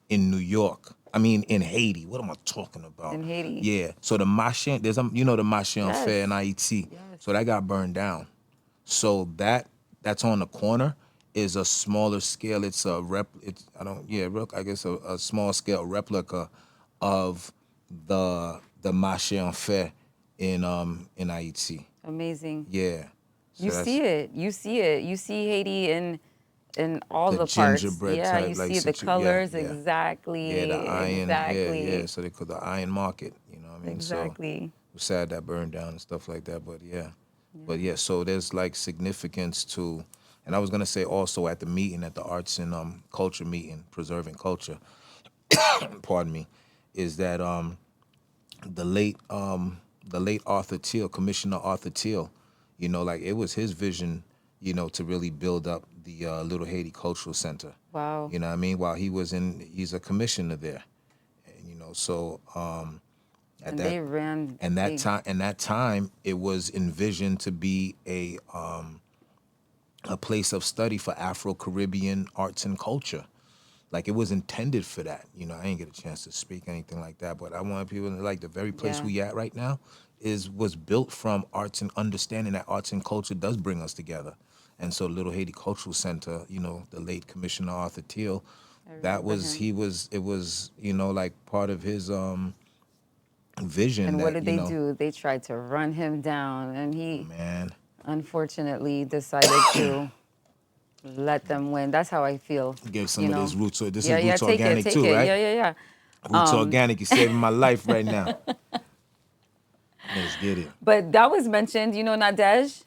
Speaker 2: in New York. I mean, in Haiti. What am I talking about?
Speaker 1: In Haiti.
Speaker 2: Yeah. So the Marché, there's the Marché en
Speaker 1: Yes.
Speaker 2: fait in Haiti.
Speaker 1: Yes.
Speaker 2: So that got burned down. So that's on the corner is a smaller scale. It's a I guess a small scale replica of the marché en fait in Haiti.
Speaker 1: Amazing.
Speaker 2: Yeah. So
Speaker 1: You
Speaker 2: that's
Speaker 1: see it. You see it. You see Haiti in all
Speaker 2: the
Speaker 1: the parts.
Speaker 2: gingerbread
Speaker 1: Yeah,
Speaker 2: type
Speaker 1: you
Speaker 2: like
Speaker 1: see the
Speaker 2: yeah,
Speaker 1: colors.
Speaker 2: yeah. Yeah, the
Speaker 1: Exactly.
Speaker 2: iron, yeah.
Speaker 1: Exactly.
Speaker 2: So they call the iron market, you know what I mean? So
Speaker 1: Exactly.
Speaker 2: it's sad that burned down and stuff like that, but yeah. But
Speaker 1: Yeah.
Speaker 2: yeah, so there's like significance to, and I was gonna say also at the meeting, at the arts and culture meeting, preserving culture, pardon me, is that the late the late Arthur Teal, Commissioner Arthur Teal, you know, like it was his vision, you know, to really build up the Little Haiti Cultural Center.
Speaker 1: Wow.
Speaker 2: You know what I mean? While he's a commissioner there, and you know, so at
Speaker 1: And
Speaker 2: that
Speaker 1: they ran
Speaker 2: and that
Speaker 1: big.
Speaker 2: time it was envisioned to be a place of study for Afro Caribbean arts and culture. Like it was intended for that. You know, I didn't get a chance to speak anything like that, but I want people to like the very place
Speaker 1: Yeah.
Speaker 2: we at right now was built from arts and understanding that arts and culture does bring us together. And so Little Haiti Cultural Center, you know, the late Commissioner Arthur Teal,
Speaker 1: I
Speaker 2: that
Speaker 1: remember
Speaker 2: was
Speaker 1: him.
Speaker 2: it was, you know, like part of his vision
Speaker 1: And what
Speaker 2: that,
Speaker 1: did
Speaker 2: you
Speaker 1: they
Speaker 2: know,
Speaker 1: do? They tried to run him down, and he
Speaker 2: man,
Speaker 1: unfortunately decided to let them win. That's how I feel.
Speaker 2: give some
Speaker 1: You
Speaker 2: of this
Speaker 1: know.
Speaker 2: roots. This
Speaker 1: Yeah,
Speaker 2: is
Speaker 1: yeah.
Speaker 2: roots
Speaker 1: Take it,
Speaker 2: organic
Speaker 1: take
Speaker 2: too,
Speaker 1: it.
Speaker 2: right?
Speaker 1: Yeah, yeah, yeah.
Speaker 2: Roots organic is saving my life right now. Let's get it.
Speaker 1: But that was mentioned. You know, Nadej.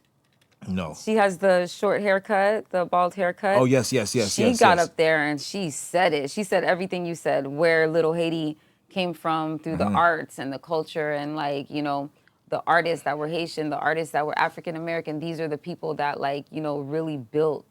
Speaker 2: No.
Speaker 1: She has the short haircut, the bald haircut.
Speaker 2: Oh yes.
Speaker 1: She got up there and she said it. She said everything you said, where Little Haiti came from through the arts and the culture and like, you know, the artists that were Haitian, the artists that were African American. These are the people that like, you know, really built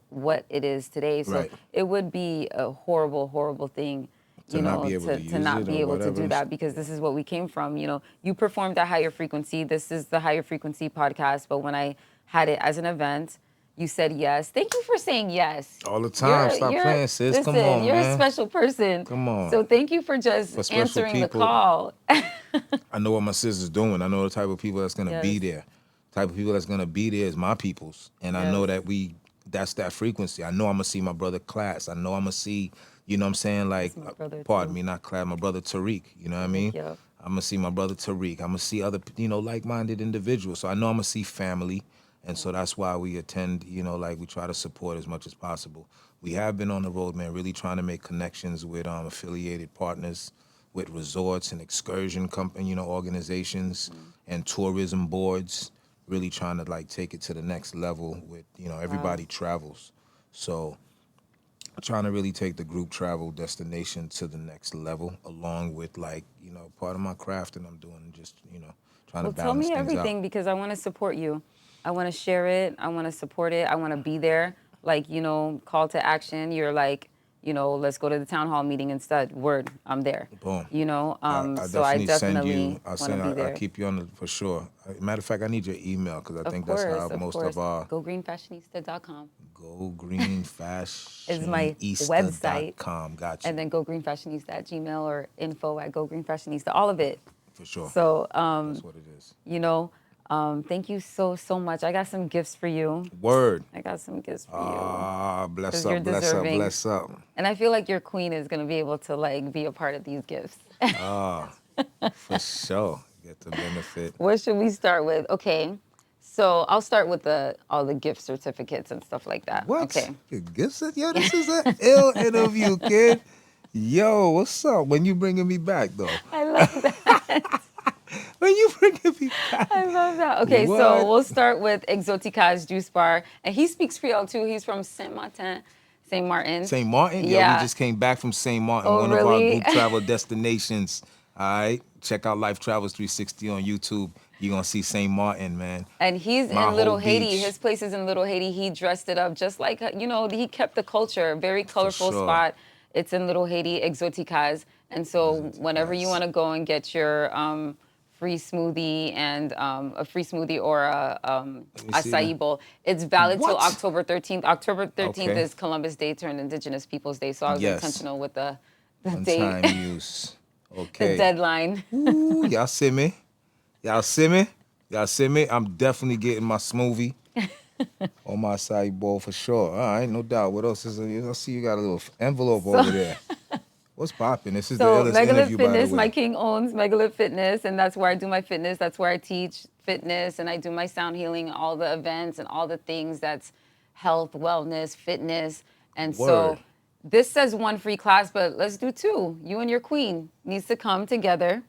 Speaker 1: what it is today. So
Speaker 2: Right.
Speaker 1: it would be a horrible, horrible thing,
Speaker 2: To
Speaker 1: you
Speaker 2: not
Speaker 1: know,
Speaker 2: be able to
Speaker 1: to
Speaker 2: use
Speaker 1: not
Speaker 2: it
Speaker 1: be
Speaker 2: or
Speaker 1: able to
Speaker 2: whatever.
Speaker 1: do that because this is what we came from. You know, you performed at Higher Frequency. This is the Higher Frequency podcast. But when I had it as an event, you said yes. Thank you for saying yes.
Speaker 2: All the time. Stop playing, sis.
Speaker 1: Listen,
Speaker 2: Come on,
Speaker 1: you're a
Speaker 2: man.
Speaker 1: special person.
Speaker 2: Come on.
Speaker 1: So thank you for just
Speaker 2: For special
Speaker 1: answering the
Speaker 2: people,
Speaker 1: call.
Speaker 2: I know what my sister's doing. I know the type of people that's gonna be
Speaker 1: Yes.
Speaker 2: there. Type of people that's gonna be there is my peoples. And I know
Speaker 1: Yes.
Speaker 2: that that's that frequency. I know I'm gonna see my brother Class. I know I'm gonna see, you know what I'm saying? Like,
Speaker 1: my brother,
Speaker 2: pardon
Speaker 1: too.
Speaker 2: me, not Class, my brother Tariq. You know what I mean?
Speaker 1: yeah.
Speaker 2: I'm gonna see my brother Tariq. I'm gonna see other, you know, like-minded individuals. So I know I'm gonna see family. And so that's why we attend, you know, like we try to support as much as possible. We have been on the road, man, really trying to make connections with affiliated partners, with resorts and excursion company, you know, organizations and tourism boards, really trying to like take it to the next level with, you know, everybody travels. So trying to really take the group travel destination to the next level along with like, you know, part of my craft that I'm doing, just, you know, trying
Speaker 1: Well,
Speaker 2: to
Speaker 1: tell
Speaker 2: balance
Speaker 1: me
Speaker 2: things out.
Speaker 1: everything because I want to support you. I want to share it. I want to support it. I want to be there. Like, you know, call to action. You're like, you know, let's go to the town hall meeting instead. Word, I'm there.
Speaker 2: Boom.
Speaker 1: You know,
Speaker 2: I
Speaker 1: so I
Speaker 2: definitely send you.
Speaker 1: definitely want to be
Speaker 2: I'll
Speaker 1: there.
Speaker 2: keep you on the for sure. Matter of fact, I need your email because I think that's how
Speaker 1: Of
Speaker 2: most
Speaker 1: course.
Speaker 2: of our
Speaker 1: GoGreenFashionista.com is my website.
Speaker 2: gogreenfashionista.com. Got you
Speaker 1: And then GoGreenFashionista@gmail or info@GoGreenFashionista. All of it.
Speaker 2: for sure.
Speaker 1: So,
Speaker 2: That's what it is.
Speaker 1: you know, thank you so much. I got some gifts for you.
Speaker 2: Word.
Speaker 1: I got some gifts for you.
Speaker 2: Ah, bless
Speaker 1: 'Cause
Speaker 2: up,
Speaker 1: you're
Speaker 2: bless up,
Speaker 1: deserving.
Speaker 2: bless up.
Speaker 1: And I feel like your queen is gonna be able to like be a part of these gifts.
Speaker 2: For sure. Get the benefit.
Speaker 1: What should we start with? Okay, so I'll start with all the gift certificates and stuff like that.
Speaker 2: What?
Speaker 1: Okay.
Speaker 2: Your gifts? Yo, this is an ill interview, kid. Yo, what's up? When you bringing me back, though?
Speaker 1: I love that.
Speaker 2: When you bringing me back?
Speaker 1: I love that. Okay,
Speaker 2: What?
Speaker 1: so we'll start with Exotica's Juice Bar, and he speaks Creole too. He's from Saint Martin, Saint Martin.
Speaker 2: St. Martin?
Speaker 1: Yeah.
Speaker 2: We just came back from St. Martin,
Speaker 1: Oh,
Speaker 2: one of our
Speaker 1: really?
Speaker 2: group travel destinations. All right. Check out Life Travels 360 on YouTube. You're going to see St. Martin, man.
Speaker 1: And he's
Speaker 2: My
Speaker 1: in Little
Speaker 2: whole
Speaker 1: Haiti.
Speaker 2: beach.
Speaker 1: His place is in Little Haiti. He dressed it up just like, you know, he kept the culture. Very colorful
Speaker 2: sure.
Speaker 1: spot. It's in Little Haiti, Exoticas. And so whenever you
Speaker 2: Exoticas.
Speaker 1: want to go and get your free smoothie and a free smoothie or a
Speaker 2: me see
Speaker 1: acai
Speaker 2: that.
Speaker 1: bowl, it's valid till
Speaker 2: What?
Speaker 1: October 13th. October 13th
Speaker 2: Okay.
Speaker 1: is Columbus Day turned Indigenous Peoples Day. So I was
Speaker 2: Yes.
Speaker 1: intentional with the
Speaker 2: One
Speaker 1: date,
Speaker 2: time use.
Speaker 1: the
Speaker 2: Okay.
Speaker 1: deadline.
Speaker 2: Ooh, y'all see me? Y'all see me? Y'all see me? I'm definitely getting my smoothie on my acai bowl for sure. All right, no doubt. What else is there? I see you got a little envelope over there. What's popping? This is the
Speaker 1: So
Speaker 2: illest
Speaker 1: Megalith
Speaker 2: interview, by the
Speaker 1: Fitness,
Speaker 2: way.
Speaker 1: my king owns Megalith Fitness, and that's where I do my fitness. That's where I teach fitness, and I do my sound healing, all the events and all the things that's health, wellness, fitness. And
Speaker 2: Word.
Speaker 1: so this says one free class, but let's do two. You and your queen needs to come together,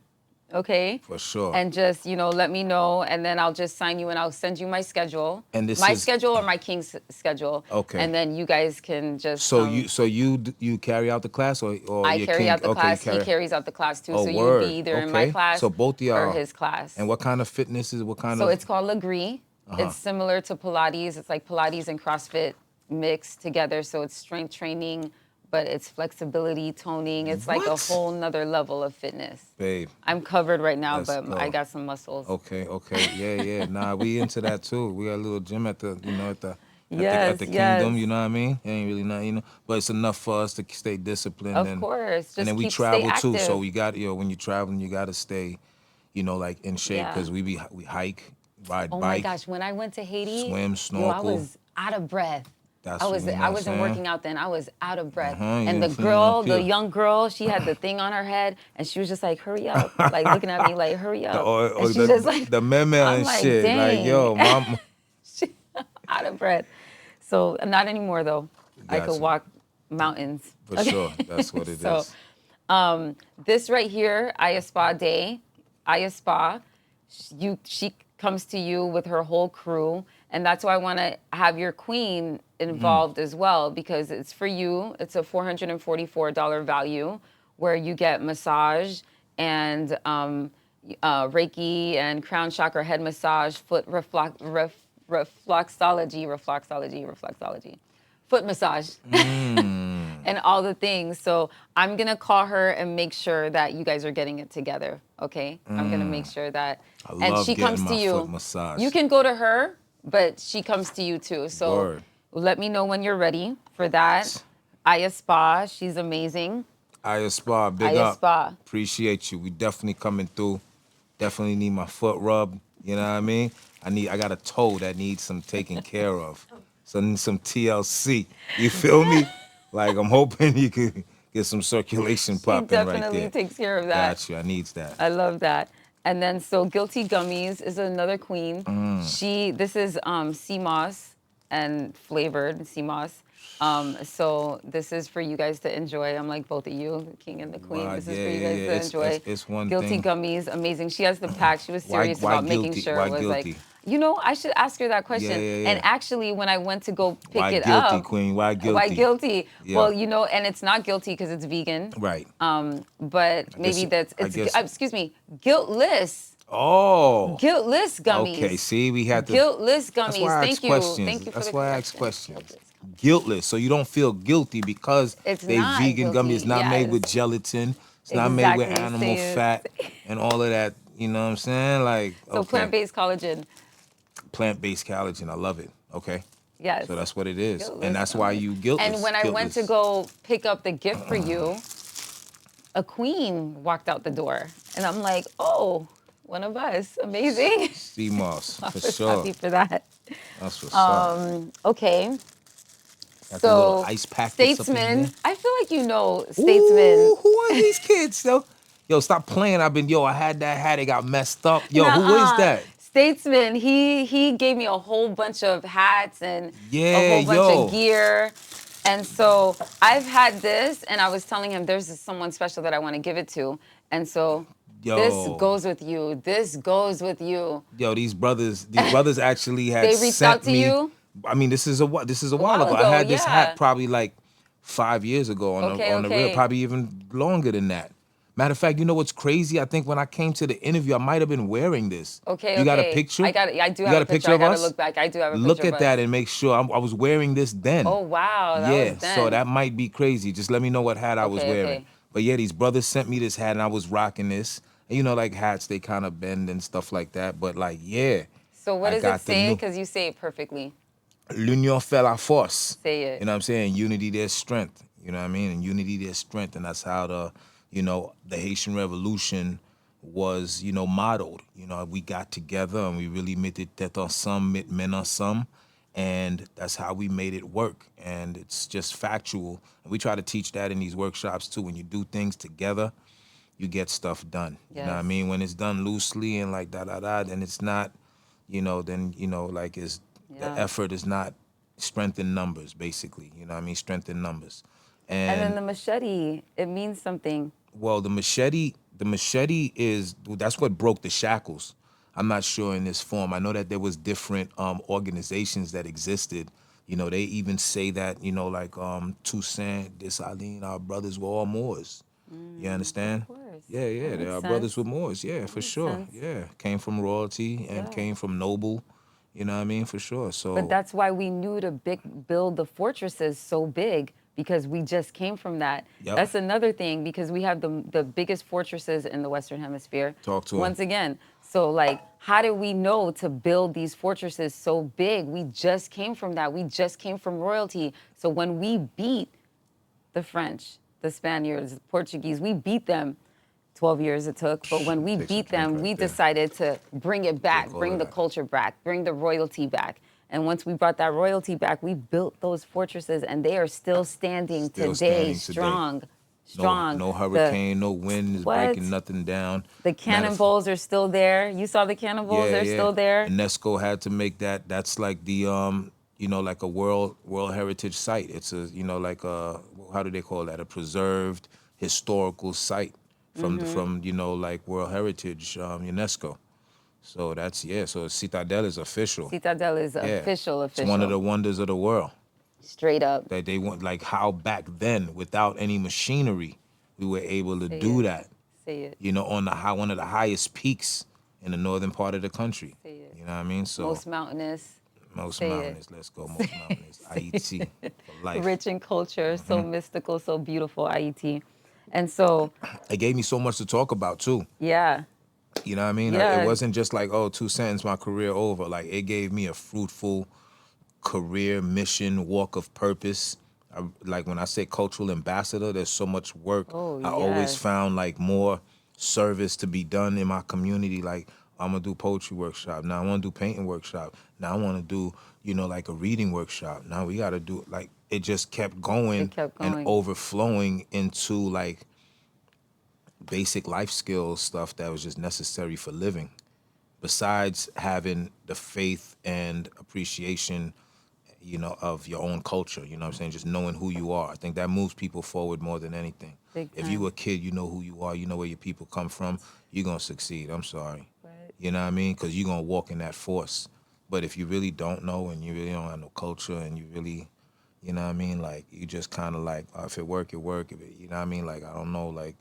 Speaker 1: okay?
Speaker 2: For sure.
Speaker 1: And just, let me know, and then I'll just sign you, and I'll send you my schedule.
Speaker 2: And this
Speaker 1: my
Speaker 2: is-
Speaker 1: schedule or my king's schedule.
Speaker 2: Okay.
Speaker 1: And then you guys can just
Speaker 2: So
Speaker 1: come.
Speaker 2: you carry out the class, or
Speaker 1: I
Speaker 2: your
Speaker 1: carry
Speaker 2: king?
Speaker 1: out the
Speaker 2: Okay,
Speaker 1: class.
Speaker 2: you
Speaker 1: He
Speaker 2: carry.
Speaker 1: carries out the class too.
Speaker 2: Oh,
Speaker 1: so you
Speaker 2: word.
Speaker 1: would be either in my
Speaker 2: Okay.
Speaker 1: class
Speaker 2: So both of y'all.
Speaker 1: or his class.
Speaker 2: And what kind of fitness is? What kind
Speaker 1: So
Speaker 2: of?
Speaker 1: it's called Grimo. It's similar to Pilates. It's like Pilates and CrossFit mixed together. So it's strength training, but it's flexibility, toning. It's like a
Speaker 2: What?
Speaker 1: whole nother level of fitness.
Speaker 2: Babe.
Speaker 1: I'm covered right now,
Speaker 2: Let's
Speaker 1: but
Speaker 2: go.
Speaker 1: I got some muscles.
Speaker 2: Okay. Yeah. Nah, we into that too. We got a little gym at the,
Speaker 1: Yes,
Speaker 2: at the
Speaker 1: yes.
Speaker 2: kingdom. You know what I mean? It ain't really nothing, but it's enough for us to stay disciplined.
Speaker 1: Of
Speaker 2: and,
Speaker 1: course. Just
Speaker 2: and then we
Speaker 1: stay
Speaker 2: travel too.
Speaker 1: active.
Speaker 2: So we got, when you're traveling, you got to stay, like in shape,
Speaker 1: Yeah.
Speaker 2: because we hike, ride
Speaker 1: Oh
Speaker 2: bike.
Speaker 1: my gosh, when I went to Haiti,
Speaker 2: swim,
Speaker 1: I
Speaker 2: snorkel.
Speaker 1: was out of breath.
Speaker 2: That's
Speaker 1: I
Speaker 2: what- you know what I'm
Speaker 1: wasn't
Speaker 2: saying?
Speaker 1: working out then. I was out of breath.
Speaker 2: You
Speaker 1: And the
Speaker 2: didn't feel-
Speaker 1: young girl, she had the thing on her head, and she was just like, "Hurry up!" Like looking at me, like, "Hurry up!"
Speaker 2: Or
Speaker 1: and she's
Speaker 2: the,
Speaker 1: just like,
Speaker 2: the meme
Speaker 1: I'm
Speaker 2: and
Speaker 1: like,
Speaker 2: shit. Like,
Speaker 1: dang.
Speaker 2: yo, mom.
Speaker 1: She- out of breath. So not anymore though. I
Speaker 2: Gotcha.
Speaker 1: could walk mountains.
Speaker 2: For sure. That's what it is.
Speaker 1: So, this right here, Aya Spa Day, Aya Spa, she comes to you with her whole crew, and that's why I want to have your queen involved as well, because it's for you. It's a $444 value where you get massage and Reiki and crown chakra head massage, foot reflexology, foot massage. And all the things. So I'm gonna call her and make sure that you guys are getting it together. Okay, I'm gonna make sure that.
Speaker 2: I
Speaker 1: And
Speaker 2: love
Speaker 1: she
Speaker 2: getting
Speaker 1: comes
Speaker 2: my
Speaker 1: to you.
Speaker 2: foot massaged.
Speaker 1: You can go to her, but she comes to you too. So
Speaker 2: Word.
Speaker 1: let me know when you're ready for that. Aya Spa, she's amazing.
Speaker 2: Aya Spa, big
Speaker 1: Aya
Speaker 2: up.
Speaker 1: Spa.
Speaker 2: Appreciate you. We definitely coming through. Definitely need my foot rubbed. You know what I mean? I got a toe that needs some taking care of. Some TLC. You feel me? Like, I'm hoping you could get some circulation
Speaker 1: She
Speaker 2: popping right
Speaker 1: definitely
Speaker 2: there.
Speaker 1: takes care of that.
Speaker 2: Got you. I needs that.
Speaker 1: I love that. And then so Guilty Gummies is another queen. This is sea moss and flavored sea moss. So this is for you guys to enjoy. I'm like both of you, the king and the queen.
Speaker 2: Wow,
Speaker 1: This is
Speaker 2: yeah,
Speaker 1: for you
Speaker 2: yeah,
Speaker 1: guys
Speaker 2: yeah.
Speaker 1: to
Speaker 2: It's-
Speaker 1: enjoy.
Speaker 2: it's one
Speaker 1: Guilty
Speaker 2: thing.
Speaker 1: Gummies, amazing. She has the pack. She was
Speaker 2: Why-
Speaker 1: serious
Speaker 2: why
Speaker 1: about making
Speaker 2: guilty?
Speaker 1: sure
Speaker 2: Why
Speaker 1: it was
Speaker 2: guilty?
Speaker 1: like, I should ask her that question.
Speaker 2: Yeah.
Speaker 1: And actually, when I went to go pick
Speaker 2: Why
Speaker 1: it
Speaker 2: guilty,
Speaker 1: up,
Speaker 2: queen? Why guilty?
Speaker 1: Why guilty?
Speaker 2: Yeah.
Speaker 1: Well, and it's not guilty because it's vegan.
Speaker 2: Right.
Speaker 1: But maybe
Speaker 2: guess-
Speaker 1: excuse me, guiltless.
Speaker 2: Oh.
Speaker 1: Guiltless gummies.
Speaker 2: Okay, see, we had to.
Speaker 1: Guiltless gummies.
Speaker 2: That's why I ask
Speaker 1: Thank you.
Speaker 2: questions.
Speaker 1: Thank you for
Speaker 2: That's
Speaker 1: the
Speaker 2: why I ask
Speaker 1: correction.
Speaker 2: questions. Guiltless, so you don't feel guilty because
Speaker 1: It's
Speaker 2: they
Speaker 1: not
Speaker 2: vegan
Speaker 1: guilty,
Speaker 2: gummy. It's not made with
Speaker 1: yes.
Speaker 2: gelatin. It's not made with
Speaker 1: Exactly,
Speaker 2: animal
Speaker 1: say it.
Speaker 2: fat and all of that. You know what I'm saying? Like,
Speaker 1: So
Speaker 2: okay.
Speaker 1: plant-based collagen.
Speaker 2: Plant-based collagen. I love it. Okay.
Speaker 1: Yes.
Speaker 2: So that's what it is,
Speaker 1: Guiltless
Speaker 2: and that's why
Speaker 1: gummies.
Speaker 2: you guiltless.
Speaker 1: And when I went to
Speaker 2: guiltless.
Speaker 1: go pick up the gift for you, a queen walked out the door, and I'm like, oh, one of us, amazing.
Speaker 2: sea moss
Speaker 1: I
Speaker 2: for
Speaker 1: was
Speaker 2: sure.
Speaker 1: happy for that.
Speaker 2: That's what's up.
Speaker 1: Okay.
Speaker 2: Got the little
Speaker 1: So,
Speaker 2: ice packets up in
Speaker 1: Statesman,
Speaker 2: there.
Speaker 1: I feel like you know
Speaker 2: Ooh,
Speaker 1: Statesman.
Speaker 2: who are these kids, though? Yo, stop playing. I had that hat. It got messed up. Yo, who is
Speaker 1: Nuh-uh.
Speaker 2: that?
Speaker 1: Statesman, he gave me a whole bunch of hats and
Speaker 2: Yeah,
Speaker 1: a whole bunch
Speaker 2: yo.
Speaker 1: of gear. And so I've had this, and I was telling him there's someone special that I want to give it to. And so
Speaker 2: Yo.
Speaker 1: this goes with you. This goes with you.
Speaker 2: Yo, these brothers actually had
Speaker 1: They reached
Speaker 2: sent
Speaker 1: out to
Speaker 2: me.
Speaker 1: you?
Speaker 2: I mean, this is a while
Speaker 1: while
Speaker 2: ago. I
Speaker 1: ago,
Speaker 2: had this
Speaker 1: yeah.
Speaker 2: hat probably like 5 years ago on the
Speaker 1: Okay.
Speaker 2: real, probably even longer than that. Matter of fact, you know what's crazy? I think when I came to the interview, I might have been wearing this.
Speaker 1: Okay,
Speaker 2: You got a
Speaker 1: okay.
Speaker 2: picture?
Speaker 1: I do
Speaker 2: You
Speaker 1: have
Speaker 2: got
Speaker 1: a picture.
Speaker 2: of
Speaker 1: I gotta
Speaker 2: us?
Speaker 1: look back. I do have a
Speaker 2: Look
Speaker 1: picture
Speaker 2: at
Speaker 1: of
Speaker 2: that
Speaker 1: us.
Speaker 2: and make sure. I was wearing this then.
Speaker 1: Oh, wow. That
Speaker 2: Yeah,
Speaker 1: was then.
Speaker 2: so that might be crazy. Just let me know what hat I was
Speaker 1: Okay,
Speaker 2: wearing.
Speaker 1: okay.
Speaker 2: But yeah, these brothers sent me this hat and I was rocking this. And you know, like hats, they kind of bend and stuff like that. But like, yeah.
Speaker 1: So what
Speaker 2: I
Speaker 1: does
Speaker 2: got
Speaker 1: it
Speaker 2: the
Speaker 1: say?
Speaker 2: new-
Speaker 1: Because you say it perfectly.
Speaker 2: L'union fait la force.
Speaker 1: Say it.
Speaker 2: You know what I'm saying? Unity, there's strength. You know what I mean? And unity, there's strength. And that's how the Haitian Revolution was, modeled. We got together and we really mettait tête ensemble, met men ensemble. And that's how we made it work. And it's just factual. And we try to teach that in these workshops too. When you do things together, you get stuff done. You know what I
Speaker 1: Yes.
Speaker 2: mean? When it's done loosely and like da, then it's not, then, like the
Speaker 1: Yeah.
Speaker 2: effort is not strength in numbers, basically. You know what I mean? Strength in numbers.
Speaker 1: And then the machete, it means something.
Speaker 2: Well, the machete that's what broke the shackles. I'm not sure in this form. I know that there was different organizations that existed. They even say that, like Toussaint, Dessalines, our brothers were all Moors. You understand?
Speaker 1: Of course.
Speaker 2: Yeah,
Speaker 1: That
Speaker 2: they
Speaker 1: makes
Speaker 2: are brothers
Speaker 1: sense.
Speaker 2: with Moors. Yeah,
Speaker 1: That
Speaker 2: for
Speaker 1: makes
Speaker 2: sure.
Speaker 1: sense.
Speaker 2: Yeah, came from royalty and
Speaker 1: Yeah.
Speaker 2: came from noble. You know what I mean? For sure.
Speaker 1: But
Speaker 2: So
Speaker 1: that's why we knew to build the fortresses so big, because we just came from that.
Speaker 2: Yep.
Speaker 1: That's another thing, because we have the biggest fortresses in the Western Hemisphere.
Speaker 2: Talk to 'em.
Speaker 1: Once again. So like, how did we know to build these fortresses so big? We just came from that. We just came from royalty. So when we beat the French, the Spaniards, the Portuguese, we beat them. 12 years it took, but when we
Speaker 2: Take some
Speaker 1: beat
Speaker 2: drink
Speaker 1: them,
Speaker 2: right
Speaker 1: we
Speaker 2: there.
Speaker 1: decided to bring it back,
Speaker 2: Drink all
Speaker 1: bring
Speaker 2: of
Speaker 1: the
Speaker 2: that.
Speaker 1: culture back, bring the royalty back. And once we brought that royalty back, we built those fortresses, and they are still standing
Speaker 2: Still
Speaker 1: today,
Speaker 2: standing today.
Speaker 1: strong, strong.
Speaker 2: no hurricane, no wind is
Speaker 1: What?
Speaker 2: breaking nothing down.
Speaker 1: The
Speaker 2: Matter of-
Speaker 1: cannonballs are still there. You saw the cannonballs; they're still there.
Speaker 2: UNESCO had to make that. That's like the like a world heritage site. It's a like a, how do they call that? A preserved historical site from like World Heritage UNESCO. So that's So Citadel is official.
Speaker 1: Citadel is official.
Speaker 2: It's one of the wonders of the world.
Speaker 1: Straight up.
Speaker 2: That they want, like how back then, without any machinery, we were able to do that.
Speaker 1: Say it.
Speaker 2: On one of the highest peaks in the northern part of the country.
Speaker 1: Say it.
Speaker 2: You know what I mean? So
Speaker 1: Most mountainous.
Speaker 2: most
Speaker 1: say it.
Speaker 2: mountainous. Let's go. Most mountainous. Haiti for life.
Speaker 1: Rich in culture, so mystical, so beautiful, Haiti. And so,
Speaker 2: It gave me so much to talk about too.
Speaker 1: yeah,
Speaker 2: You know what I mean?
Speaker 1: Yeah.
Speaker 2: It wasn't just like, oh, 2 cents, my career over. Like it gave me a fruitful career, mission, walk of purpose. Like when I say cultural ambassador, there's so much work.
Speaker 1: Oh,
Speaker 2: I always
Speaker 1: yes.
Speaker 2: found like more service to be done in my community. Like I'm gonna do poetry workshop. Now I wanna do painting workshop. Now I wanna do, like a reading workshop. Now we gotta do like it just kept going,
Speaker 1: It kept
Speaker 2: and
Speaker 1: going.
Speaker 2: overflowing into like basic life skills stuff that was just necessary for living. Besides having the faith and appreciation, of your own culture, you know what I'm saying? Just knowing who you are. I think that moves people forward more than anything.
Speaker 1: Big
Speaker 2: If
Speaker 1: time.
Speaker 2: you a kid, you know who you are, you know where your people come from, you're going to succeed. I'm sorry.
Speaker 1: Right.
Speaker 2: You know what I mean? Because you're going to walk in that force. But if you really don't know and you really don't have no culture and you really, you know what I mean? Like, you just kind of like, if it work, it work. If it, you know what I mean? Like, I don't know, like,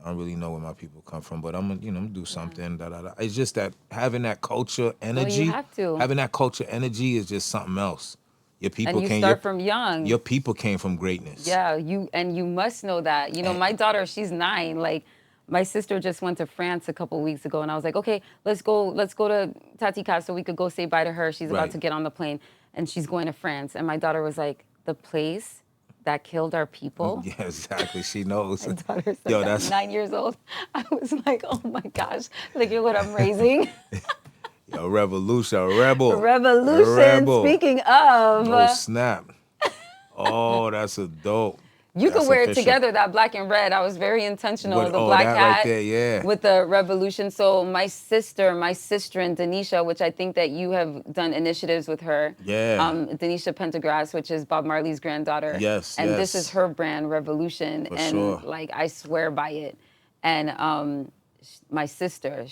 Speaker 2: I don't really know where my people come from, but I'm gonna do something. It's just that having that culture energy,
Speaker 1: have to.
Speaker 2: having that culture energy is just something else. Your people
Speaker 1: And you start from young.
Speaker 2: Your people came from greatness.
Speaker 1: Yeah, you must know that. My daughter, she's 9. Like, my sister just went to France a couple weeks ago, and I was like, okay, let's go to Tatika so we could go say bye to her. She's about
Speaker 2: Right.
Speaker 1: to get on the plane, and she's going to France. And my daughter was like, the place that killed our people.
Speaker 2: Yeah, exactly. She knows.
Speaker 1: My daughter's
Speaker 2: Yo,
Speaker 1: like
Speaker 2: that's
Speaker 1: 9 years old. I was like, oh my gosh, look at what I'm raising.
Speaker 2: yo, revolution, a rebel.
Speaker 1: Revolution.
Speaker 2: A rebel.
Speaker 1: Speaking of,
Speaker 2: Oh snap! Oh, that's a dope.
Speaker 1: you
Speaker 2: That's
Speaker 1: could wear it
Speaker 2: official.
Speaker 1: together, that black and red. I was very intentional
Speaker 2: What-
Speaker 1: with the
Speaker 2: oh,
Speaker 1: black
Speaker 2: that
Speaker 1: hat
Speaker 2: right there, yeah.
Speaker 1: with the revolution. So my sister and Denisha, which I think that you have done initiatives with her.
Speaker 2: Yeah.
Speaker 1: Denisha Pendergrass, which is Bob Marley's granddaughter.
Speaker 2: Yes,
Speaker 1: And this
Speaker 2: yes.
Speaker 1: is her brand, Revolution.
Speaker 2: For
Speaker 1: and
Speaker 2: sure.
Speaker 1: like, I swear by it. And my sister,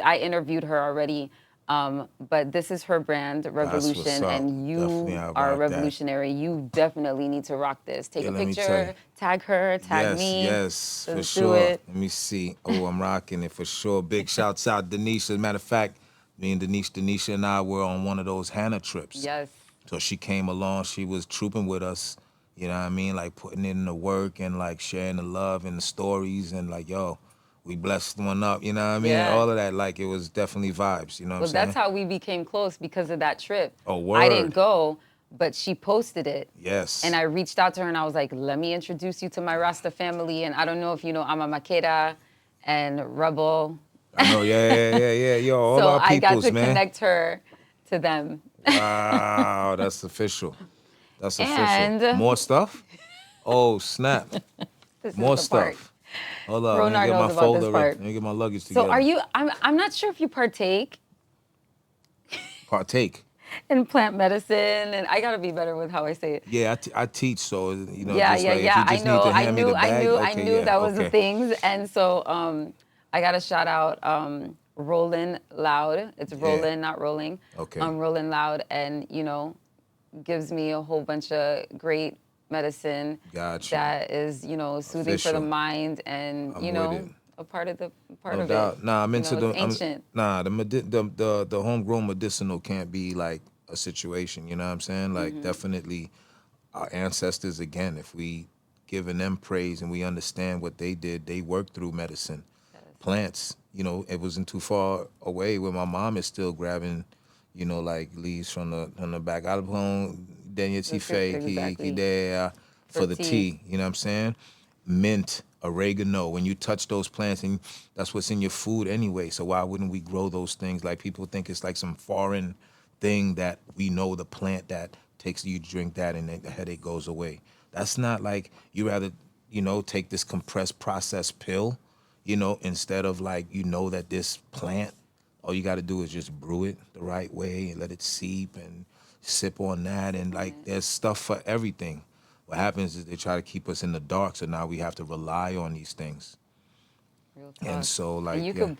Speaker 1: I interviewed her already. But this is her brand, Revolution,
Speaker 2: what's up.
Speaker 1: and you
Speaker 2: Definitely, I
Speaker 1: are a
Speaker 2: rock that.
Speaker 1: revolutionary. You definitely need to rock this. Take
Speaker 2: Yeah,
Speaker 1: a
Speaker 2: let me tell
Speaker 1: picture,
Speaker 2: you.
Speaker 1: tag her, tag
Speaker 2: Yes,
Speaker 1: me.
Speaker 2: yes, for
Speaker 1: Let's
Speaker 2: sure.
Speaker 1: do it.
Speaker 2: Let me see. Oh, I'm rocking it for sure. Big shouts out Denisha. As a matter of fact, me and Denisha and I were on one of those Hannah trips.
Speaker 1: Yes.
Speaker 2: So she came along, she was trooping with us, you know what I mean? Like putting in the work and like sharing the love and the stories and like, yo, we blessed one up, you know what I mean?
Speaker 1: Yeah.
Speaker 2: All of that, like it was definitely vibes, you know what
Speaker 1: Well,
Speaker 2: I'm saying?
Speaker 1: that's how we became close, because of that trip.
Speaker 2: Oh,
Speaker 1: I
Speaker 2: word.
Speaker 1: didn't go, but she posted it.
Speaker 2: Yes.
Speaker 1: And I reached out to her and I was like, let me introduce you to my Rasta family. And I don't know if you know Ama Makeda and Rebel.
Speaker 2: I know, yeah. Yo, all
Speaker 1: So
Speaker 2: our
Speaker 1: I got
Speaker 2: peoples,
Speaker 1: to
Speaker 2: man.
Speaker 1: connect her to them.
Speaker 2: Wow, that's official. That's official.
Speaker 1: And
Speaker 2: More stuff? Oh, snap.
Speaker 1: this is
Speaker 2: More
Speaker 1: the part.
Speaker 2: stuff. Hold up. Let me
Speaker 1: Ronar
Speaker 2: get my
Speaker 1: knows about this
Speaker 2: folder ready.
Speaker 1: part.
Speaker 2: Let me get my luggage
Speaker 1: So
Speaker 2: together.
Speaker 1: I'm not sure if you partake
Speaker 2: Partake.
Speaker 1: in plant medicine, and I gotta be better with how I say it.
Speaker 2: Yeah, I teach, so, you know,
Speaker 1: Yeah,
Speaker 2: just
Speaker 1: yeah,
Speaker 2: like, if
Speaker 1: yeah.
Speaker 2: you
Speaker 1: I
Speaker 2: just need
Speaker 1: know.
Speaker 2: to hand me the bag,
Speaker 1: I
Speaker 2: okay,
Speaker 1: knew
Speaker 2: yeah,
Speaker 1: that was the
Speaker 2: okay.
Speaker 1: things, and so I got to shout out Roland Loud. It's Roland, not Rolling.
Speaker 2: Okay.
Speaker 1: Roland Loud, and gives me a whole bunch of great medicine
Speaker 2: Gotcha.
Speaker 1: that is soothing for the
Speaker 2: Official.
Speaker 1: mind, and
Speaker 2: I'm with it.
Speaker 1: a part of the part
Speaker 2: No
Speaker 1: of
Speaker 2: doubt.
Speaker 1: it.
Speaker 2: Nah, I'm into
Speaker 1: It's ancient.
Speaker 2: the homegrown medicinal can't be like a situation, you know what I'm saying? Like,
Speaker 1: Mm-hmm.
Speaker 2: definitely our ancestors, again, if we giving them praise and we understand what they did, they worked through medicine. Plants, it wasn't too far away where my mom is still grabbing, like leaves from the back. Alpone,
Speaker 1: Exactly.
Speaker 2: for
Speaker 1: For
Speaker 2: the
Speaker 1: tea.
Speaker 2: tea, you know what I'm saying? Mint, oregano, when you touch those plants, and that's what's in your food anyway. So why wouldn't we grow those things? Like, people think it's like some foreign thing that we know the plant that takes you drink that and then the headache goes away. That's not like you rather, take this compressed processed pill, instead of like, that this plant, all you got to do is just brew it the right way and let it seep and sip on that. And like, there's stuff for everything. What happens is they try to keep us in the dark, so now we have to rely on these things.
Speaker 1: Real
Speaker 2: And
Speaker 1: talk.
Speaker 2: so, like,
Speaker 1: And you could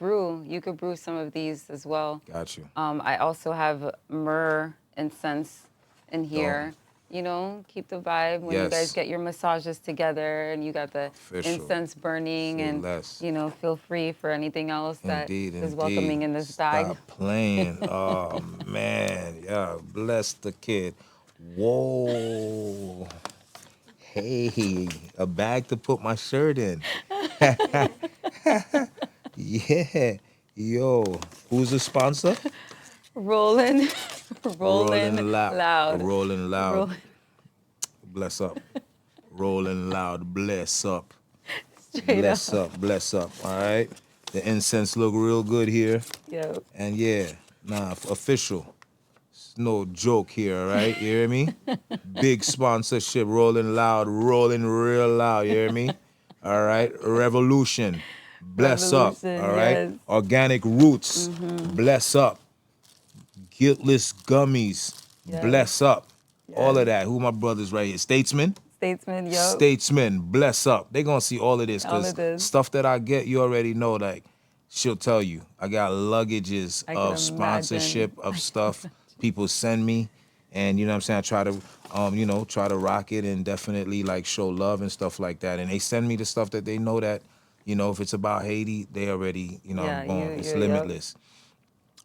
Speaker 1: brew some of these as well.
Speaker 2: got you.
Speaker 1: I also have myrrh incense in here. Keep the vibe when you guys
Speaker 2: Yes.
Speaker 1: get your massages together and you got the
Speaker 2: Official.
Speaker 1: incense burning,
Speaker 2: Say
Speaker 1: and
Speaker 2: less.
Speaker 1: feel free for anything else that
Speaker 2: Indeed,
Speaker 1: is
Speaker 2: indeed.
Speaker 1: welcoming in this bag.
Speaker 2: Stop playing. Oh, man. Yeah, bless the kid. Whoa. Hey, a bag to put my shirt in. Yeah. Yo, who's the sponsor?
Speaker 1: Rolling, rolling
Speaker 2: Rolling Loud.
Speaker 1: loud.
Speaker 2: Rolling Loud.
Speaker 1: Rolling
Speaker 2: Bless up. Rolling Loud. Bless up.
Speaker 1: straight up.
Speaker 2: Bless up. Bless up. All right. The incense look real good here.
Speaker 1: Yo.
Speaker 2: And yeah, official. It's no joke here, all right? You hear me? Big sponsorship, rolling loud, rolling real loud, you hear me? All right? Revolution, bless up,
Speaker 1: Revolution,
Speaker 2: all right?
Speaker 1: yes.
Speaker 2: Organic roots, bless up. Guiltless gummies,
Speaker 1: Yes.
Speaker 2: bless up. All of
Speaker 1: Yes.
Speaker 2: that. Who my brothers right here? Statesman?
Speaker 1: Statesman, yo.
Speaker 2: Statesman, bless up. They gonna see all of this,
Speaker 1: All
Speaker 2: because
Speaker 1: of this.
Speaker 2: stuff that I get, you already know. Like, she'll tell you, I got luggages
Speaker 1: I can
Speaker 2: of sponsorship
Speaker 1: imagine.
Speaker 2: of stuff people send me, and you know what I'm saying. I try to, try to rock it and definitely like show love and stuff like that. And they send me the stuff that they know that, if it's about Haiti, they already,
Speaker 1: Yeah,
Speaker 2: I'm going. It's
Speaker 1: yep.
Speaker 2: limitless.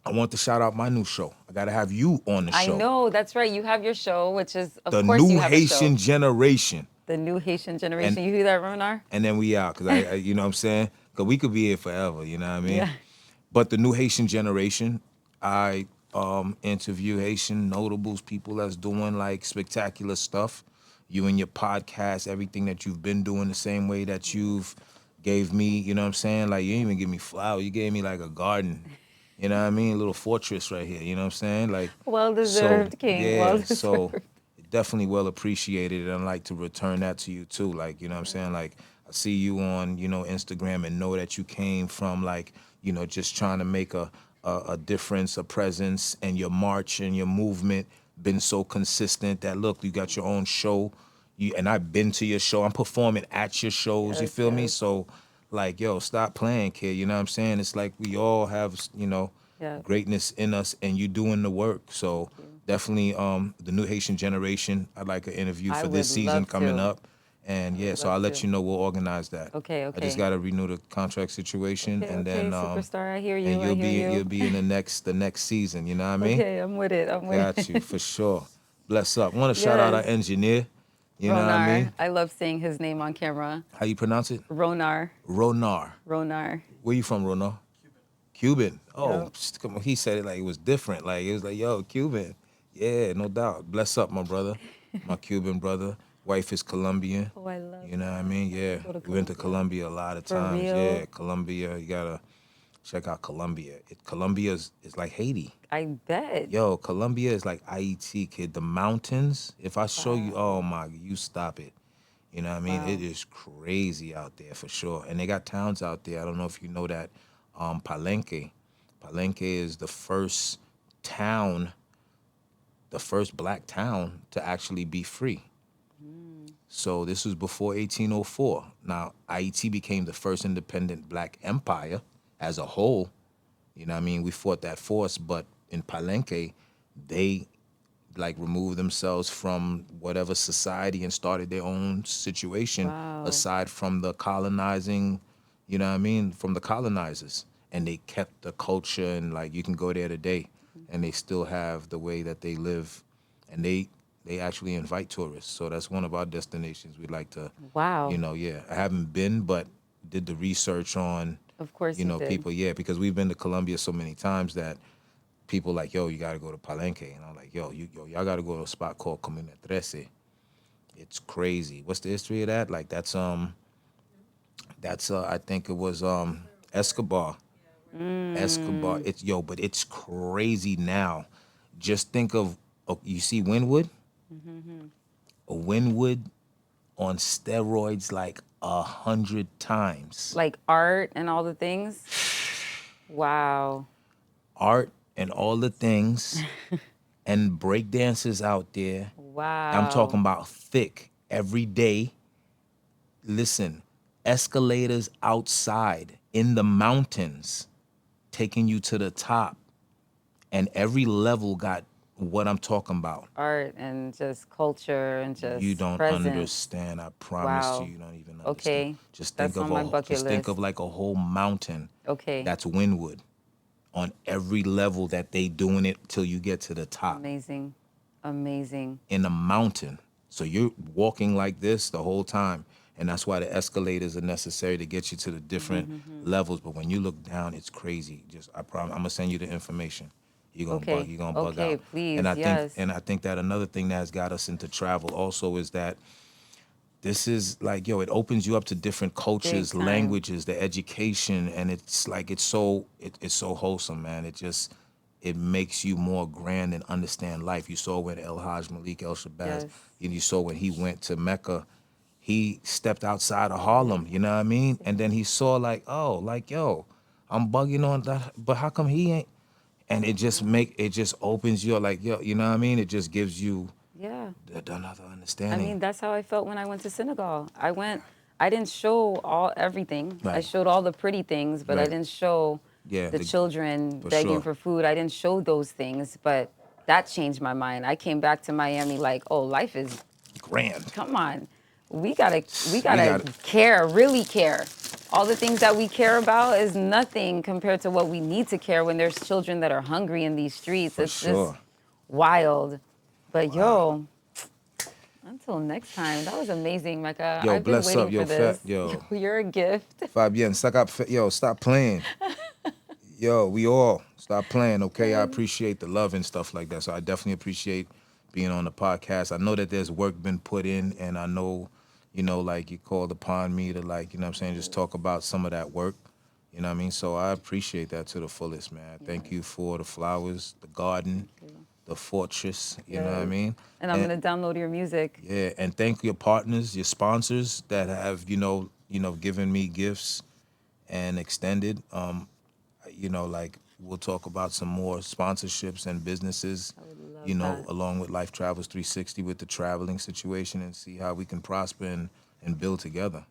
Speaker 2: I want to shout out my new show. I gotta have you on the
Speaker 1: I
Speaker 2: show.
Speaker 1: know, that's right. You have your show, which is, of
Speaker 2: The
Speaker 1: course,
Speaker 2: New
Speaker 1: you have a
Speaker 2: Haitian
Speaker 1: show.
Speaker 2: Generation.
Speaker 1: The New Haitian Generation.
Speaker 2: And-
Speaker 1: You hear that, Ronar?
Speaker 2: And then we out, because I you know what I'm saying? Because we could be here forever, you know what I mean?
Speaker 1: Yeah.
Speaker 2: But the New Haitian Generation, I interview Haitian notables, people that's doing like spectacular stuff. You and your podcast, everything that you've been doing the same way that you've gave me, you know what I'm saying? Like, you didn't even give me flowers. You gave me like a garden. You know what I mean? A little fortress right here, you know what I'm saying? Like,
Speaker 1: Well-deserved, King.
Speaker 2: Yeah,
Speaker 1: Well-deserved.
Speaker 2: so definitely well appreciated, and I'd like to return that to you too. Like, you know what I'm saying? Like, I see you on, Instagram, and know that you came from like, just trying to make a difference, a presence, and your march and your movement been so consistent that, look, you got your own show. And I've been to your show. I'm performing at your shows, you
Speaker 1: Yes,
Speaker 2: feel me?
Speaker 1: yes.
Speaker 2: So like, yo, stop playing, kid. You know what I'm saying? It's like we all have,
Speaker 1: Yeah.
Speaker 2: greatness in us, and you doing the work. So definitely the New Haitian Generation, I'd like an interview
Speaker 1: I
Speaker 2: for this
Speaker 1: would
Speaker 2: season
Speaker 1: love
Speaker 2: coming
Speaker 1: to.
Speaker 2: up. And yeah, so
Speaker 1: love
Speaker 2: I'll let
Speaker 1: to.
Speaker 2: you know. We'll organize that.
Speaker 1: Okay,
Speaker 2: I just
Speaker 1: okay.
Speaker 2: got to renew the contract situation,
Speaker 1: Okay,
Speaker 2: and
Speaker 1: okay,
Speaker 2: then
Speaker 1: superstar. I hear you.
Speaker 2: and
Speaker 1: I hear you.
Speaker 2: you'll be in the next season. You know what I mean?
Speaker 1: Okay, I'm with it. I'm with
Speaker 2: Got
Speaker 1: it.
Speaker 2: you for sure. Bless up. Want to shout out our
Speaker 1: Yes.
Speaker 2: engineer. You know what I
Speaker 1: Ronar.
Speaker 2: mean?
Speaker 1: I love saying his name on camera.
Speaker 2: How you pronounce it?
Speaker 1: Ronar.
Speaker 2: Ronar.
Speaker 1: Ronar.
Speaker 2: Where you from, Ronar? Cuban. Oh,
Speaker 1: Yep.
Speaker 2: come on. He said it like it was different. Like, it was like, yo, Cuban. Yeah, no doubt. Bless up, my brother. My Cuban brother. Wife is Colombian.
Speaker 1: Oh, I love
Speaker 2: You know what I
Speaker 1: that.
Speaker 2: mean? Yeah.
Speaker 1: Go to
Speaker 2: We went to
Speaker 1: Colombia.
Speaker 2: Colombia a lot of
Speaker 1: For
Speaker 2: times.
Speaker 1: real?
Speaker 2: Yeah, Colombia. You gotta check out Colombia. Colombia is like Haiti.
Speaker 1: I bet.
Speaker 2: Yo, Colombia is like IET, kid. The mountains, if I show you,
Speaker 1: Wow.
Speaker 2: oh my, you stop it. You know what I mean? It
Speaker 1: Wow.
Speaker 2: is crazy out there for sure. And they got towns out there. I don't know if you know that. Palenque. Palenque is the first town, the first black town to actually be free. So this was before 1804. Now, Haiti became the first independent black empire as a whole. You know what I mean? We fought that force, but in Palenque, they like removed themselves from whatever society and started their own situation
Speaker 1: Wow.
Speaker 2: aside from the colonizing, you know what I mean, from the colonizers. And they kept the culture, and like you can go there today and they still have the way that they live, and they actually invite tourists. So that's one of our destinations we'd like to,
Speaker 1: Wow.
Speaker 2: yeah. I haven't been, but did the research on,
Speaker 1: Of course you did.
Speaker 2: people, yeah, because we've been to Colombia so many times that people like, yo, you got to go to Palenque. And I'm like, y'all got to go to a spot called Comuna 13. It's crazy. What's the history of that? Like, that's I think it was, Escobar. Escobar. It's, but it's crazy now. Just think of, you see Wynwood? Wynwood on steroids like 100 times.
Speaker 1: Like art and all the things. Wow.
Speaker 2: Art and all the things, and break dancers out there.
Speaker 1: Wow.
Speaker 2: I'm talking about thick every day. Listen, escalators outside in the mountains, taking you to the top, and every level got what I'm talking about.
Speaker 1: Art and just culture and just
Speaker 2: You don't
Speaker 1: presence.
Speaker 2: understand. I promise
Speaker 1: Wow.
Speaker 2: you don't even understand.
Speaker 1: Okay.
Speaker 2: Just
Speaker 1: That's
Speaker 2: think
Speaker 1: on my bucket
Speaker 2: think
Speaker 1: list.
Speaker 2: of like a whole mountain.
Speaker 1: Okay.
Speaker 2: That's Wynwood. On every level that they doing it till you get to the top.
Speaker 1: Amazing. Amazing.
Speaker 2: In a mountain. So you're walking like this the whole time. And that's why the escalators are necessary to get you to the different levels. But when you look down, it's crazy. Just I promise, I'm gonna send you the information. You're gonna
Speaker 1: Okay.
Speaker 2: bug. You're gonna bug
Speaker 1: Okay,
Speaker 2: out.
Speaker 1: please,
Speaker 2: And I
Speaker 1: yes.
Speaker 2: think that another thing that has got us into travel also is that this is like, it opens you up to different cultures,
Speaker 1: Big time.
Speaker 2: languages, the education, and it's like it's so wholesome, man. It makes you more grand and understand life. You saw when El Hajj Malik El Shabazz,
Speaker 1: Yes.
Speaker 2: and you saw when he went to Mecca, he stepped outside of Harlem, you know what I mean? And then he saw like, oh, like, yo, I'm bugging on that, but how come he ain't? And it just opens you up, like, yo, you know what I mean? It just gives you
Speaker 1: Yeah.
Speaker 2: another
Speaker 1: I
Speaker 2: understanding.
Speaker 1: mean, that's how I felt when I went to Senegal. I didn't show everything. I
Speaker 2: Right.
Speaker 1: showed all the pretty things, but I
Speaker 2: Right.
Speaker 1: didn't show
Speaker 2: Yeah,
Speaker 1: the children
Speaker 2: for
Speaker 1: begging
Speaker 2: sure.
Speaker 1: for food. I didn't show those things, but that changed my mind. I came back to Miami like, oh, life is,
Speaker 2: Grand.
Speaker 1: come on. We gotta
Speaker 2: gotta-
Speaker 1: care, really care. All the things that we care about is nothing compared to what we need to care when there's children that are hungry in these streets.
Speaker 2: For
Speaker 1: It's
Speaker 2: sure.
Speaker 1: just wild. But yo, until next time, that was amazing, Mecca.
Speaker 2: Yo,
Speaker 1: I've been
Speaker 2: bless
Speaker 1: waiting
Speaker 2: up, yo,
Speaker 1: for this.
Speaker 2: fat, yo.
Speaker 1: You're a gift.
Speaker 2: Fabian, stop playing. Yo, we all stop playing, okay? I appreciate the love and stuff like that. So I definitely appreciate being on the podcast. I know that there's work been put in, and I know, like you called upon me to, like, you know what I'm saying, just talk about some of that work. You know what I mean? So I appreciate that to the fullest, man. Thank you for the flowers, the garden, the fortress, you know what I
Speaker 1: Yes.
Speaker 2: mean?
Speaker 1: And I'm gonna download your music.
Speaker 2: Yeah, and thank your partners, your sponsors that have, given me gifts and extended. Like we'll talk about some more sponsorships and businesses,
Speaker 1: I would love that.
Speaker 2: along with Life Travels 360 with the traveling situation, and see how we can prosper and build together.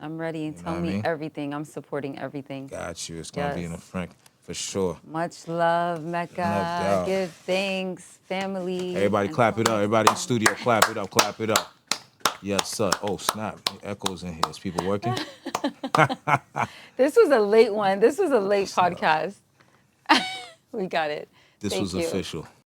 Speaker 1: I'm ready.
Speaker 2: know
Speaker 1: Tell
Speaker 2: what I
Speaker 1: me
Speaker 2: mean?
Speaker 1: everything. I'm supporting everything.
Speaker 2: Got you. It's gonna be in
Speaker 1: Yes.
Speaker 2: the front for sure.
Speaker 1: Much love, Mecca.
Speaker 2: doubt.
Speaker 1: Give thanks, family.
Speaker 2: Everybody
Speaker 1: Until
Speaker 2: clap it up.
Speaker 1: next
Speaker 2: Everybody in
Speaker 1: time.
Speaker 2: studio, clap it up, clap it up. Yes, sir. Oh, snap. Echoes in here. Is people working?
Speaker 1: This was a late one. This was a late
Speaker 2: Snap.
Speaker 1: podcast. We got it.
Speaker 2: This
Speaker 1: Thank
Speaker 2: was
Speaker 1: you.
Speaker 2: official.